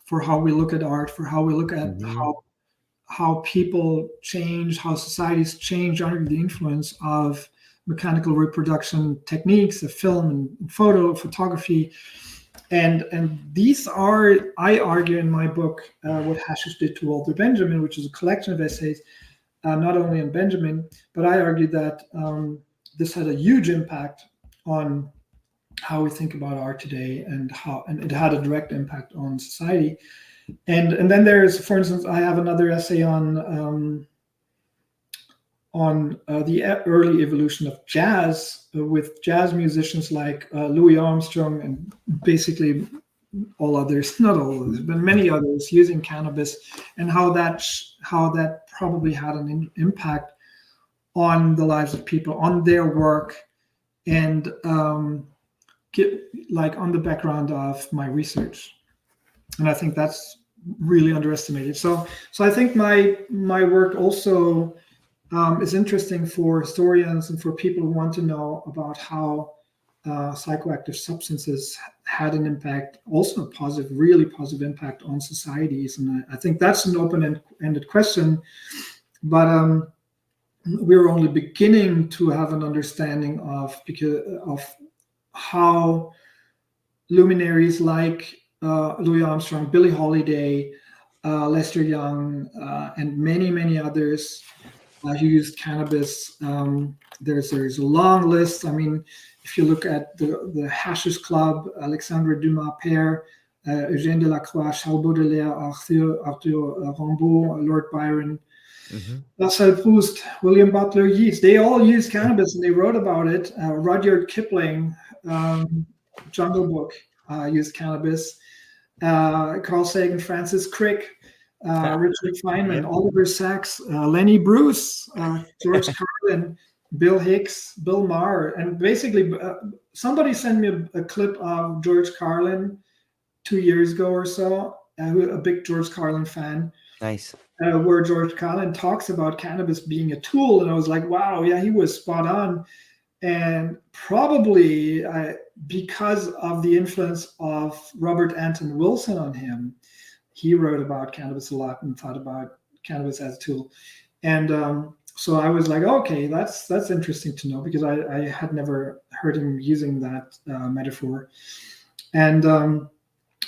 for how we look at art, for how we look at how people change, how societies change under the influence of mechanical reproduction techniques of film and photography. And these are, I argue in my book, what Hashish did to Walter Benjamin, which is a collection of essays, not only on Benjamin, but I argue that this had a huge impact on how we think about art today, and it had a direct impact on society. And then there's, for instance, I have another essay on the early evolution of jazz, with jazz musicians like Louis Armstrong and basically all others, not all others, but many others using cannabis, and how that probably had an impact on the lives of people, on their work, and like on the background of my research. And I think that's really underestimated. So I think my work also is interesting for historians and for people who want to know about how psychoactive substances had an impact, also a positive, really positive impact on societies. And I think that's an open-ended question, but we're only beginning to have an understanding of how luminaries like Louis Armstrong, Billie Holiday, Lester Young, and many others who used cannabis. There's a long list. I mean, if you look at the Hashish Club, Alexandre Dumas père, Eugène Delacroix, Charles Baudelaire, Arthur Rimbaud, Lord Byron, Marcel Proust, William Butler Yeats, they all used cannabis and they wrote about it. Rudyard Kipling, Jungle Book, used cannabis. Carl Sagan, Francis Crick, Richard Feynman, Oliver Sacks, Lenny Bruce, George Carlin, Bill Hicks, Bill Maher. And basically, somebody sent me a clip of George Carlin 2 years ago or so, a big George Carlin fan. Nice. Where George Carlin talks about cannabis being a tool. And I was like, wow, yeah, he was spot on. And probably because of the influence of Robert Anton Wilson on him, he wrote about cannabis a lot and thought about cannabis as a tool. And so I was like, okay, that's interesting to know, because I had never heard him using that metaphor. And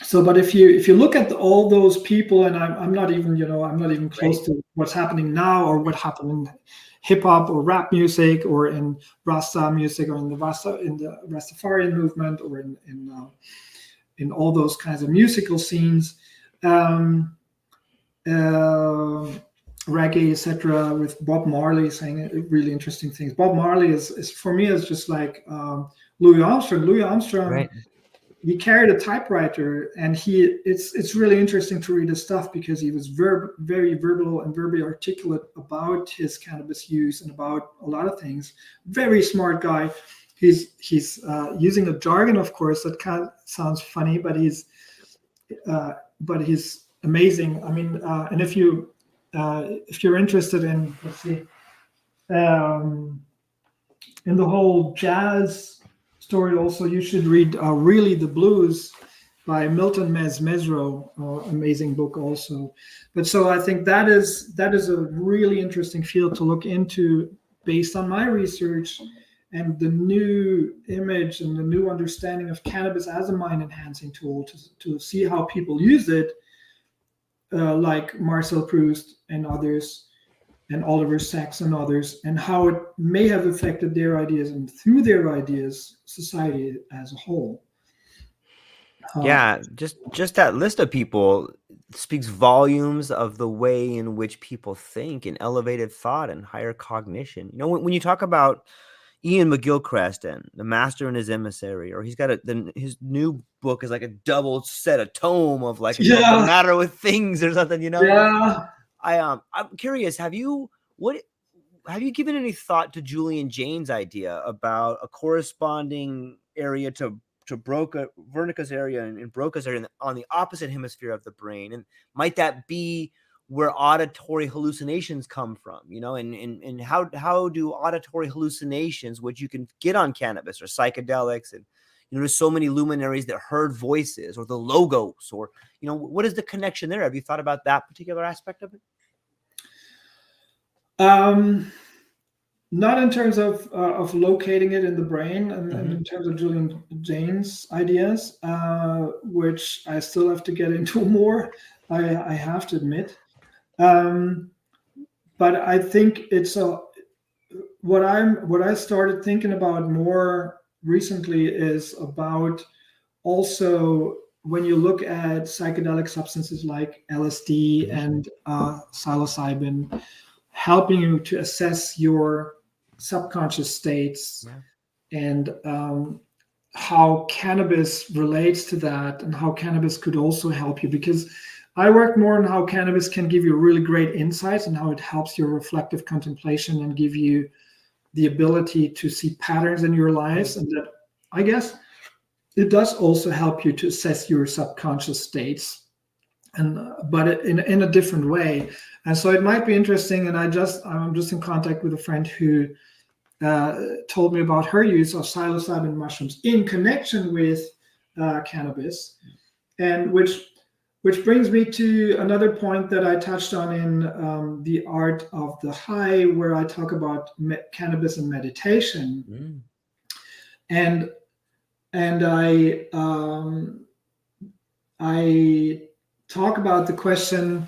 so, but if you look at all those people, and I'm not even close to what's happening now, or what happened in hip hop or rap music, or in Rasta music, or in the Rastafarian movement, or in all those kinds of musical scenes, reggae, etc., with Bob Marley saying really interesting things. Bob Marley is for me is just like Louis Armstrong. Louis Armstrong. Right. He carried a typewriter, and it's really interesting to read his stuff, because he was very verbal and very articulate about his cannabis use and about a lot of things. Very smart guy. He's using a jargon, of course, that kind of sounds funny, but he's amazing. I mean, and if you're interested in, let's see, in the whole jazz story, also, you should read Really the Blues by Milton Mesro, amazing book also. But so I think that is a really interesting field to look into, based on my research and the new image and the new understanding of cannabis as a mind enhancing tool, to see how people use it, like Marcel Proust and others, and Oliver Sacks and others, and how it may have affected their ideas, and through their ideas, society as a whole. Yeah, just that list of people speaks volumes of the way in which people think, and elevated thought and higher cognition. You know, when you talk about Ian McGilchrist and The Master and His Emissary, or he's got his new book is like a double set, a tome of like, you know, the matter with things or something, you know? Yeah. I'm curious, have you given any thought to Julian Jaynes' idea about a corresponding area to Wernicke's area and Broca's area on the opposite hemisphere of the brain? And might that be where auditory hallucinations come from, you know, and how do auditory hallucinations, which you can get on cannabis or psychedelics, and, you know, there's so many luminaries that heard voices, or the logos, or, you know, what is the connection there? Have you thought about that particular aspect of it? Not in terms of locating it in the brain, and in terms of Julian Jaynes' ideas, which I still have to get into more. I have to admit, but I think it's what I started thinking about more recently is about also when you look at psychedelic substances like LSD and psilocybin, helping you to assess your subconscious states and how cannabis relates to that, and how cannabis could also help you, because I work more on how cannabis can give you really great insights and how it helps your reflective contemplation and give you the ability to see patterns in your lives. And that, I guess, it does also help you to assess your subconscious states, but in a different way. And so it might be interesting. And I'm just in contact with a friend who told me about her use of psilocybin mushrooms in connection with cannabis, and which brings me to another point that I touched on in The Art of the High, where I talk about cannabis and meditation. And I talk about the question,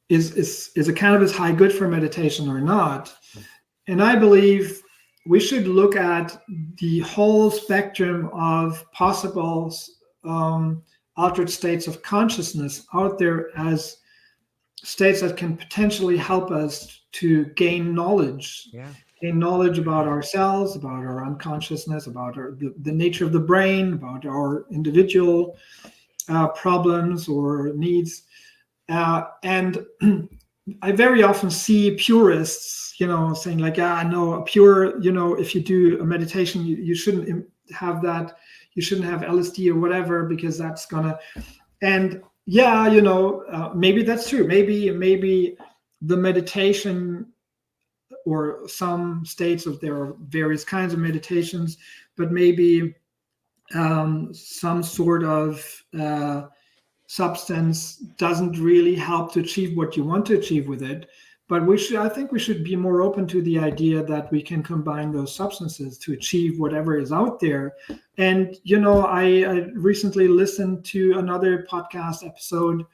is a cannabis high good for meditation or not? And I believe we should look at the whole spectrum of possible altered states of consciousness out there as states that can potentially help us to gain knowledge. Gain knowledge about ourselves, about our unconsciousness, about the nature of the brain, about our individual problems or needs. And I very often see purists, saying like, no, a pure, if you do a meditation, you shouldn't have that. You shouldn't have LSD or whatever, because that's gonna, and maybe that's true. Maybe the meditation, or some states of, there are various kinds of meditations, but maybe some sort of substance doesn't really help to achieve what you want to achieve with it. But I think we should be more open to the idea that we can combine those substances to achieve whatever is out there. And, I recently listened to another podcast episode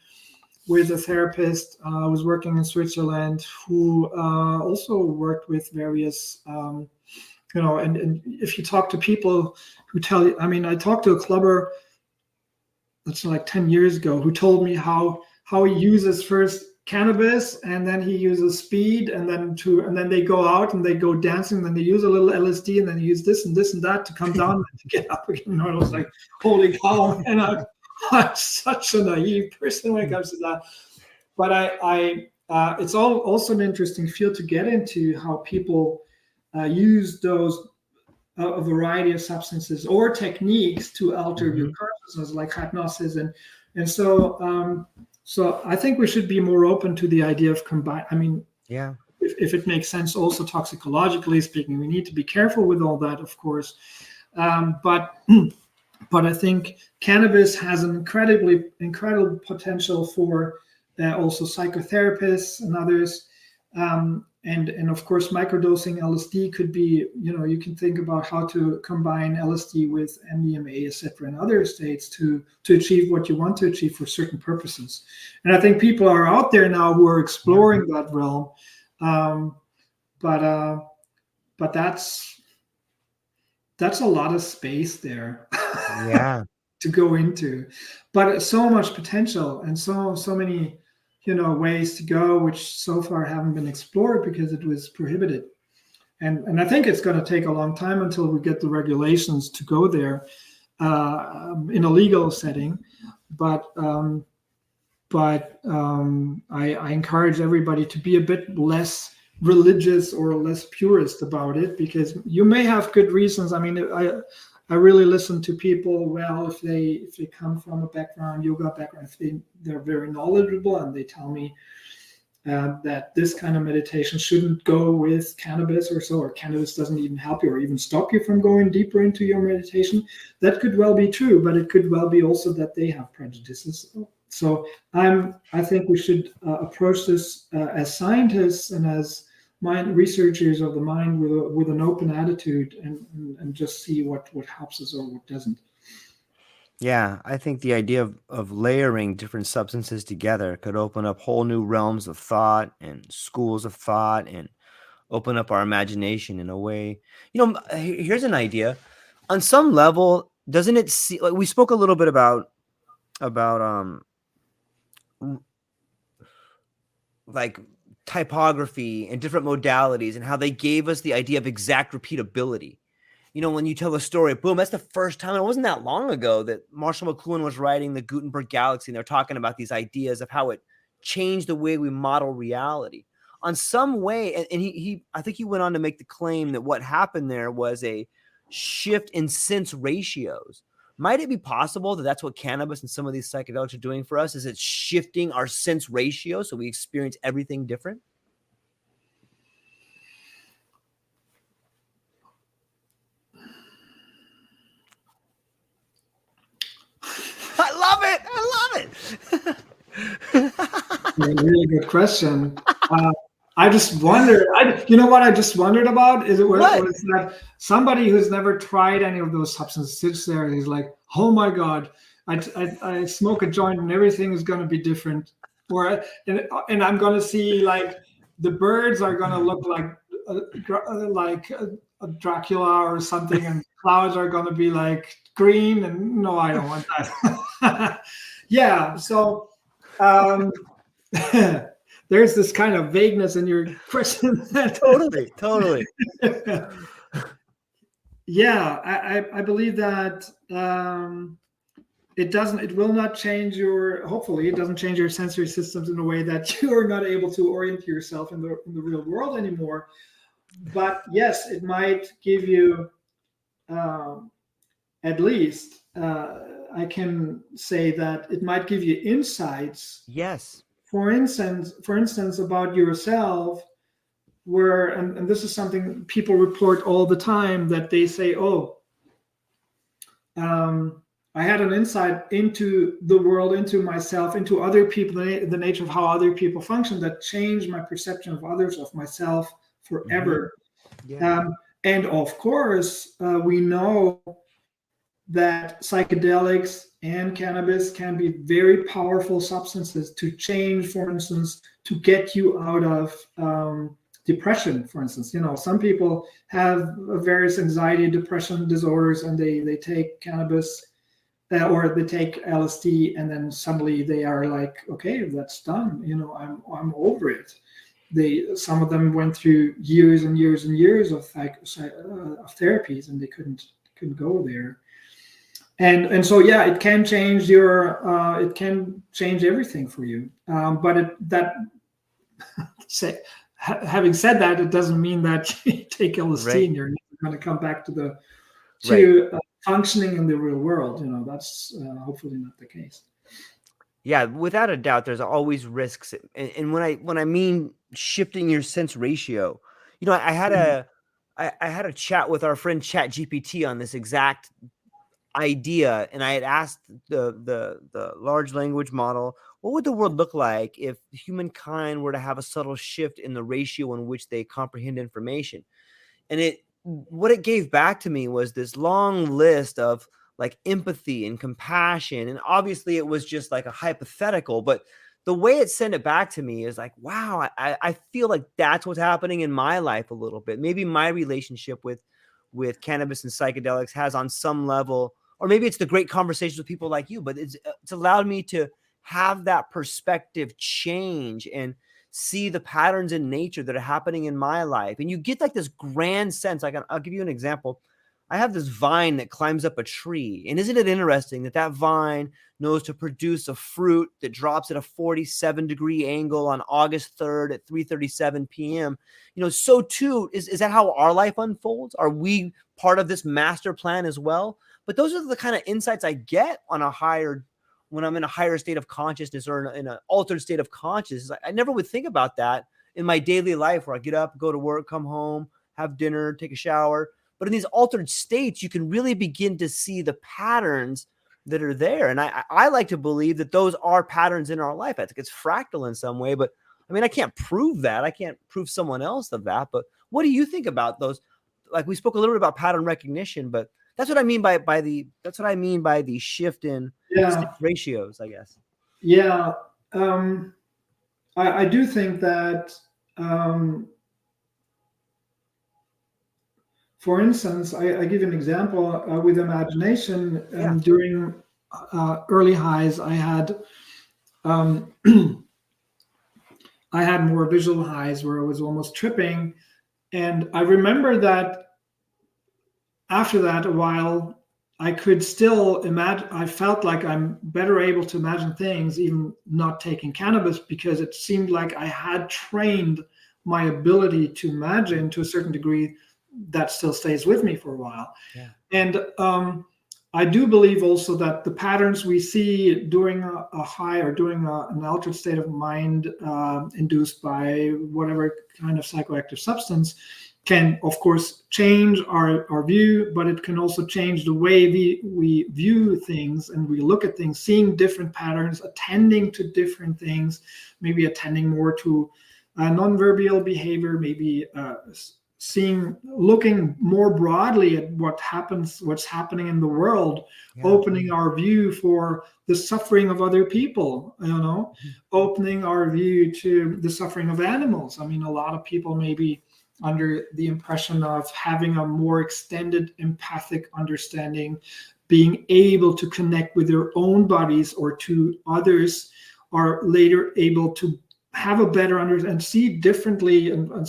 with a therapist. I was working in Switzerland, who also worked with various, and if you talk to people who tell you, I talked to a clubber that's like 10 years ago, who told me how he uses first cannabis, and then he uses speed, and then they go out and they go dancing, and then they use a little LSD, and then they use this and this and that to come down and to get up again. I was like, holy cow, and I'm such a naive person when it comes to that. But it's also an interesting field to get into, how people use those a variety of substances or techniques to alter your consciousness, like hypnosis, and so so I think we should be more open to the idea of combine. If it makes sense, also toxicologically speaking, we need to be careful with all that, of course. But I think cannabis has an incredible potential for also psychotherapists and others. And of course, microdosing LSD could be, you can think about how to combine LSD with MDMA, etc., and other states to achieve what you want to achieve for certain purposes. And I think people are out there now who are exploring that realm. But that's a lot of space there to go into. But so much potential and so many ways to go, which so far haven't been explored because it was prohibited. And I think it's going to take a long time until we get the regulations to go there in a legal setting. But I encourage everybody to be a bit less religious or less purist about it, because you may have good reasons. I really listen to people, well, if they come from a yoga background, if they're very knowledgeable, and they tell me that this kind of meditation shouldn't go with cannabis or cannabis doesn't even help you or even stop you from going deeper into your meditation. That could well be true, but it could well be also that they have prejudices. So I think we should approach this as scientists and as researchers of the mind with an open attitude, and just see what helps us or what doesn't. Yeah, I think the idea of layering different substances together could open up whole new realms of thought and schools of thought and open up our imagination in a way. Here's an idea. On some level, doesn't it see, like we spoke a little bit about like typography and different modalities and how they gave us the idea of exact repeatability. When you tell a story, boom, that's the first time. It wasn't that long ago that Marshall McLuhan was writing the Gutenberg Galaxy, and they're talking about these ideas of how it changed the way we model reality. On some way, and I think he went on to make the claim that what happened there was a shift in sense ratios. Might it be possible that that's what cannabis and some of these psychedelics are doing for us? Is it's shifting our sense ratio so we experience everything different? I love it. Really good question. I just wonder. You know what I just wondered about is was that somebody who's never tried any of those substances sits there and he's like, "Oh my God, I smoke a joint and everything is going to be different," and I'm going to see like the birds are going to look like a Dracula or something, and clouds are going to be like green, and no, I don't want that. Yeah, so. There's this kind of vagueness in your question. Totally. Yeah, I believe that it will not change hopefully it doesn't change your sensory systems in a way that you are not able to orient yourself in the real world anymore. But yes, it might give you at least I can say that it might give you insights. Yes. For instance, about yourself, and this is something people report all the time, that they say, I had an insight into the world, into myself, into other people, the nature of how other people function, that changed my perception of others, of myself forever. Mm-hmm. Yeah. And of course, we know that psychedelics and cannabis can be very powerful substances to change, for instance, to get you out of depression, for instance. Some people have various anxiety, depression disorders, and they take cannabis or they take LSD, and then suddenly they are like, okay, that's done. I'm over it. Some of them went through years and years and years of therapies, and they couldn't go there. And so, yeah, it can change it can change everything for you. But having said that, it doesn't mean that you take LSD and you're going to come back to functioning in the real world. That's hopefully not the case. Yeah, without a doubt, there's always risks. And when I mean shifting your sense ratio, I had a chat with our friend ChatGPT on this exact idea, and I had asked the large language model, what would the world look like if humankind were to have a subtle shift in the ratio in which they comprehend information? And what it gave back to me was this long list of like empathy and compassion, and obviously it was just like a hypothetical, but the way it sent it back to me is like, wow, I feel like that's what's happening in my life a little bit. Maybe my relationship with cannabis and psychedelics has on some level, or maybe it's the great conversations with people like you, but it's allowed me to have that perspective change and see the patterns in nature that are happening in my life. And you get like this grand sense. I'll give you an example. I have this vine that climbs up a tree. And isn't it interesting that vine knows to produce a fruit that drops at a 47-degree angle on August 3rd at 3:37 p.m.? So too, is that how our life unfolds? Are we part of this master plan as well? But those are the kind of insights I get when I'm in a higher state of consciousness or in an altered state of consciousness. I never would think about that in my daily life, where I get up, go to work, come home, have dinner, take a shower. But in these altered states, you can really begin to see the patterns that are there. And I like to believe that those are patterns in our life. I think it's fractal in some way, but I mean, I can't prove that. I can't prove someone else of that. But what do you think about those? Like we spoke a little bit about pattern recognition, but that's what I mean by the shift in ratios, I guess. Yeah. I do think that, for instance, I give an example with imagination. During early highs, I had I had more visual highs where I was almost tripping, and I remember that after that a while, I could still imagine. I felt like I'm better able to imagine things even not taking cannabis, because it seemed like I had trained my ability to imagine to a certain degree that still stays with me for a while. Yeah. And I do believe also that the patterns we see during a high or during an altered state of mind induced by whatever kind of psychoactive substance can, of course, change our view, but it can also change the way we view things and we look at things, seeing different patterns, attending to different things, maybe attending more to nonverbal behavior, maybe looking more broadly at what's happening in the world, opening our view for the suffering of other people, opening our view to the suffering of animals. I mean, a lot of people maybe under the impression of having a more extended empathic understanding, being able to connect with their own bodies or to others, are later able to have a better understanding and see differently, and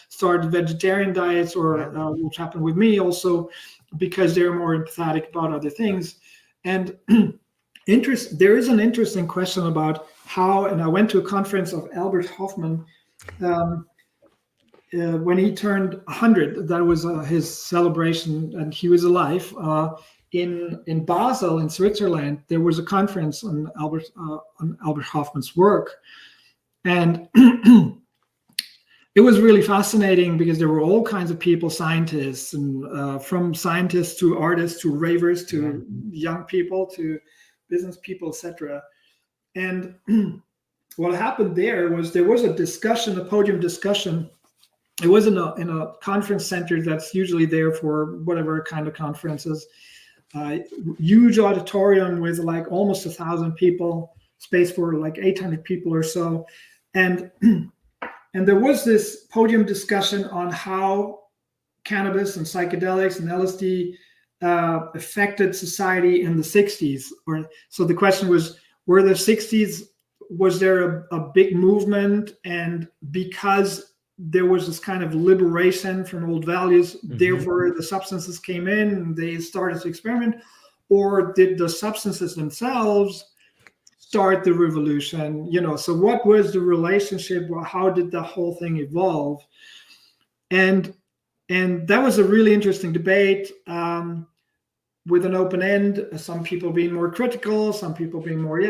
start vegetarian diets, or which happened with me also, because they're more empathetic about other things. And there is an interesting question about how, and I went to a conference of Albert Hofmann when he turned 100. That was his celebration, and he was alive. In Basel, in Switzerland, there was a conference on Albert Hofmann's work, and it was really fascinating because there were all kinds of people, scientists, and from scientists to artists to ravers to young people to business people, etc. And what happened there was a discussion, a podium discussion. It was in a conference center that's usually there for whatever kind of conferences. Huge auditorium with like almost 1,000 people, space for like 800 people or so. And there was this podium discussion on how cannabis and psychedelics and LSD affected society in the 60s. So the question was, were the 60s, was there a big movement, and because there was this kind of liberation from old values, therefore the substances came in and they started to experiment? Or did the substances themselves start the revolution? So what was the relationship? How did the whole thing evolve? And that was a really interesting debate with an open end. Some people being more critical, some people being more,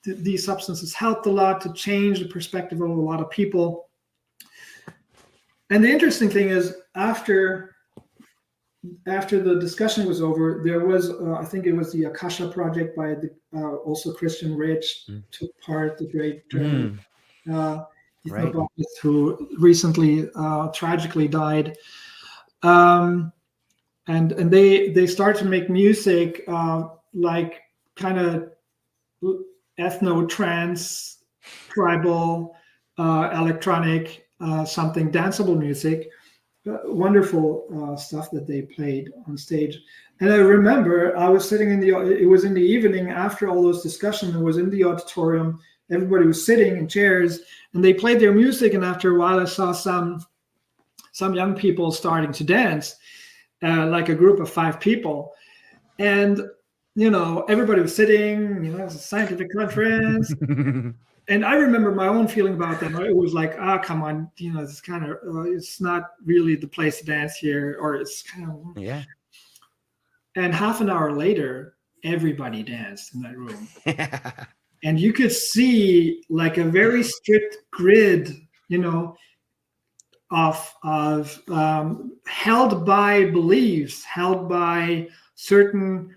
these substances helped a lot to change the perspective of a lot of people. And the interesting thing is, after the discussion was over, there was, I think it was the Akasha Project by also Christian Rich took part, the great ethnobotanist who recently tragically died. And they started to make music like kind of ethno-trance, tribal, electronic, something danceable music. Wonderful stuff that they played on stage. And I remember I was sitting it was in the evening after all those discussions. I was in the auditorium. Everybody was sitting in chairs and they played their music. And after a while, I saw some young people starting to dance, like a group of 5 people. And, everybody was sitting, it was a scientific conference. And I remember my own feeling about that. It was like, come on, it's kind of, it's not really the place to dance here, or it's kind of, And half an hour later, everybody danced in that room. And you could see like a very strict grid, of held by beliefs, held by certain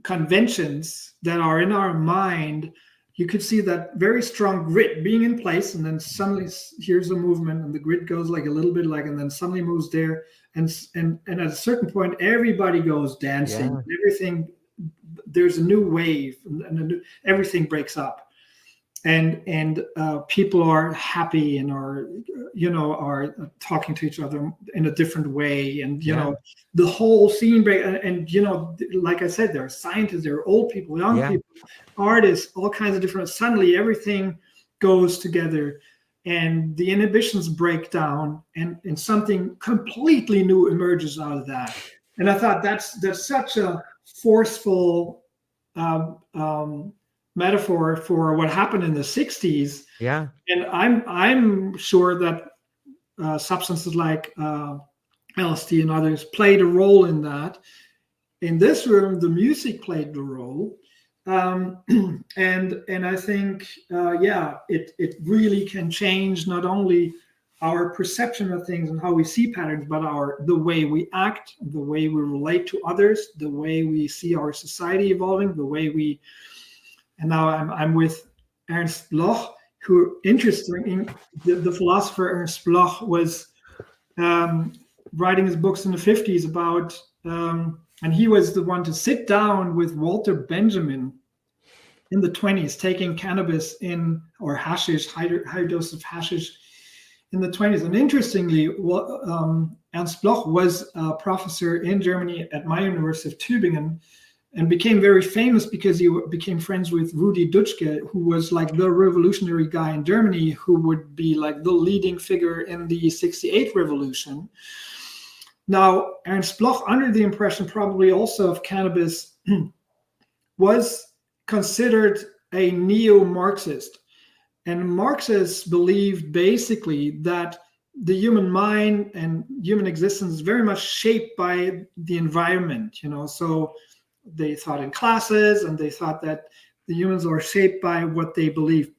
conventions that are in our mind, you could see that very strong grid being in place, and then suddenly here's a movement, and the grid goes like a little bit like, and then suddenly moves there, and at a certain point, everybody goes dancing, Yeah. everything. There's a new wave, and everything breaks up, and people are happy and are talking to each other in a different way, and the whole scene break. And like I said, there are scientists, there are old people, young people, artists, all kinds of different. Suddenly, everything goes together, and the inhibitions break down, and something completely new emerges out of that. And I thought that's such a forceful metaphor for what happened in the 60s. Yeah. And I'm sure that substances like LSD and others played a role in that. In this room, the music played the role. And I think, it really can change not only our perception of things and how we see patterns, but the way we act, the way we relate to others, the way we see our society evolving, the way we. And now I'm with Ernst Bloch, who, interesting, the philosopher Ernst Bloch was writing his books in the 50s about, and he was the one to sit down with Walter Benjamin in the 20s, taking cannabis or hashish, high dose of hashish in the 20s. And interestingly, Ernst Bloch was a professor in Germany at my University of Tübingen, and became very famous because he became friends with Rudi Dutschke, who was like the revolutionary guy in Germany, who would be like the leading figure in the 68 revolution. Now, Ernst Bloch, under the impression probably also of cannabis, was considered a neo-Marxist. And Marxists believed basically that the human mind and human existence is very much shaped by the environment, so they thought in classes, and they thought that the humans are shaped by what they believe.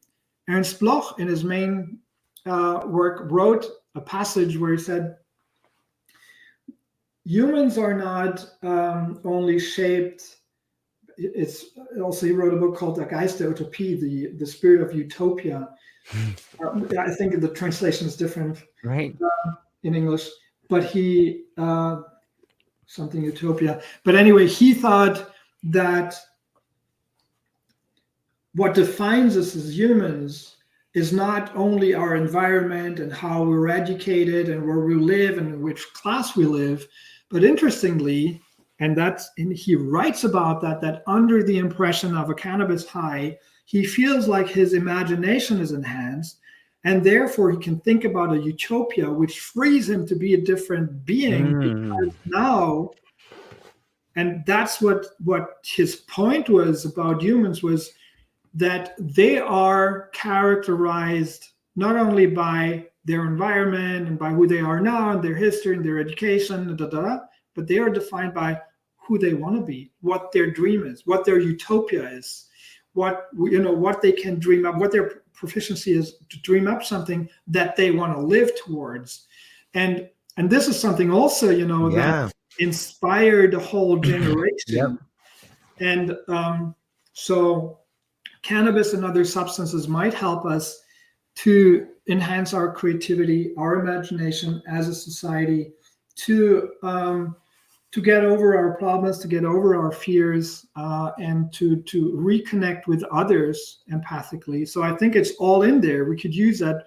Ernst Bloch, in his main work, wrote a passage where he said, humans are not only shaped. It's also, he wrote a book called Der Geist der Utopie, the spirit of utopia. I think the translation is different, right, in English, but he something utopia. But anyway, he thought that what defines us as humans is not only our environment and how we're educated and where we live and in which class we live, but interestingly, and he writes about that under the impression of a cannabis high, he feels like his imagination is enhanced, and therefore he can think about a utopia which frees him to be a different being. Because now, and that's what his point was about humans, was that they are characterized not only by their environment and by who they are now and their history and their education, but they are defined by who they want to be, what their dream is, what their utopia is, what they can dream up, what their proficiency is to dream up something that they want to live towards. And this is something also, that inspired the whole generation. And so cannabis and other substances might help us to enhance our creativity, our imagination as a society, to get over our problems, to get over our fears, and to reconnect with others empathically. So I think it's all in there. We could use that.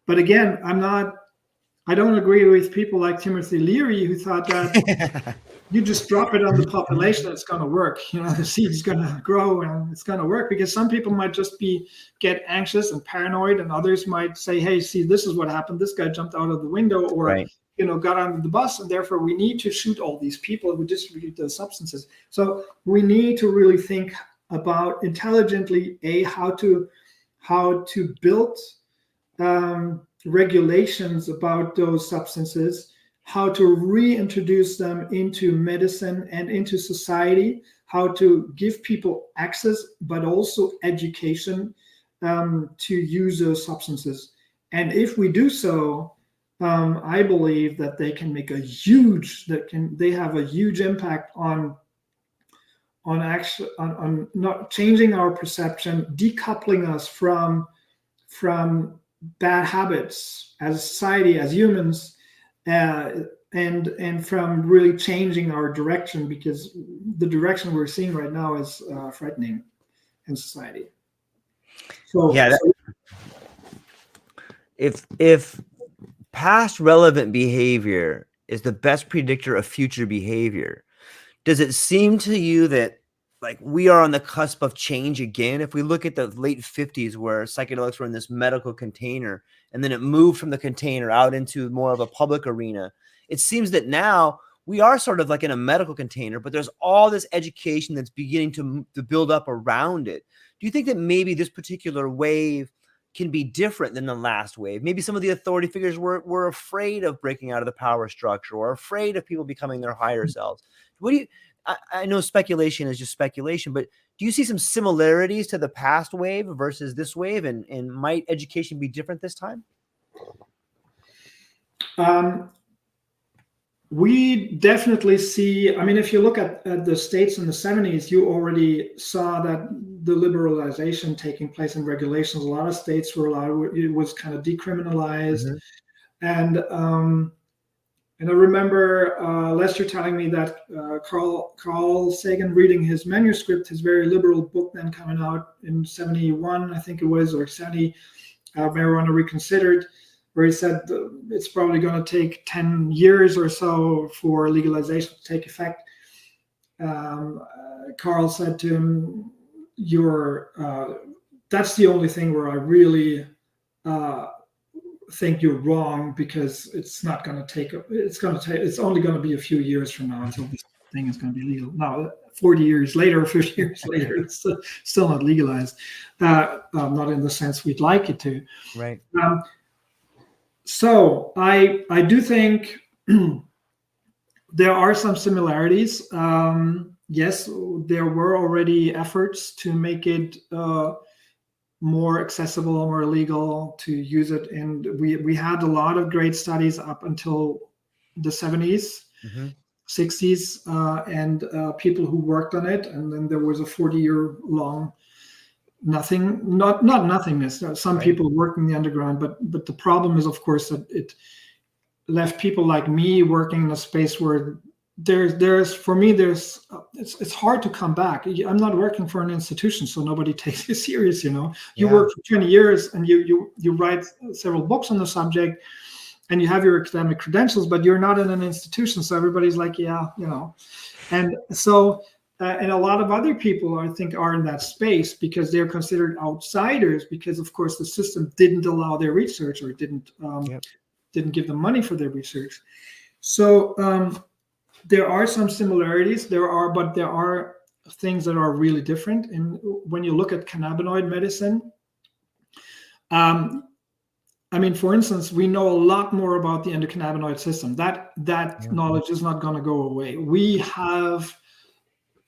But again, I don't agree with people like Timothy Leary, who thought that you just drop it on the population, it's going to work. The seed's going to grow and it's going to work, because some people might just get anxious and paranoid, and others might say, hey, see, this is what happened. This guy jumped out of the window, or got onto the bus, and therefore we need to shoot all these people who distribute those substances. So we need to really think about intelligently how to build regulations about those substances, how to reintroduce them into medicine and into society, how to give people access, but also education to use those substances. And if we do so, I believe that they can make they have a huge impact on on not changing our perception, decoupling us from bad habits as a society, as humans, and from really changing our direction, because the direction we're seeing right now is frightening in society. So yeah, if past relevant behavior is the best predictor of future behavior, does it seem to you that like we are on the cusp of change again? If we look at the late 50s where psychedelics were in this medical container and then it moved from the container out into more of a public arena, it seems that now we are sort of like in a medical container, but there's all this education that's beginning to build up around it. Do you think that maybe this particular wave can be different than the last wave? Maybe some of the authority figures were afraid of breaking out of the power structure or afraid of people becoming their higher selves. What do you, I know speculation is just speculation, but do you see some similarities to the past wave versus this wave? And might education be different this time? We definitely see, I mean, if you look at the States in the 70s, you already saw that the liberalization taking place in regulations. A lot of states were allowed, it was kind of decriminalized. Mm-hmm. And I remember Lester telling me that Carl Sagan reading his manuscript, his very liberal book then coming out in 71, I think it was, or 70, Marijuana Reconsidered, where he said it's probably going to take 10 years or so for legalization to take effect. Carl said to him, that's the only thing where I really think you're wrong, because it's not going to take, it's only going to be a few years from now until this thing is going to be legal. Now, 40 years later, 50 years later, it's still not legalized. Not in the sense we'd like it to. Right. So I do think there are some similarities. Yes, there were already efforts to make it more accessible, more legal to use it. And we had a lot of great studies up until the 70s, mm-hmm. 60s, and people who worked on it. And then there was a 40-year-long not nothingness. Some right. people worked in the underground, but the problem is, of course, that it left people like me working in a space where it's hard to come back. I'm not working for an institution, so nobody takes you serious. You work for 20 years and you write several books on the subject and you have your academic credentials, but you're not in an institution, so everybody's like, and so and a lot of other people, I think, are in that space because they're considered outsiders, because of course the system didn't allow their research or didn't give them money for their research. So there are some similarities. But there are things that are really different. And when you look at cannabinoid medicine, for instance, we know a lot more about the endocannabinoid system. That knowledge is not going to go away. We have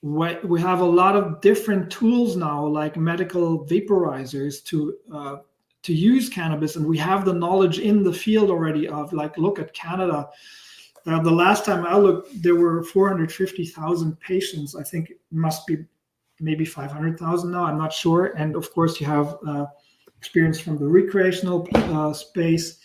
a lot of different tools now, like medical vaporizers to use cannabis, and we have the knowledge in the field already of, like, look at Canada. The last time I looked, there were 450,000 patients. I think it must be maybe 500,000 now. I'm not sure. And of course, you have experience from the recreational space.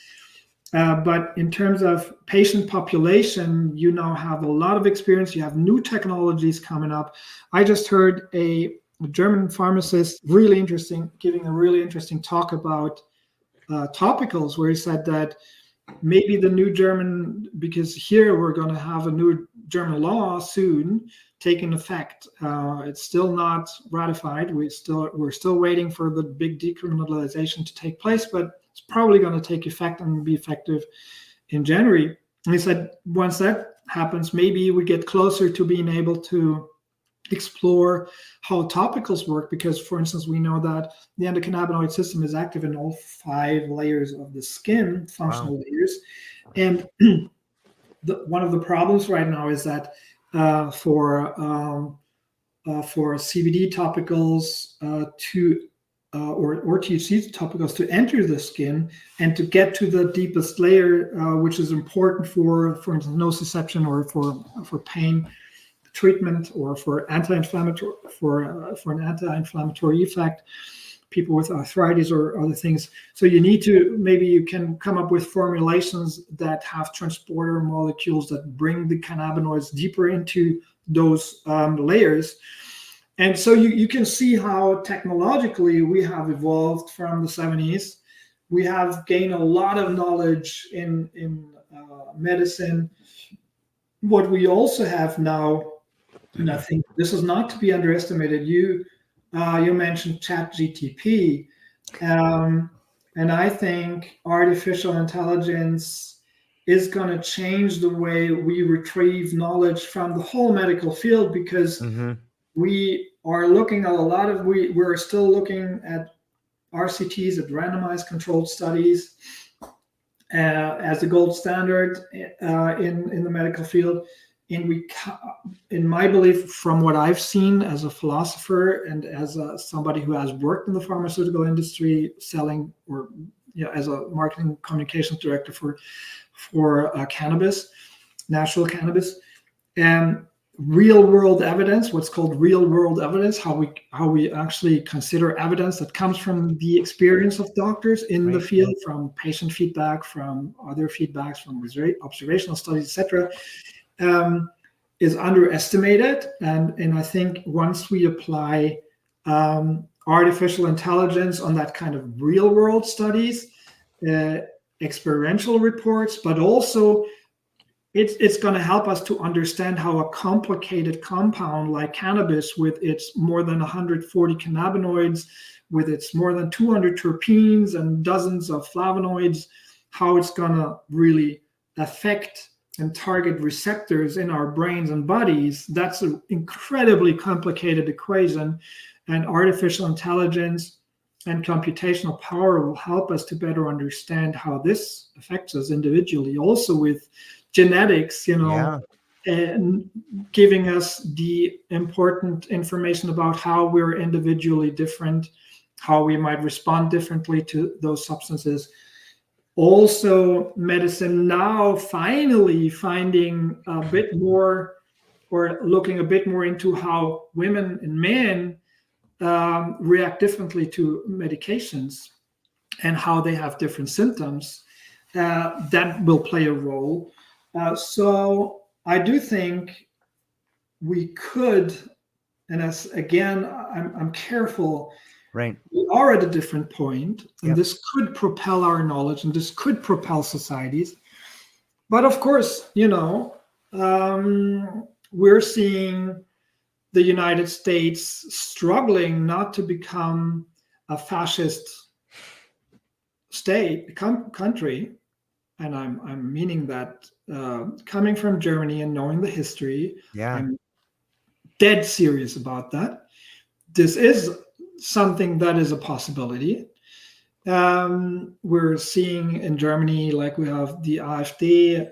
But in terms of patient population, you now have a lot of experience. You have new technologies coming up. I just heard a German pharmacist, giving a really interesting talk about topicals, where he said that maybe the new German, because here we're going to have a new German law soon taking effect. It's still not ratified. We're still waiting for the big decriminalization to take place, but it's probably going to take effect and be effective in January. And he said, once that happens, maybe we get closer to being able to explore how topicals work, because, for instance, we know that the endocannabinoid system is active in all 5 layers of the skin, functional layers. And one of the problems right now is that for CBD topicals or THC topicals to enter the skin and to get to the deepest layer, which is important for instance, nociception or for pain, treatment or for anti-inflammatory for an anti-inflammatory effect. People with arthritis or other things. So maybe you can come up with formulations that have transporter molecules that bring the cannabinoids deeper into those layers. And so you can see how technologically we have evolved from the 70s. We have gained a lot of knowledge in medicine. What we also have now, and I think this is not to be underestimated, you mentioned ChatGPT, and I think artificial intelligence is going to change the way we retrieve knowledge from the whole medical field, because we are looking at we're still looking at RCTs, at randomized controlled studies, as the gold standard in the medical field. And in my belief, from what I've seen as a philosopher and as somebody who has worked in the pharmaceutical industry, selling or as a marketing communications director for cannabis, natural cannabis, and real world evidence, what's called real world evidence, how we actually consider evidence that comes from the experience of doctors in the field, from patient feedback, from other feedbacks, from observational studies, etc. Is underestimated, and I think once we apply artificial intelligence on that kind of real world studies, experiential reports, but also it's going to help us to understand how a complicated compound like cannabis, with its more than 140 cannabinoids, with its more than 200 terpenes and dozens of flavonoids, how it's going to really affect and target receptors in our brains and bodies. That's an incredibly complicated equation, and artificial intelligence and computational power will help us to better understand how this affects us individually. Also with genetics, and giving us the important information about how we're individually different, how we might respond differently to those substances. Also, medicine now finally finding a bit more, or looking a bit more into how women and men react differently to medications and how they have different symptoms. That will play a role. So I do think we could, and as again, I'm careful. Right. We are at a different point, and this could propel our knowledge, and this could propel societies. But of course, we're seeing the United States struggling not to become a fascist country, and I'm meaning that coming from Germany and knowing the history, I'm dead serious about that. This is something that is a possibility. We're seeing in Germany, like we have the AfD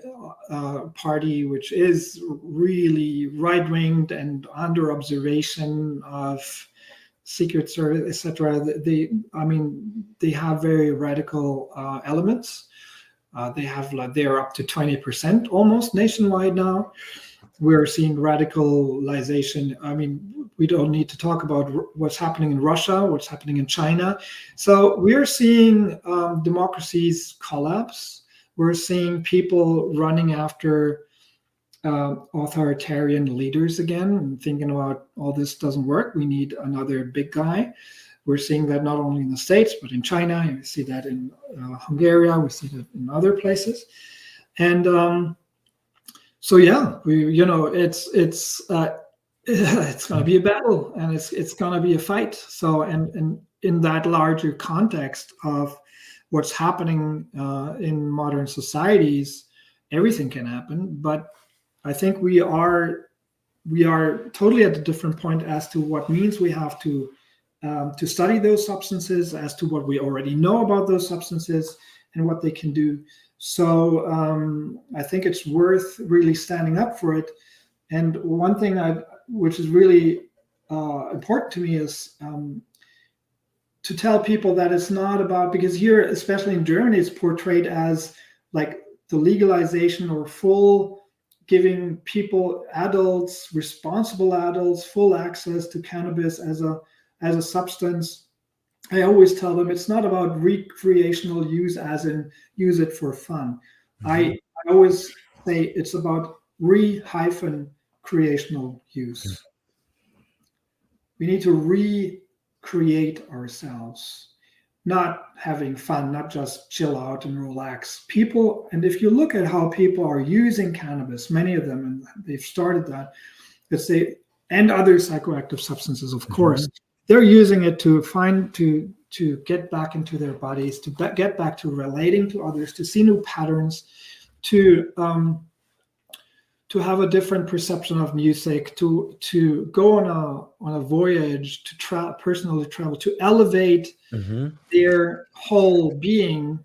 party, which is really right-winged and under observation of Secret Service, etc. They have very radical elements. They're up to 20% almost nationwide now. We're seeing radicalization. We don't need to talk about what's happening in Russia, what's happening in China. So we're seeing democracies collapse. We're seeing people running after authoritarian leaders again, and thinking about, all this doesn't work, we need another big guy. We're seeing that not only in the States, but in China. We see that in Hungary. We see that in other places. And so it's going to be a battle, and it's going to be a fight. So, and in that larger context of what's happening in modern societies, everything can happen. But I think we are totally at a different point as to what means we have to study those substances, as to what we already know about those substances and what they can do. So I think it's worth really standing up for it. And one thing which is really important to me is to tell people that it's not about, because here, especially in Germany, it's portrayed as like the legalization or full giving people, adults, responsible adults, full access to cannabis as a substance. I always tell them it's not about recreational use, as in use it for fun. I always say it's about recreational use. We need to recreate ourselves, not having fun, not just chill out and relax. People, and if you look at how people are using cannabis, many of them, and they've started that, and other psychoactive substances, of course, they're using it to get back into their bodies, to get back to relating to others, to see new patterns, to have a different perception of music, to go on a voyage, to personally travel, to elevate their whole being.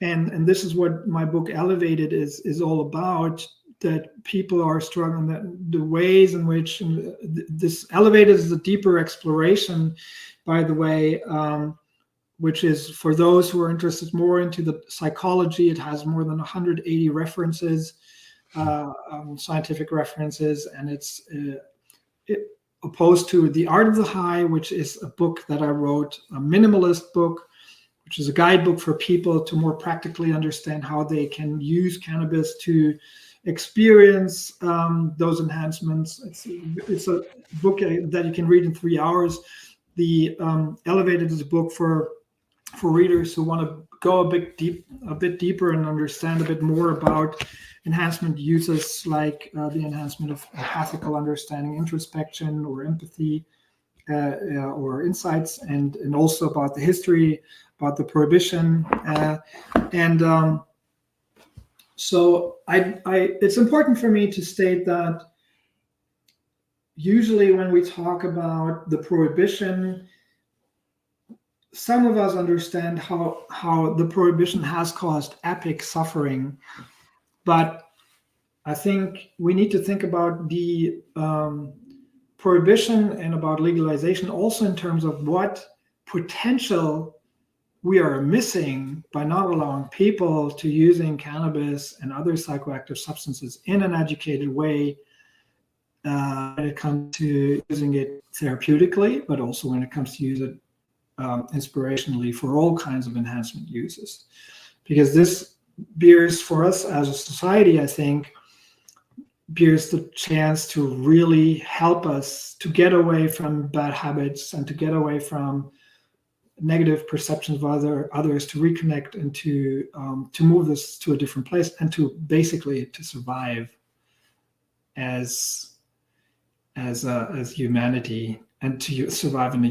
And this is what my book Elevated is all about, that people are struggling, that the ways in which this Elevated is a deeper exploration, by the way, which is for those who are interested more into the psychology. It has more than 180 references, scientific references, and it's opposed to The Art of the High, which is a book that I wrote, a minimalist book, which is a guidebook for people to more practically understand how they can use cannabis to experience those enhancements. It's a book that you can read in 3 hours. The Elevated is a book for readers who want to go a bit deeper and understand a bit more about enhancement uses, like the enhancement of ethical understanding, introspection, or empathy, or insights, and also about the history, about the prohibition, so it's important for me to state that usually when we talk about the prohibition, some of us understand how the prohibition has caused epic suffering, but I think we need to think about the prohibition and about legalization also in terms of what potential we are missing by not allowing people to using cannabis and other psychoactive substances in an educated way when it comes to using it therapeutically, but also when it comes to use it inspirationally for all kinds of enhancement uses. Because this bears, for us as a society, I think, bears the chance to really help us to get away from bad habits and to get away from negative perceptions of others, to reconnect and to move this to a different place, and to basically to survive as humanity, and to survive in a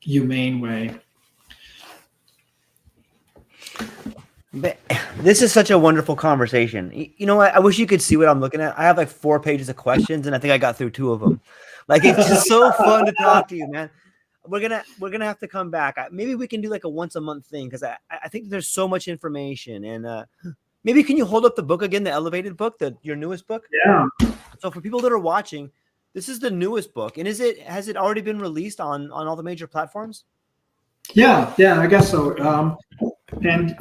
humane way. But this is such a wonderful conversation. You know what? I wish you could see what I'm looking at. I have like 4 pages of questions, and I think I got through 2 of them. Like, it's just so fun to talk to you, man. We're gonna have to come back. Maybe we can do like a once a month thing, because I think there's so much information. And maybe can you hold up the book again, the Elevated book, your newest book? Yeah. So for people that are watching, this is the newest book, and has it already been released on all the major platforms? Yeah, I guess so. And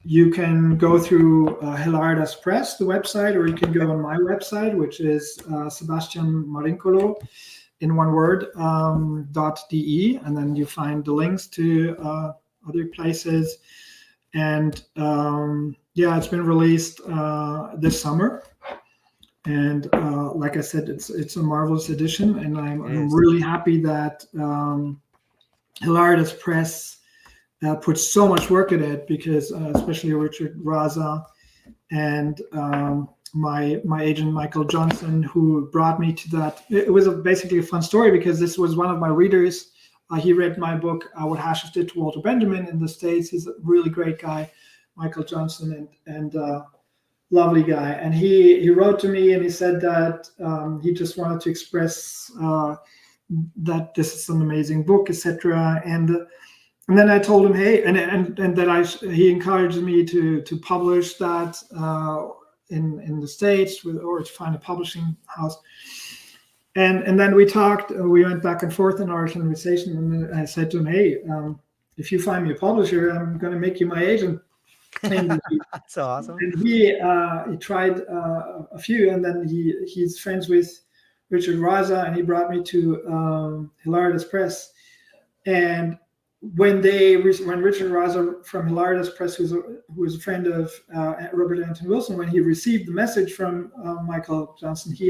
you can go through Hilardas Press, the website, or you can go on my website, which is Sebastián Marincolo, in one word, .de, and then you find the links to other places. And it's been released this summer. And like I said, it's a marvelous edition, and I'm really happy that Hilardas Press put so much work in it, because especially Richard Raza and my agent Michael Johnson, who brought me to that. It was basically a fun story, because this was one of my readers. He read my book, What Hashish Did to Walter Benjamin, in the States. He's a really great guy, Michael Johnson, and lovely guy. And he wrote to me, and he said that he just wanted to express that this is an amazing book, etc. And then I told him, hey, and that he encouraged me to publish that in the States, or to find a publishing house. And then we talked. We went back and forth in our conversation, and I said to him, hey, if you find me a publisher, I'm going to make you my agent. And That's awesome. he tried a few, and then he's friends with Richard Raza, and he brought me to Hilaritas Press. And when Richard Raza from Hilaritas Press, who was a friend of Robert Anton Wilson, when he received the message from Michael Johnson, he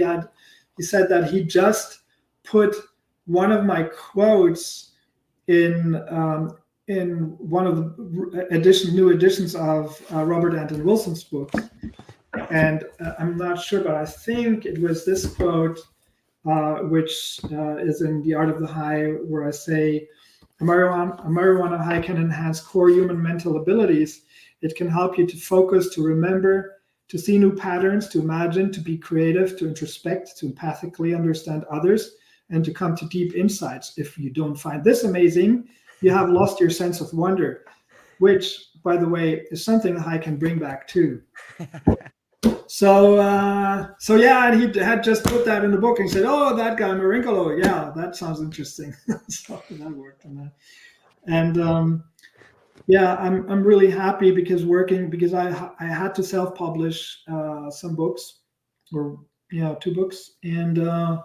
said that he just put one of my quotes in one of the new editions of Robert Anton Wilson's books. And I'm not sure, but I think it was this quote, which is in The Art of the High, where I say, a marijuana high can enhance core human mental abilities. It can help you to focus, to remember, to see new patterns, to imagine, to be creative, to introspect, to empathically understand others, and to come to deep insights. If you don't find this amazing, you have lost your sense of wonder, which, by the way, is something the high can bring back too. So yeah, and he had just put that in the book and said, "Oh, that guy Marincolo, yeah, that sounds interesting." So that worked on that. And yeah, I'm really happy because I had to self-publish some books, or 2 books, and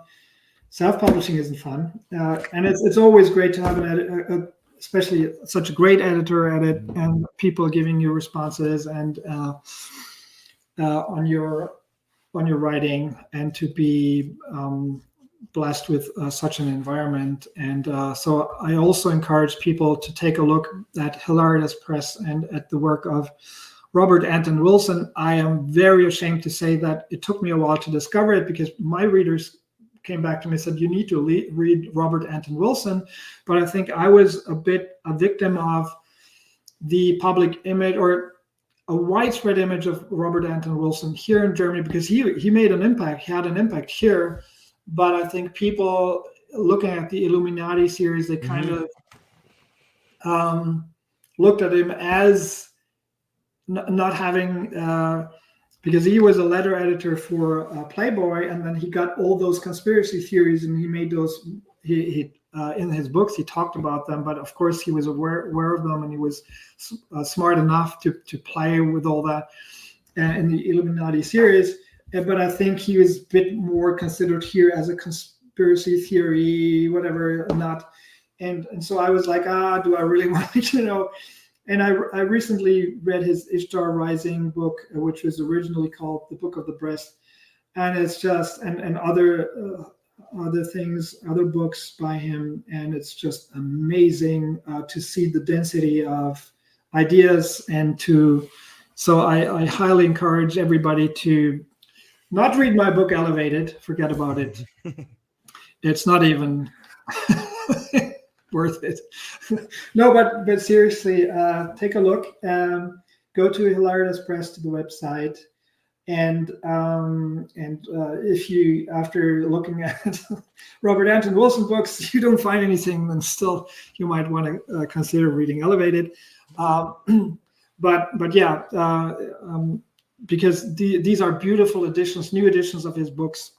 self-publishing isn't fun, and it's always great to have an editor, especially such a great editor at it, and people giving you responses and on your writing, and to be blessed with such an environment. And so I also encourage people to take a look at Hilaritas Press and at the work of Robert Anton Wilson. I am very ashamed to say that it took me a while to discover it, because my readers came back to me and said, you need to read Robert Anton Wilson. But I think I was a bit a victim of the public image, or a widespread image of Robert Anton Wilson here in Germany, because he made an impact. He had an impact here. But I think people looking at the Illuminati series, they kind of looked at him as not having, because he was a letter editor for Playboy, and then he got all those conspiracy theories, and he made those. He in his books he talked about them, but of course he was aware of them, and he was smart enough to play with all that in the Illuminati series. But I think he was a bit more considered here as a conspiracy theory, whatever, not. And so I was like, do I really want to, And I recently read his Ishtar Rising book, which was originally called The Book of the Breast. And it's just, and other things, other books by him. And it's just amazing to see the density of ideas, so I highly encourage everybody to not read my book, Elevated. Forget about it. It's not even worth it. No, but seriously, take a look. Go to Hilaritas Press, to the website, and if you, after looking at Robert Anton Wilson books, you don't find anything, then still you might want to consider reading Elevated. But yeah. Because these are beautiful editions, new editions of his books.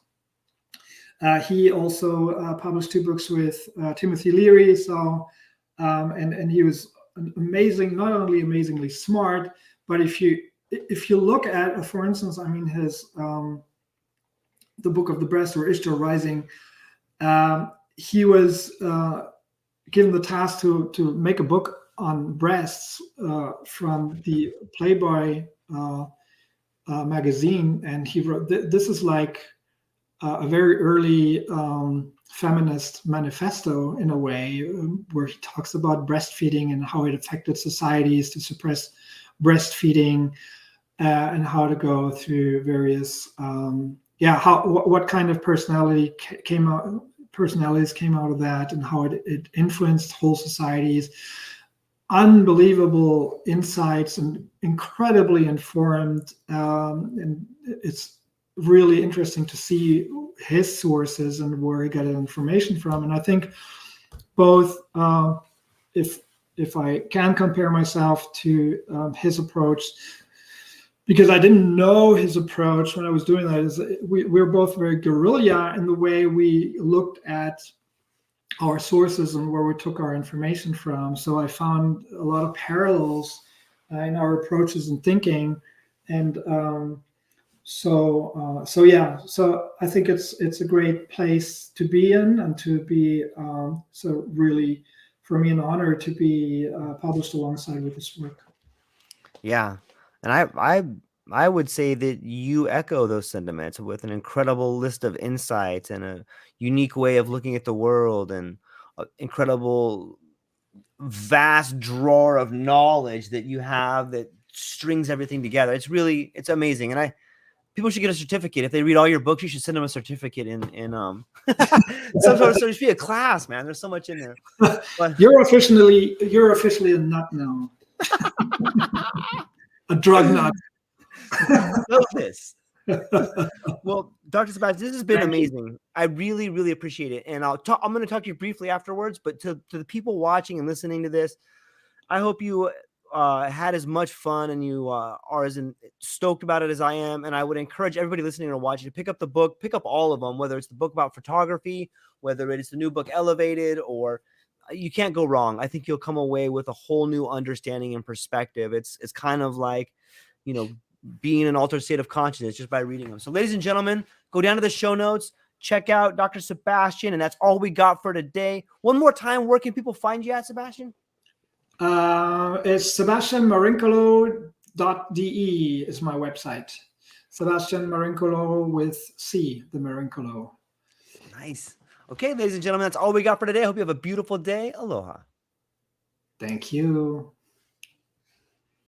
He also published 2 books with Timothy Leary. So, and he was amazing, not only amazingly smart, but if you look at, for instance, his The Book of the Breast, or Ishtar Rising, he was given the task to make a book on breasts from the Playboy magazine, and he wrote this is like a very early feminist manifesto, in a way, where he talks about breastfeeding and how it affected societies to suppress breastfeeding, and how to go through various what kind of personalities came out of that, and how it influenced whole societies. Unbelievable insights, and incredibly informed, and it's really interesting to see his sources and where he got his information from. And I think both, if I can compare myself to his approach, because I didn't know his approach when I was doing that, is we're both very guerrilla in the way we looked at our sources and where we took our information from. So I found a lot of parallels in our approaches and thinking. And so yeah, so I think it's a great place to be in, and to be so really for me an honor to be published alongside with this work. Yeah, and I would say that you echo those sentiments with an incredible list of insights and a unique way of looking at the world, and an incredible vast drawer of knowledge that you have that strings everything together. It's amazing. And people should get a certificate. If they read all your books, you should send them a certificate in some sort of, so it should be a class, man. There's so much in there. But you're officially a nut now. A drug nut. know this. Well, Dr. Sebastian, this has been Thank amazing. you. I really, really appreciate it. And I'm going to talk to you briefly afterwards, but to the people watching and listening to this, I hope you had as much fun and you are as stoked about it as I am. And I would encourage everybody listening or watching to pick up the book, pick up all of them, whether it's the book about photography, whether it is the new book Elevated, or you can't go wrong. I think you'll come away with a whole new understanding and perspective. It's kind of like, being in an altered state of consciousness just by reading them. So ladies and gentlemen, go down to the show notes, check out Dr. Sebastian, and that's all we got for today. One more time, where can people find you at, Sebastian? It's sebastianmarincolo.de is my website. Sebastian Marincolo with C, the Marincolo. Nice. Okay, ladies and gentlemen, that's all we got for today. I hope you have a beautiful day. Aloha. Thank you.